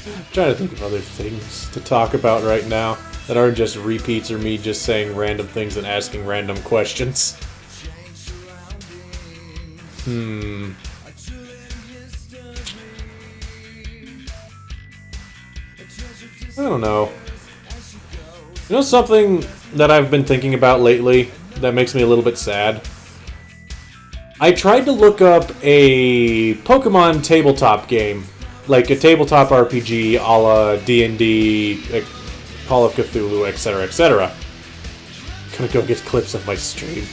I'm trying to think of other things to talk about right now that aren't just repeats or me just saying random things and asking random questions. I don't know. You know something that I've been thinking about lately that makes me a little bit sad? I tried to look up a Pokemon tabletop game. Like a tabletop RPG a la D&D, Call of Cthulhu, etc., etc. Gonna go get clips of my stream.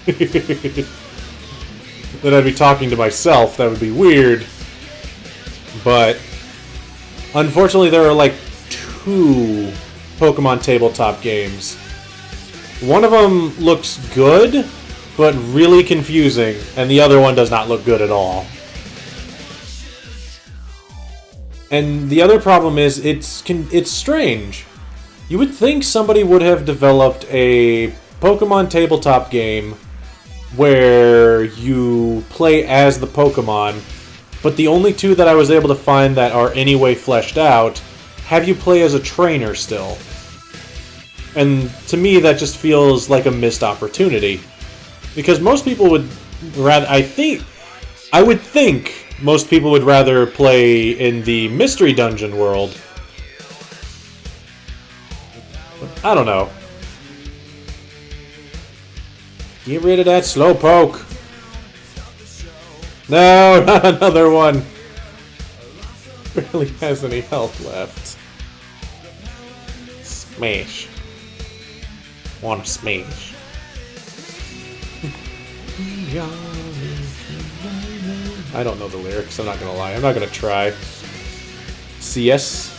Then I'd be talking to myself, that would be weird. But unfortunately there are like 2 Pokemon tabletop games. One of them looks good, but really confusing, and the other one does not look good at all. And the other problem is, it's strange. You would think somebody would have developed a Pokemon tabletop game where you play as the Pokemon, but the only 2 that I was able to find that are anyway fleshed out have you play as a trainer still. And to me, that just feels like a missed opportunity. Because most people would rather... I would think most people would rather play in the Mystery Dungeon world. I don't know. Get rid of that Slowpoke. No, not another one. Barely has any health left. Smash. Wanna smash. I don't know the lyrics, I'm not gonna lie. I'm not gonna try. CS.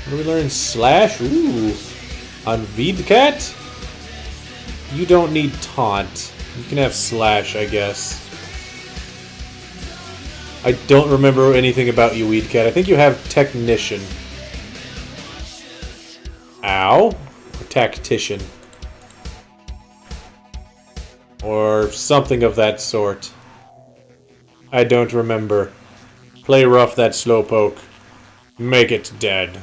What do we learn? Slash? Ooh. On Vidcat? You don't need taunt. You can have slash, I guess. I don't remember anything about you, Weedcat. I think you have technician. Ow. Or tactician. Or something of that sort. I don't remember. Play rough that Slowpoke. Make it dead.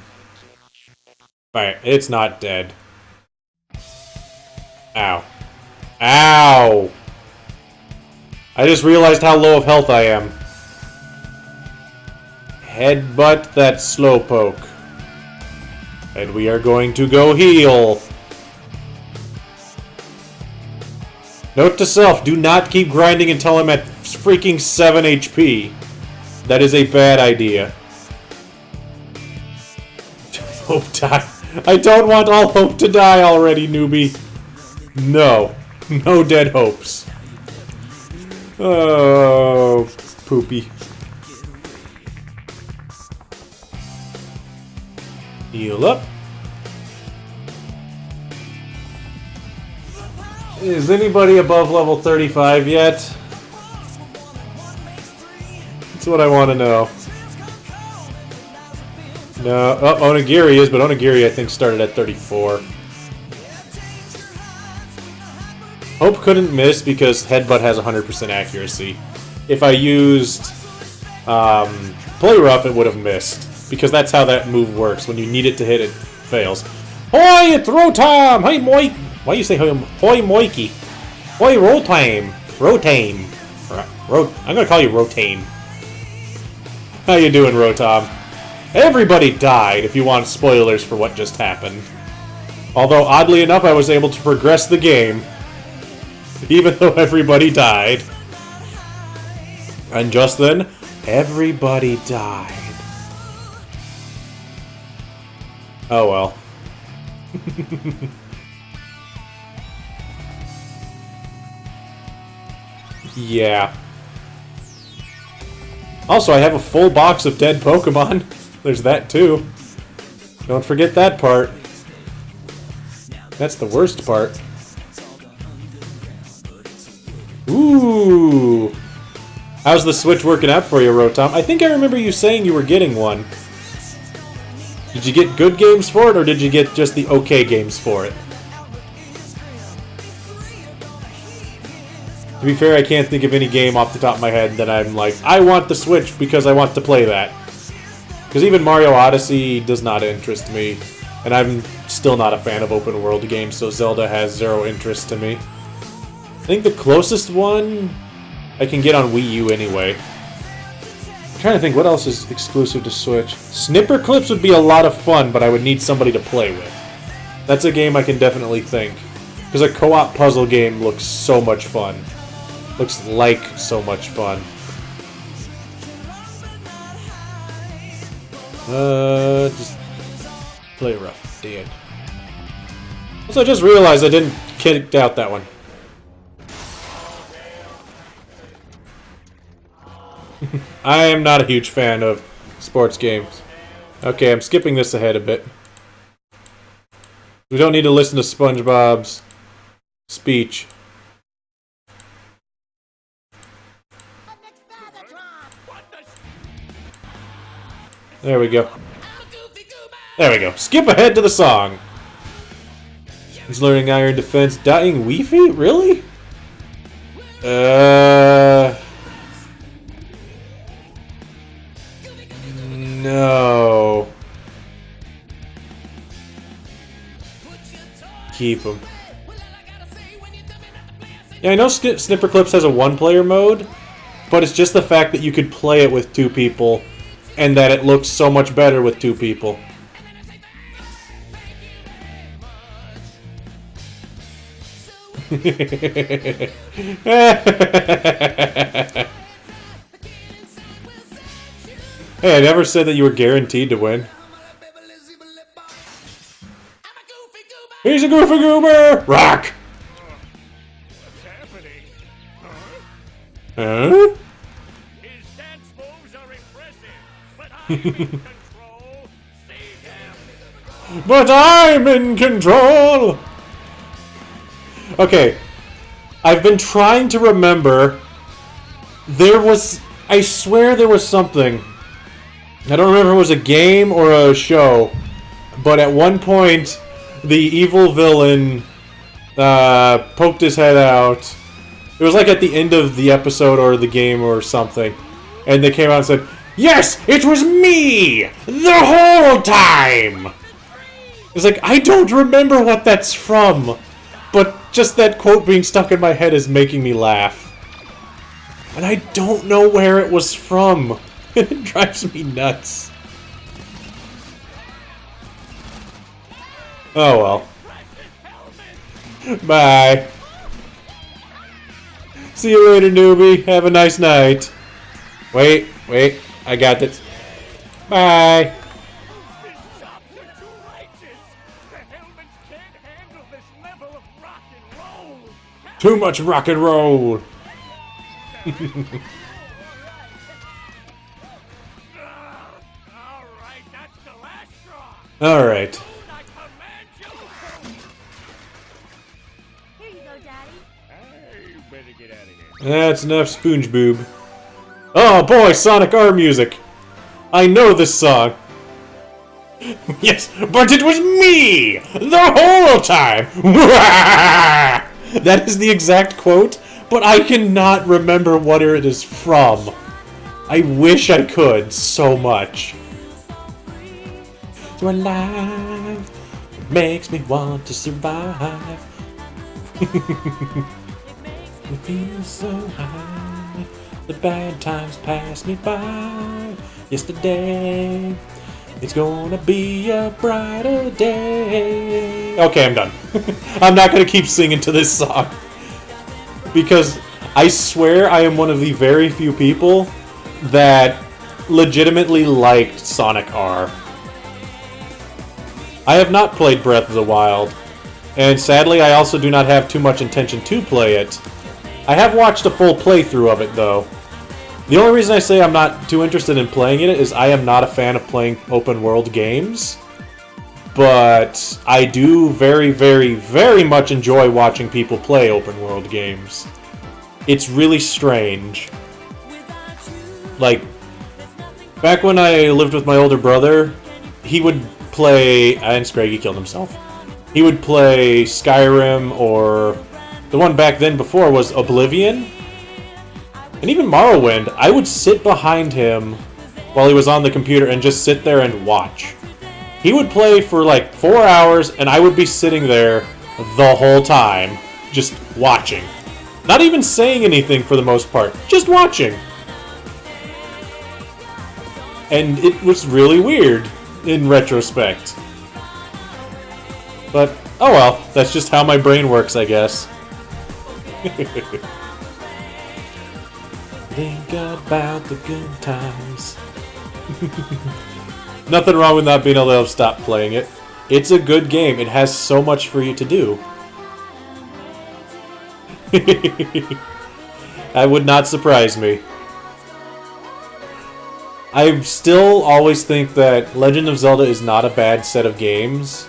Alright, it's not dead. Ow. Ow! I just realized how low of health I am. Headbutt that Slowpoke. And we are going to go heal. Note to self, do not keep grinding until I'm at freaking 7 HP. That is a bad idea. Hope die. I don't want all hope to die already, newbie. No. No dead hopes. Oh, poopy. Heal up. Is anybody above level 35 yet? That's what I want to know. No, oh, Onigiri is, but Onigiri I think started at 34. Hope couldn't miss because Headbutt has 100% accuracy. If I used Play Rough, it would have missed. Because that's how that move works. When you need it to hit, it fails. Hoi, it's Rotom! Hey, Moik! Why you say hoi, Moikey? Hoi, Rotame! Rotame. I'm gonna call you Rotame. How you doing, Rotom? Everybody died, if you want spoilers for what just happened. Although, oddly enough, I was able to progress the game, even though everybody died. And just then, everybody died. Oh well. Yeah. Also, I have a full box of dead Pokemon. There's that too. Don't forget that part. That's the worst part. Ooh! How's the Switch working out for you, Rotom? I think I remember you saying you were getting one. Did you get good games for it, or did you get just the okay games for it? To be fair, I can't think of any game off the top of my head that I'm like, I want the Switch because I want to play that. Because even Mario Odyssey does not interest me. And I'm still not a fan of open world games, so Zelda has zero interest to me. I think the closest one I can get on Wii U anyway. I'm trying to think what else is exclusive to Switch. Snipper Clips would be a lot of fun, but I would need somebody to play with. That's a game I can definitely think. Because a co-op puzzle game looks so much fun. Looks like so much fun. Just play rough. The end. Also, I just realized I didn't kick out that one. I am not a huge fan of sports games. Okay, I'm skipping this ahead a bit. We don't need to listen to SpongeBob's speech. There we go. There we go. Skip ahead to the song. He's learning Iron Defense. Dying Weefy? Really? No. Keep him. Yeah, I know Snipper Clips has a one-player mode, but it's just the fact that you could play it with two people, and that it looks so much better with two people. Hey, I never said that you were guaranteed to win. He's a goofy goober! Rock! What's happening? Huh? His dance moves are impressive, but I'm in control. See him? But I'm in control! Okay. I've been trying to remember. I swear there was something. I don't remember if it was a game or a show, but at one point, the evil villain poked his head out. It was like at the end of the episode or the game or something, and they came out and said, "Yes, it was me! The whole time!" It's like, I don't remember what that's from, but just that quote being stuck in my head is making me laugh. And I don't know where it was from. It drives me nuts. Oh well. Bye. See you later, newbie. Have a nice night. Wait, I got it. Bye. His chops are too righteous. The helmets can't handle this level of rock and roll. Too much rock and roll. All right, that's the last straw. All right. I command you. Here you go, Daddy. Hey, you better get out of here. That's enough spoonge boob. Oh boy, Sonic R music. I know this song. Yes, but it was me the whole time. That is the exact quote, but I cannot remember what it is from. I wish I could so much. So alive, it makes me want to survive. It feels so high. The bad times pass me by. Yesterday, It's gonna be a brighter day. Okay, I'm done. I'm not gonna keep singing to this song. Because I swear I am one of the very few people that legitimately liked Sonic R. I have not played Breath of the Wild, and sadly I also do not have too much intention to play it. I have watched a full playthrough of it, though. The only reason I say I'm not too interested in playing it is I am not a fan of playing open-world games. But I do very, very, very much enjoy watching people play open-world games. It's really strange. Like, back when I lived with my older brother, he would play... And Scraggy killed himself. He would play Skyrim, or... The one back then before was Oblivion. And even Morrowind. I would sit behind him while he was on the computer and just sit there and watch. He would play for like 4 hours, and I would be sitting there the whole time, just watching. Not even saying anything for the most part, just watching. And it was really weird, in retrospect. But, oh well, that's just how my brain works, I guess. Think about the good times. Nothing wrong with not being able to stop playing it. It's a good game. It has so much for you to do. That would not surprise me. I still always think that Legend of Zelda is not a bad set of games.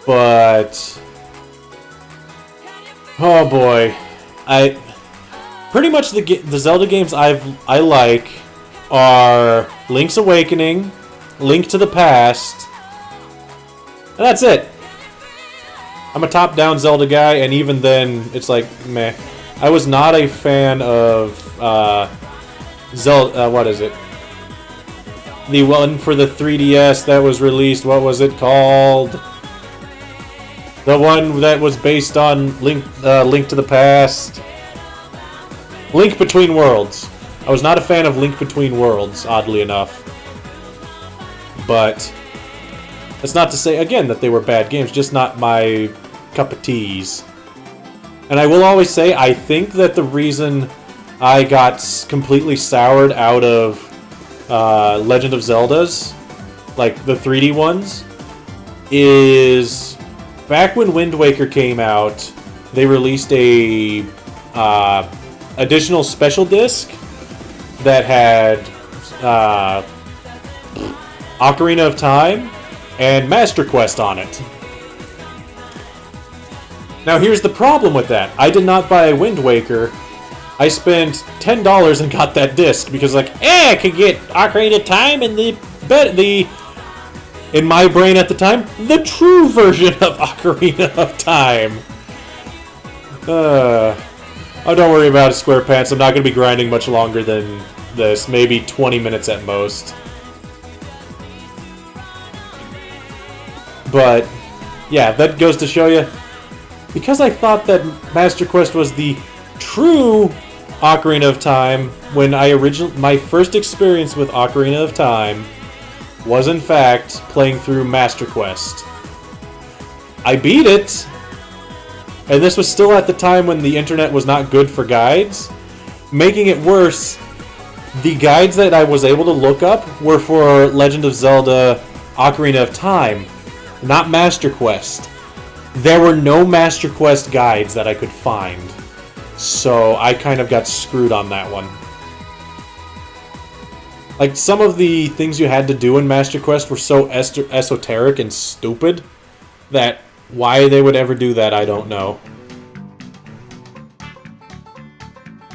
But... oh boy. Pretty much the Zelda games I like are Link's Awakening, Link to the Past, and that's it. I'm a top-down Zelda guy, and even then, it's like, meh. I was not a fan of Zelda. What is it? The one for the 3DS that was released. What was it called? The one that was based on Link to the Past. Link Between Worlds. I was not a fan of Link Between Worlds, oddly enough. But that's not to say, again, that they were bad games, just not my cup of teas. And I will always say, I think that the reason I got completely soured out of Legend of Zelda's, like the 3D ones, is back when Wind Waker came out, they released a additional special disc that had Ocarina of Time and Master Quest on it. Now here's the problem with that. I did not buy Wind Waker. I spent $10 and got that disc because, like, I could get Ocarina of Time and in my brain at the time, the true version of Ocarina of Time. Oh, don't worry about it, SquarePants. I'm not going to be grinding much longer than this. Maybe 20 minutes at most. But, yeah, that goes to show you. Because I thought that Master Quest was the true Ocarina of Time, when my first experience with Ocarina of Time was, in fact, playing through Master Quest. I beat it, and this was still at the time when the internet was not good for guides. Making it worse, the guides that I was able to look up were for Legend of Zelda Ocarina of Time, not Master Quest. There were no Master Quest guides that I could find, so I kind of got screwed on that one. Like, some of the things you had to do in Master Quest were so esoteric and stupid that why they would ever do that, I don't know.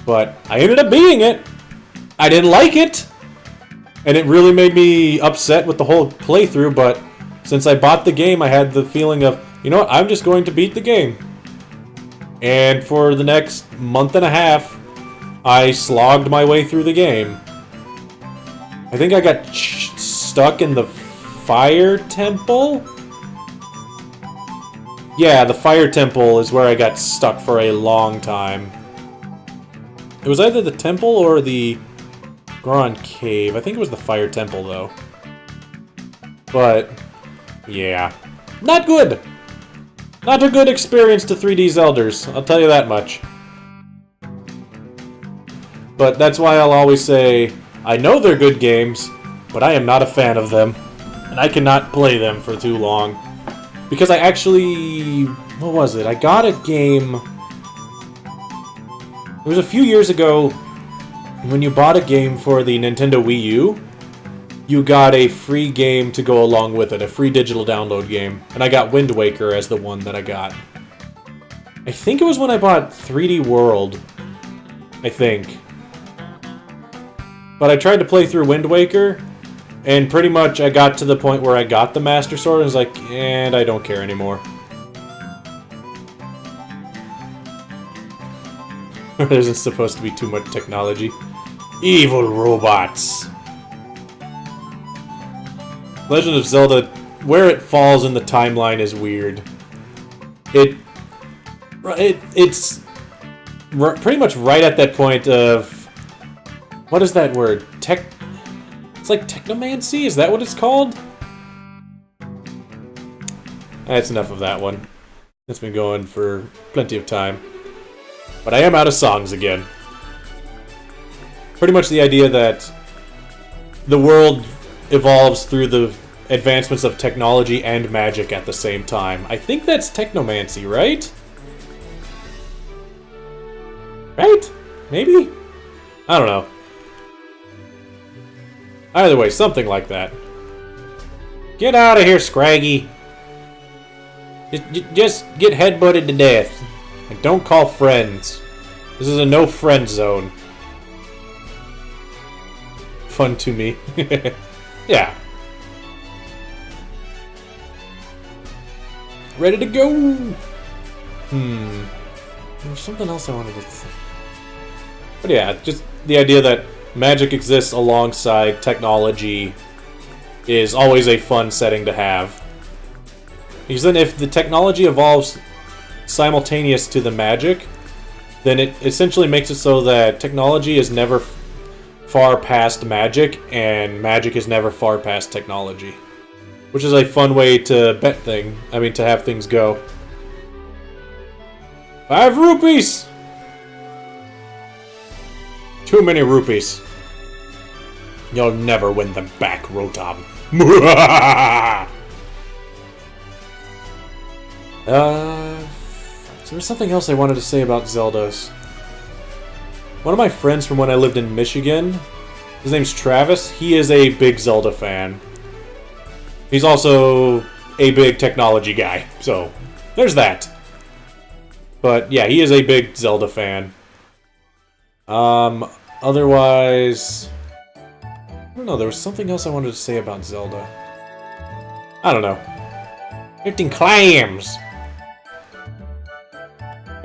But I ended up beating it. I didn't like it. And it really made me upset with the whole playthrough, but since I bought the game, I had the feeling of, you know what, I'm just going to beat the game. And for the next month and a half, I slogged my way through the game. I think I got stuck in the Fire Temple? Yeah, the Fire Temple is where I got stuck for a long time. It was either the temple or the Goron Cave. I think it was the Fire Temple, though. But, yeah. Not good! Not a good experience to 3D Zelders, I'll tell you that much. But that's why I'll always say, I know they're good games, but I am not a fan of them. And I cannot play them for too long. Because I actually... What was it? I got a game... It was a few years ago, when you bought a game for the Nintendo Wii U, you got a free game to go along with it, a free digital download game. And I got Wind Waker as the one that I got. I think it was when I bought 3D World. I think. But I tried to play through Wind Waker, and pretty much I got to the point where I got the Master Sword, and was like, and I don't care anymore. There isn't supposed to be too much technology. Evil robots! Legend of Zelda, where it falls in the timeline is weird. It's pretty much right at that point of... What is that word? It's like technomancy? Is that what it's called? That's enough of that one. It's been going for plenty of time. But I am out of songs again. Pretty much the idea that the world evolves through the advancements of technology and magic at the same time. I think that's technomancy, right? Right? Maybe? I don't know. Either way, something like that. Get out of here, Scraggy! Just get headbutted to death. And don't call friends. This is a no friend zone. Fun to me. Yeah. Ready to go! There's something else I wanted to say. But yeah, just the idea that magic exists alongside technology is always a fun setting to have. Because then if the technology evolves simultaneous to the magic, then it essentially makes it so that technology is never far past magic, and magic is never far past technology. Which is a fun way to to have things go. 5 rupees! Too many rupees. You'll never win them back, Rotom. So there's something else I wanted to say about Zeldas. One of my friends from when I lived in Michigan, his name's Travis, he is a big Zelda fan. He's also a big technology guy, so there's that. But yeah, he is a big Zelda fan. Otherwise... I don't know, there was something else I wanted to say about Zelda. I don't know. 15 clams!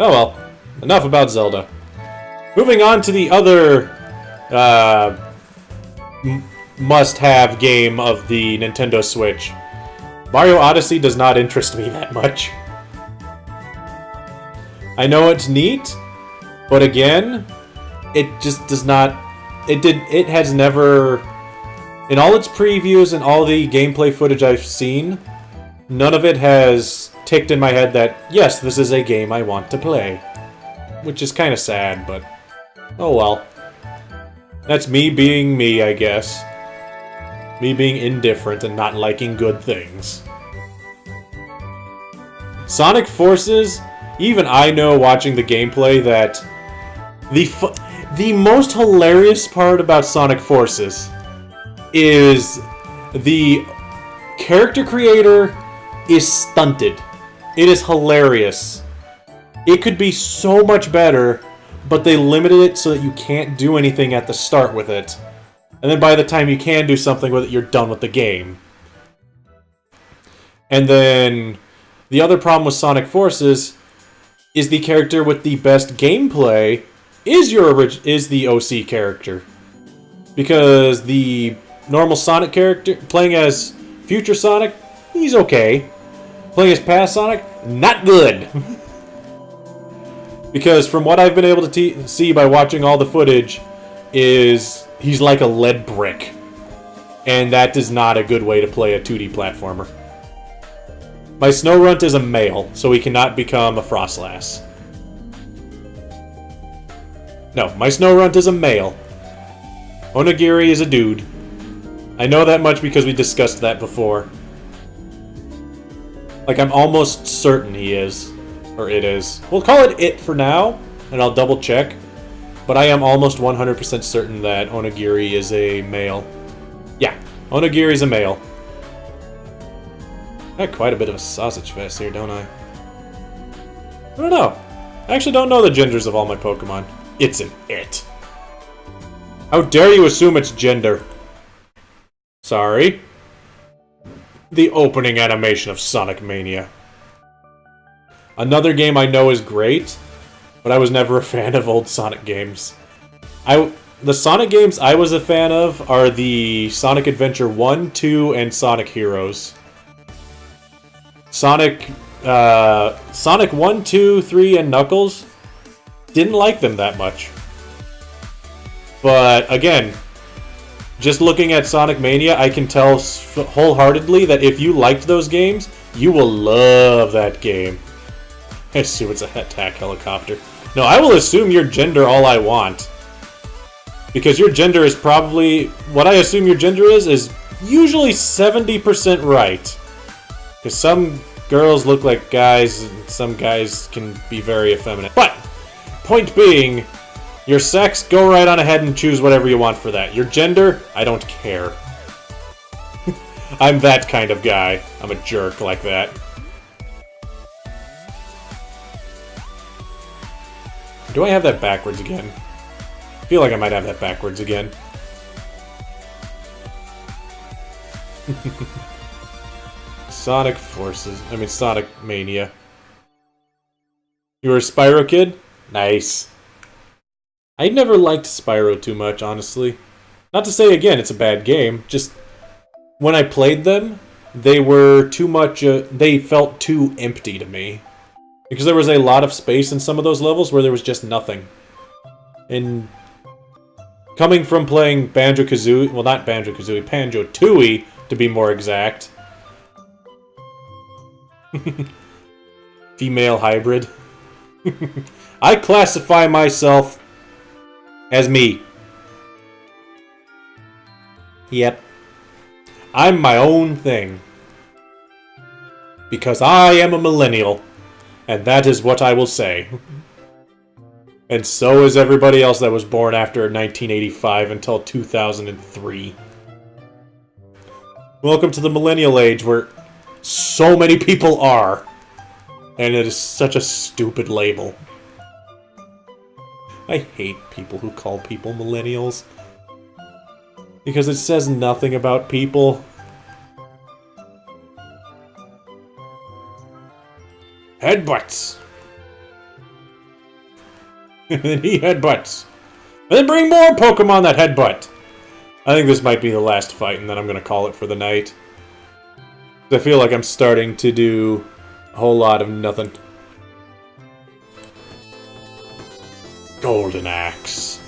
Oh well, enough about Zelda. Moving on to the other must-have game of the Nintendo Switch. Mario Odyssey does not interest me that much. I know it's neat, but again, it just does not... It has never... In all its previews and all the gameplay footage I've seen, none of it has ticked in my head that, yes, this is a game I want to play. Which is kind of sad, but... Oh well. That's me being me, I guess. Me being indifferent and not liking good things. Sonic Forces, even I know watching the gameplay that the most hilarious part about Sonic Forces is the character creator is stunted. It is hilarious. It could be so much better, but they limited it so that you can't do anything at the start with it. And then by the time you can do something with it, you're done with the game. And then the other problem with Sonic Forces is the character with the best gameplay is the OC character. Because the normal Sonic character, playing as Future Sonic, he's okay. Playing as past Sonic, not good. Because from what I've been able to see by watching all the footage, is he's like a lead brick. And that is not a good way to play a 2D platformer. My Snowrunt is a male, so he cannot become a Frostlass. No, my Snowrunt is a male. Onigiri is a dude. I know that much because we discussed that before. Like, I'm almost certain he is. Or it is. We'll call it it for now, and I'll double check. But I am almost 100% certain that Onigiri is a male. Yeah, Onigiri is a male. I got quite a bit of a sausage fest here, don't I? I don't know. I actually don't know the genders of all my Pokemon. It's an it. How dare you assume it's gender? Sorry. The opening animation of Sonic Mania. Another game I know is great, but I was never a fan of old Sonic games. The Sonic games I was a fan of are the Sonic Adventure 1, 2, and Sonic Heroes. Sonic 1, 2, 3, and Knuckles, didn't like them that much. But, again, just looking at Sonic Mania, I can tell wholeheartedly that if you liked those games, you will love that game. I assume it's a attack helicopter. No, I will assume your gender all I want. Because your gender is probably... What I assume your gender is usually 70% right. Because some girls look like guys, and some guys can be very effeminate. But, point being, your sex, go right on ahead and choose whatever you want for that. Your gender, I don't care. I'm that kind of guy. I'm a jerk like that. Do I have that backwards again? I feel like I might have that backwards again. Sonic Forces. I mean, Sonic Mania. You were a Spyro kid? Nice. I never liked Spyro too much, honestly. Not to say, again, it's a bad game. Just, when I played them, they were too much... they felt too empty to me. Because there was a lot of space in some of those levels where there was just nothing. And coming from playing Banjo-Kazooie... Well, not Banjo-Kazooie, Banjo-Tooie, to be more exact. Female hybrid. I classify myself as me. Yep. I'm my own thing. Because I am a millennial. And that is what I will say. And so is everybody else that was born after 1985 until 2003. Welcome to the millennial age where so many people are. And it is such a stupid label. I hate people who call people millennials. Because it says nothing about people. Headbutts. And then he headbutts. And then bring more Pokemon that headbutt. I think this might be the last fight, and then I'm going to call it for the night. I feel like I'm starting to do a whole lot of nothing. Golden Axe.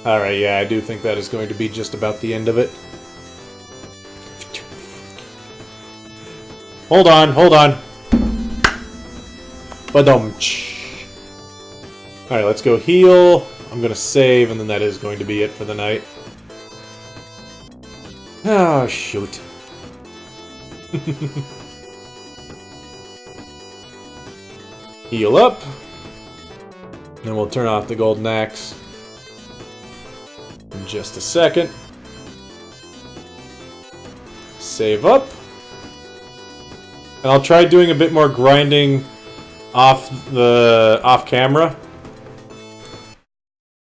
Alright, yeah, I do think that is going to be just about the end of it. Hold on, hold on. Badum-tsh. Alright, let's go heal. I'm gonna save, and then that is going to be it for the night. Oh, shoot. Heal up. Then we'll turn off the Golden Axe. In just a second. Save up. And I'll try doing a bit more grinding off camera.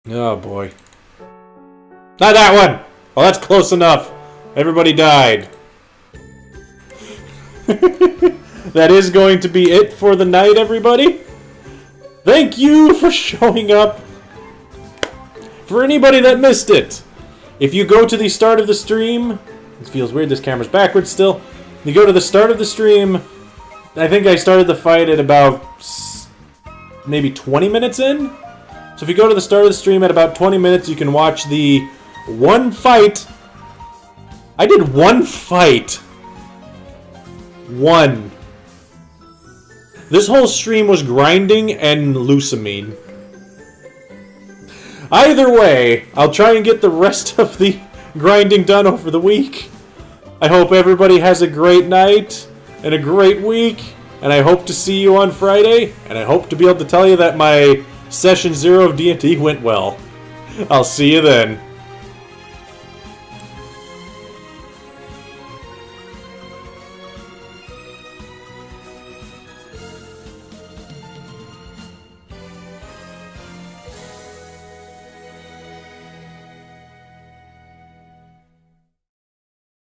Oh boy. Not that one! Well, that's close enough. Everybody died. That is going to be it for the night, everybody. Thank you for showing up. For anybody that missed it, if you go to the start of the stream, it feels weird, this camera's backwards still. You go to the start of the stream, I think I started the fight at about maybe 20 minutes in. So if you go to the start of the stream at about 20 minutes, you can watch the one fight. I did one fight. One. This whole stream was grinding and leucamine. Either way, I'll try and get the rest of the grinding done over the week. I hope everybody has a great night and a great week, and I hope to see you on Friday, and I hope to be able to tell you that my Session 0 of D&D went well. I'll see you then.